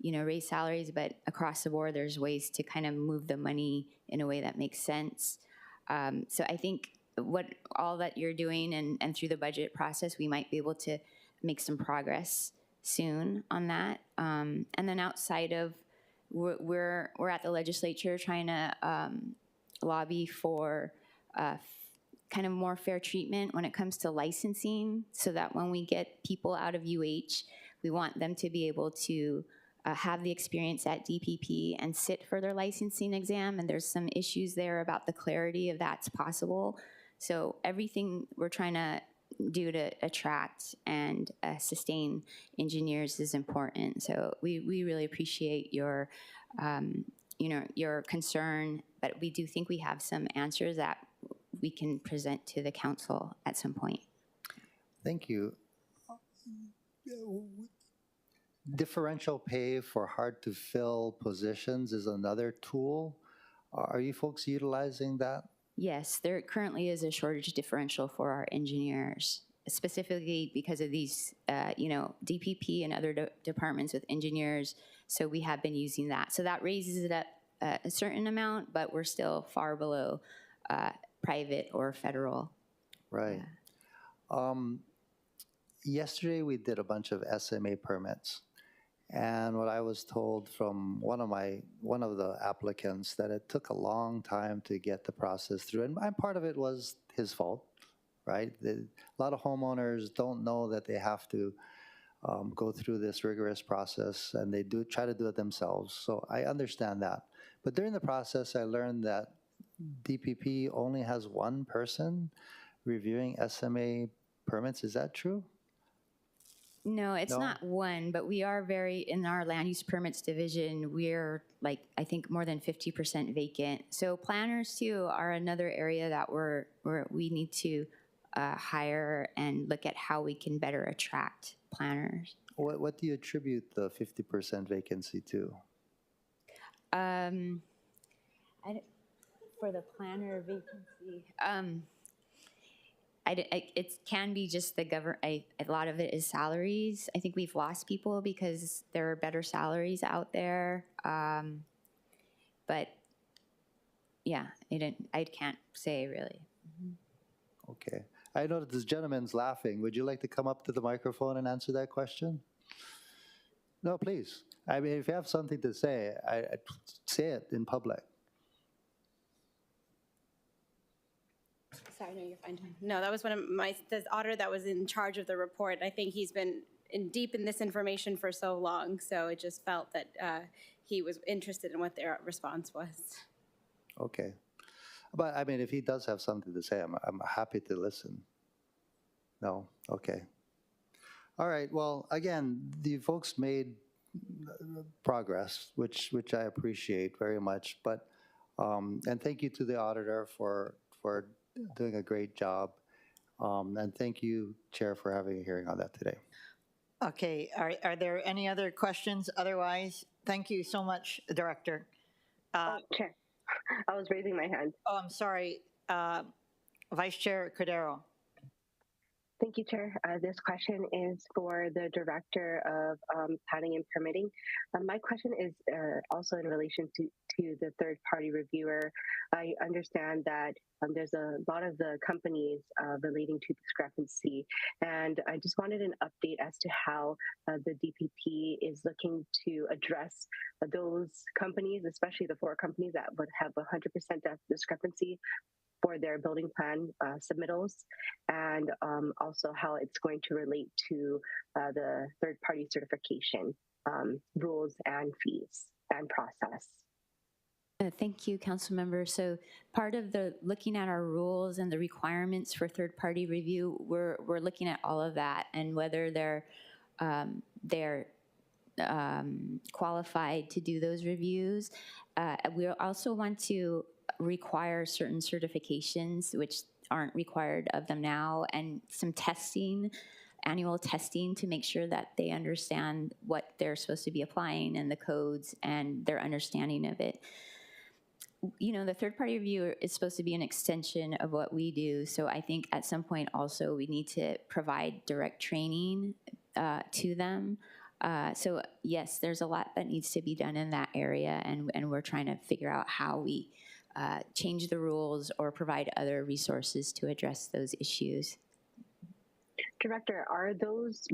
raise salaries, but across the board, there's ways to kind of move the money in a way that makes sense. So I think all that you're doing and through the budget process, we might be able to make some progress soon on that. And then outside of, we're at the legislature trying to lobby for kind of more fair treatment when it comes to licensing, so that when we get people out of UH, we want them to be able to have the experience at DPP and sit for their licensing exam. And there's some issues there about the clarity of that's possible. So everything we're trying to do to attract and sustain engineers is important. So we really appreciate your, your concern, but we do think we have some answers that we can present to the council at some point. Thank you. Differential pay for hard-to-fill positions is another tool. Are you folks utilizing that? Yes, there currently is a shortage differential for our engineers, specifically because of these, DPP and other departments with engineers. So we have been using that. So that raises it up a certain amount, but we're still far below private or federal. Right. Yeah. Yesterday we did a bunch of SMA permits, and what I was told from one of the applicants that it took a long time to get the process through, and part of it was his fault, right? A lot of homeowners don't know that they have to go through this rigorous process, and they try to do it themselves. So I understand that, but during the process, I learned that DPP only has one person reviewing SMA permits. Is that true? No, it's not one, but we are in our land use permits division, we're I think more than 50% vacant. So planners too are another area that we need to hire and look at how we can better attract planners. What do you attribute the 50% vacancy to? For the planner vacancy, it can be just the a lot of it is salaries. I think we've lost people because there are better salaries out there. But yeah, I can't say really. Okay. I know that this gentleman's laughing. Would you like to come up to the microphone and answer that question? No, please. I mean, if you have something to say, say it in public. Sorry, no, you're fine. No, that was one of the auditor that was in charge of the report. I think he's been deep in this information for so long, so it just felt that he was interested in what their response was. Okay. But I mean, if he does have something to say, I'm happy to listen. No? Okay. All right. Well, again, the folks made progress, which I appreciate very much. But and thank you to the auditor for doing a great job. And thank you, Chair, for having a hearing on that today. Okay, are there any other questions? Otherwise, thank you so much, Director. Chair, I was raising my hand. Oh, I'm sorry, Vice Chair Cordero. Thank you, Chair. This question is for the Director of Planning and Permitting. My question is also in relation to the third-party reviewer. I understand that there's a lot of the companies relating to discrepancy, and I just wanted an update as to how the DPP is looking to address those companies, especially the 4 companies that would have 100% discrepancy for their building plan submittals, and also how it's going to relate to the third-party certification rules and fees and process. Thank you, Council Member. So part of the looking at our rules and the requirements for third-party review, we're looking at all of that and whether they're qualified to do those reviews. We also want to require certain certifications which aren't required of them now, and some testing, annual testing, to make sure that they understand what they're supposed to be applying and the codes and their understanding of it. You know, the third-party review is supposed to be an extension of what we do, so I think at some point also we need to provide direct training to them. So yes, there's a lot that needs to be done in that area, and we're trying to figure out how we change the rules or provide other resources to address those issues. Director, are those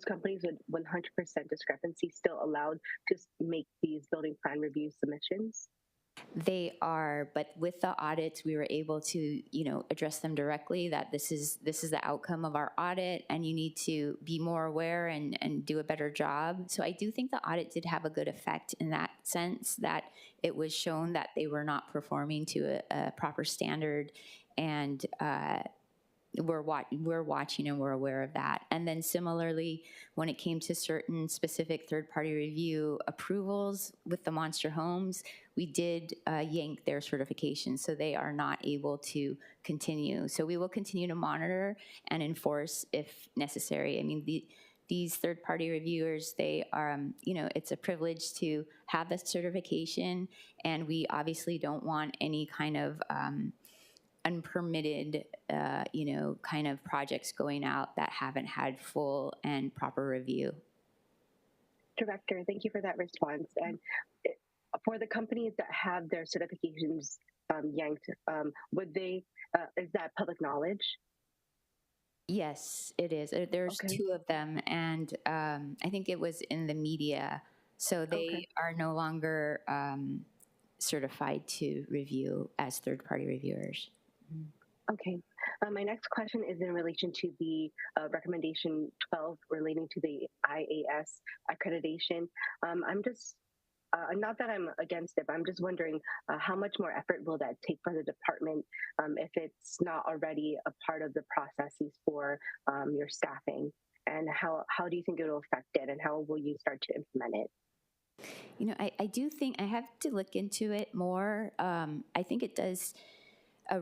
companies with 100% discrepancy still allowed to make these building plan review submissions? They are, but with the audits, we were able to, you know, address them directly that this is the outcome of our audit, and you need to be more aware and do a better job. So I do think the audit did have a good effect in that sense, that it was shown that they were not performing to a proper standard, and we're watching and we're aware of that. And then similarly, when it came to certain specific third-party review approvals with the monster homes, we did yank their certification, so they are not able to continue. So we will continue to monitor and enforce if necessary. I mean, these third-party reviewers, they are, you know, it's a privilege to have the certification, and we obviously don't want any kind of unpermitted, you know, kind of projects going out that haven't had full and proper review. Director, thank you for that response. And for the companies that have their certifications yanked, would they, is that public knowledge? Yes, it is. There's Okay. 2 of them, and I think it was in the media. So they are no longer certified to review as third-party reviewers. Okay. My next question is in relation to the recommendation 12 relating to the IAS accreditation. I'm just, not that I'm against it, but I'm just wondering how much more effort will that take for the department if it's not already a part of the processes for your staffing? And how do you think it will affect it, and how will you start to implement it? You know, I do think I have to look into it more. I think it does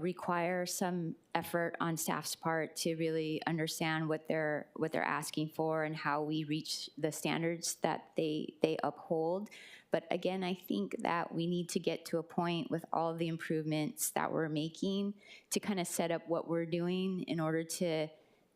require some effort on staff's part to really understand what they're asking for and how we reach the standards that they uphold. But again, I think that we need to get to a point with all of the improvements that we're making to kind of set up what we're doing in order to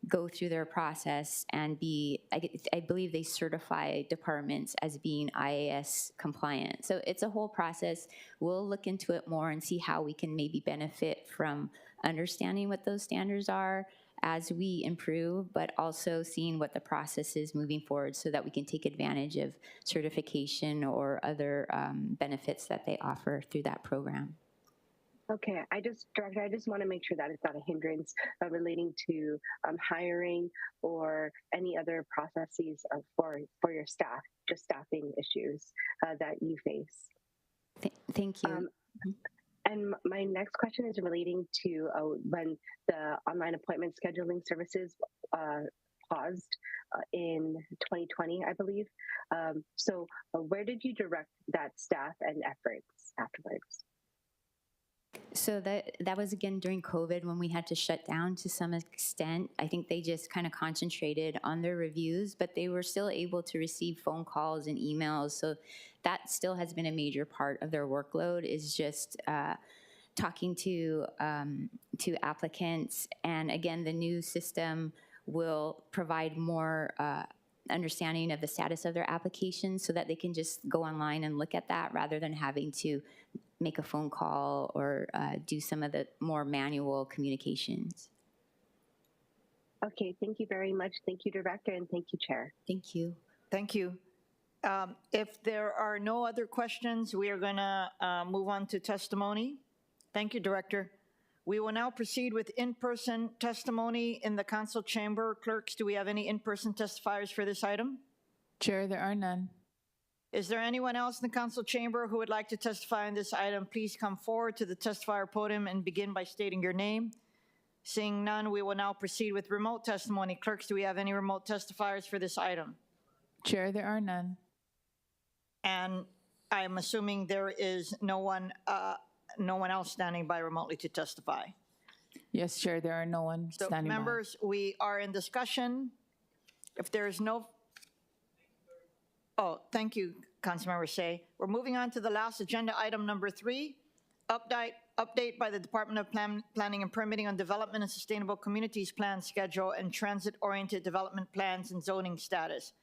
go through their process and be, I believe they certify departments as being IAS compliant. So it's a whole process. We'll look into it more and see how we can maybe benefit from understanding what those standards are as we improve, but also seeing what the process is moving forward so that we can take advantage of certification or other benefits that they offer through that program. Okay, Director, I just want to make sure that it's not a hindrance relating to hiring or any other processes for your staff, just staffing issues that you face. Thank you. And my next question is relating to when the online appointment scheduling services paused in 2020, I believe. So where did you direct that staff and efforts afterwards? So that was again during COVID when we had to shut down to some extent. I think they just kind of concentrated on their reviews, but they were still able to receive phone calls and emails. So that still has been a major part of their workload, is just talking to applicants. And again, the new system will provide more understanding of the status of their application so that they can just go online and look at that rather than having to make a phone call or do some of the more manual communications. Okay, thank you very much. Thank you, Director, and thank you, Chair. Thank you. Thank you. If there are no other questions, we are going to move on to testimony. Thank you, Director. We will now proceed with in-person testimony in the council chamber. Clerks, do we have any in-person testifiers for this item? Chair, there are none. Is there anyone else in the council chamber who would like to testify on this item? Please come forward to the testifier podium and begin by stating your name. Seeing none, we will now proceed with remote testimony. Clerks, do we have any remote testifiers for this item? Chair, there are none. And I'm assuming there is no one else standing by remotely to testify. Yes, Chair, there are no one So standing by. members, we are in discussion. If there is no, oh, thank you, Councilmember Say. We're moving on to the last agenda item, number 3, update by the Department of Planning and Permitting on Development and Sustainable Communities Plan Schedule and Transit-Oriented Development Plans and Zoning Status.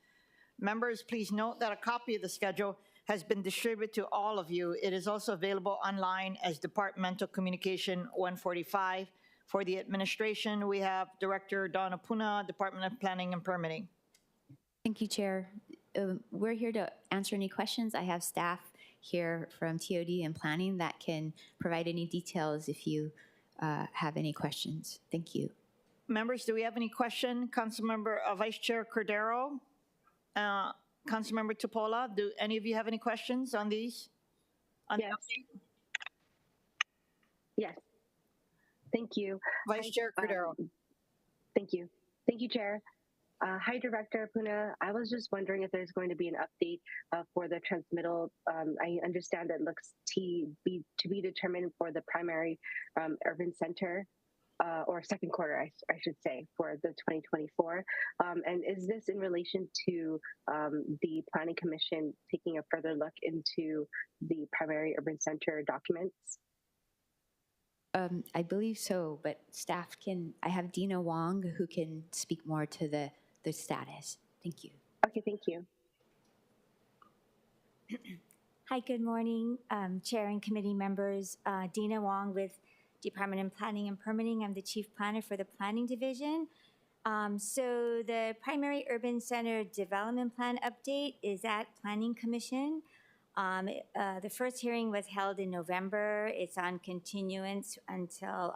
Members, please note that a copy of the schedule has been distributed to all of you. It is also available online as Departmental Communication 145. For the administration, we have Director Donna Puna, Department of Planning and Permitting. Thank you, Chair. We're here to answer any questions. I have staff here from TOD and Planning that can provide any details if you have any questions. Thank you. Members, do we have any question? Councilmember Vice Chair Cordero, Councilmember Tupola, do any of you have any questions on these? Yes. Yes. Thank you. Vice Chair Cordero. Thank you. Thank you, Chair. Hi, Director Puna. I was just wondering if there's going to be an update for the transmittal. I understand that looks to be determined for the primary urban center or second quarter, I should say, for the 2024. And is this in relation to the Planning Commission taking a further look into the primary urban center documents? I believe so, but staff can, I have Dina Wong who can speak more to the status. Thank you. Okay, thank you. Hi, good morning, Chair and committee members. Dina Wong with Department of Planning and Permitting. I'm the Chief Planner for the Planning Division. So the Primary Urban Center Development Plan update is at Planning Commission. The first hearing was held in November. It's on continuance until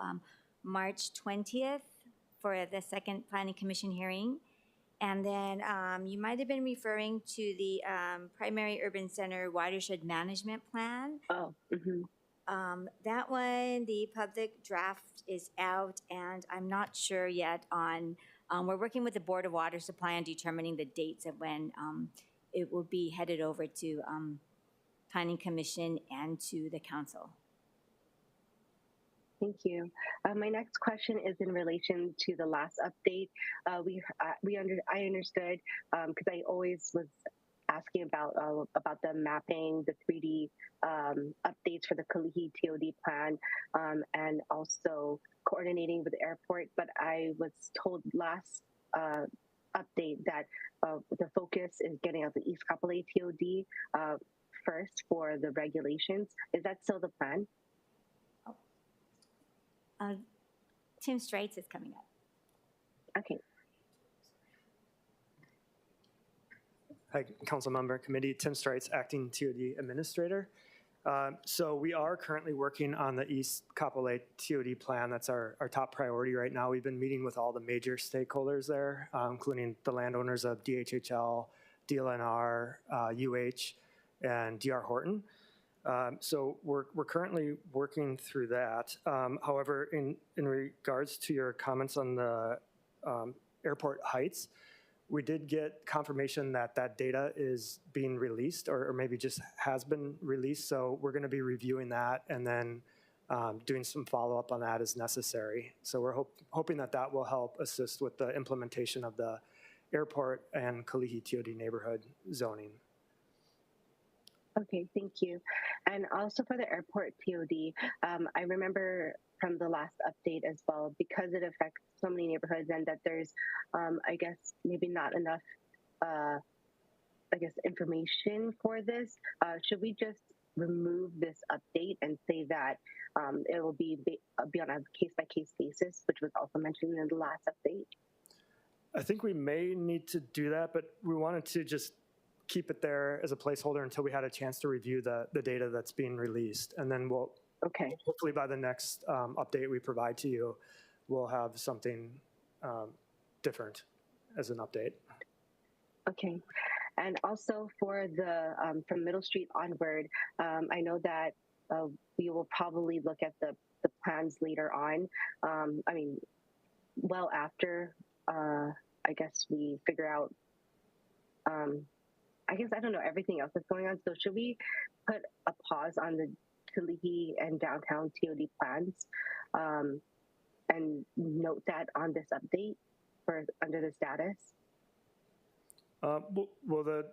March 20th for the second Planning Commission hearing. And then you might have been referring to the Primary Urban Center Watershed Management Plan. Oh, that one, the public draft is out, and I'm not sure yet on, we're working with the Board of Water Supply on determining the dates of when it will be headed over to Planning Commission and to the Council. Thank you. My next question is in relation to the last update. I understood because I always was asking about the mapping, the 3D updates for the Kalihi TOD plan, and also coordinating with the airport. But I was told last update that the focus is getting out the East Kapolei TOD first for the regulations. Is that still the plan? Tim Straits is coming up. Okay. Hi, Council Member Committee. Tim Straits, Acting TOD Administrator. So we are currently working on the East Kapolei TOD plan. That's our top priority right now. We've been meeting with all the major stakeholders there, including the landowners of DHHL, DLNR, UH, and DR Horton. So we're currently working through that. However, in regards to your comments on the airport heights, we did get confirmation that that data is being released or maybe just has been released. So we're going to be reviewing that and then doing some follow-up on that as necessary. So we're hoping that that will help assist with the implementation of the airport and Kalihi TOD neighborhood zoning. Okay, thank you. And also for the airport TOD, I remember from the last update as well, because it affects so many neighborhoods and that there's, I guess, maybe not enough, information for this. Should we just remove this update and say that it will be on a case-by-case basis, which was also mentioned in the last update? I think we may need to do that, but we wanted to just keep it there as a placeholder until we had a chance to review the data that's being released. And then we'll, hopefully by the next update we provide to you, we'll have something different as an update. Okay. And also for the, from Middle Street onward, I know that we will probably look at the plans later on. I mean, well after, I guess we figure out, I guess, I don't know, everything else that's going on. So should we put a pause on the Kalihi and downtown TOD plans and note that on this update for under the status? Well, the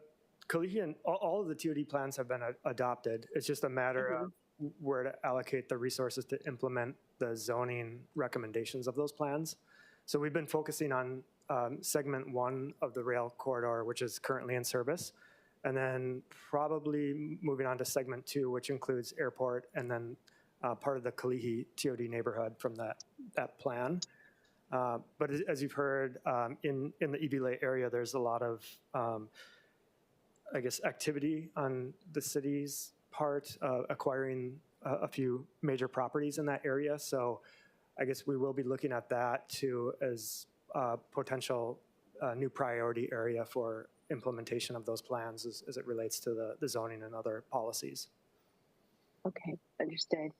Kalihi and all of the TOD plans have been adopted. It's just a matter of where to allocate the resources to implement the zoning recommendations of those plans. So we've been focusing on segment 1 of the rail corridor, which is currently in service, and then probably moving on to segment 2, which includes airport, and then part of the Kalihi TOD neighborhood from that plan. But as you've heard, in the Ibilei area, there's a lot of, I guess, activity on the city's part, acquiring a few major properties in that area. So I guess we will be looking at that too as a potential new priority area for implementation of those plans as it relates to the zoning and other policies. Okay, understood.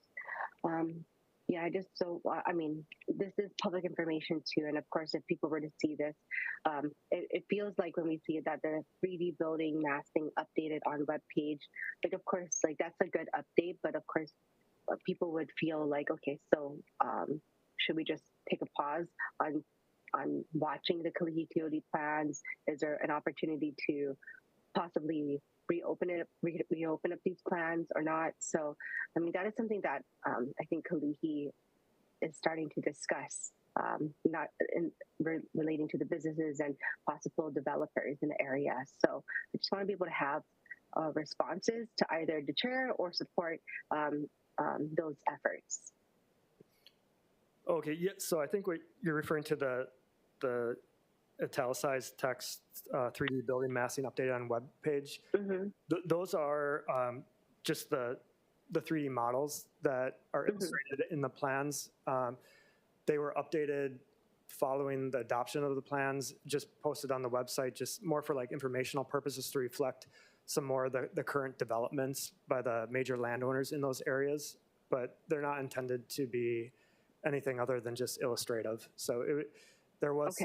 Yeah, I mean, this is public information too. And of course, if people were to see this, it feels like when we see that the 3D building massing updated on webpage, like, of course, like that's a good update, but of course, people would feel like, okay, so should we just take a pause on watching the Kalihi TOD plans? Is there an opportunity to possibly reopen up these plans or not? So, I mean, that is something that I think Kalihi is starting to discuss, not relating to the businesses and possible developers in the area. So I just want to be able to have responses to either deter or support those efforts. Okay, yeah, so I think what you're referring to the italicized text 3D building massing updated on web page. Those are just the 3D models that are illustrated in the plans. They were updated following the adoption of the plans, just posted on the website, just more for like informational purposes to reflect some more of the current developments by the major landowners in those areas, but they're not intended to be anything other than just illustrative. So there was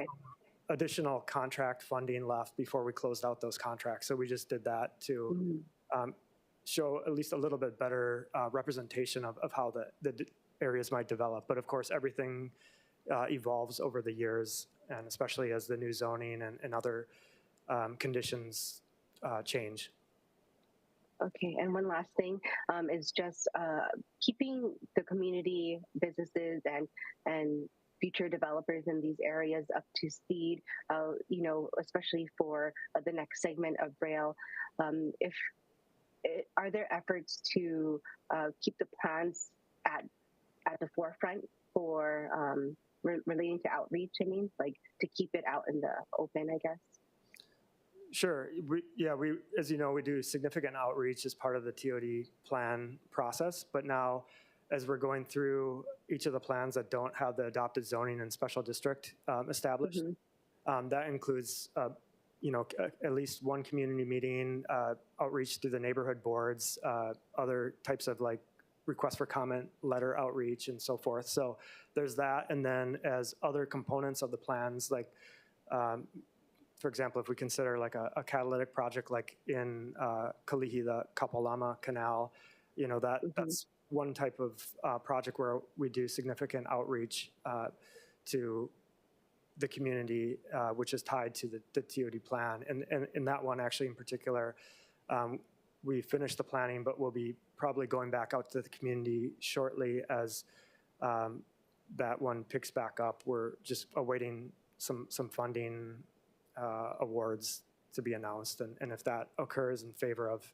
additional contract funding left before we closed out those contracts. So we just did that to show at least a little bit better representation of how the areas might develop. But of course, everything evolves over the years, and especially as the new zoning and other conditions change. Okay, and one last thing is just keeping the community businesses and future developers in these areas up to speed, you know, especially for the next segment of rail. Are there efforts to keep the plans at the forefront for relating to outreach? I mean, like to keep it out in the open, I guess. Sure. We, as you know, we do significant outreach as part of the TOD plan process. But now, as we're going through each of the plans that don't have the adopted zoning and special district established, that includes, you know, at least one community meeting, outreach through the neighborhood boards, other types of like request for comment, letter outreach, and so forth. So there's that, and then as other components of the plans, like. For example, if we consider like a catalytic project like in Kalihi, the Kapolama Canal, you know, that's one type of project where we do significant outreach to the community, which is tied to the TOD plan. And in that one, actually in particular, we finished the planning, but we'll be probably going back out to the community shortly as that one picks back up. We're just awaiting some funding awards to be announced, and if that occurs in favor of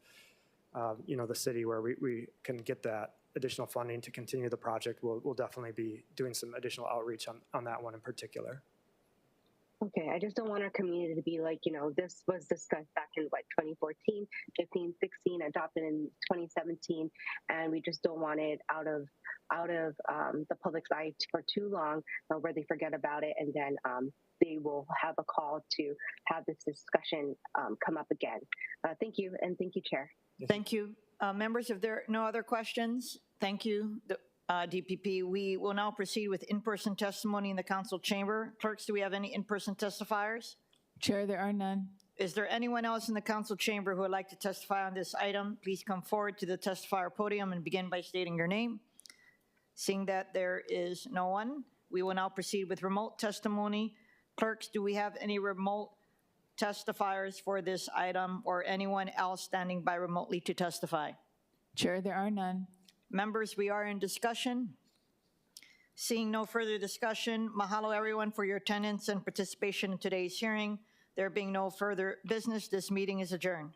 you know, the city where we can get that additional funding to continue the project, we'll definitely be doing some additional outreach on that one in particular. Okay, I just don't want our community to be like, you know, this was discussed back in what, 2014, 15, 16, adopted in 2017, and we just don't want it out of the public's eye for too long, where they forget about it, and then they will have a call to have this discussion come up again. Thank you, and thank you, Chair. Thank you. Members, if there are no other questions, thank you, DPP. We will now proceed with in-person testimony in the council chamber. Clerks, do we have any in-person testifiers? Chair, there are none. Is there anyone else in the council chamber who would like to testify on this item? Please come forward to the testifier podium and begin by stating your name. Seeing that there is no one, we will now proceed with remote testimony. Clerks, do we have any remote testifiers for this item or anyone else standing by remotely to testify? Chair, there are none. Members, we are in discussion. Seeing no further discussion, mahalo everyone for your attendance and participation in today's hearing. There being no further business, this meeting is adjourned.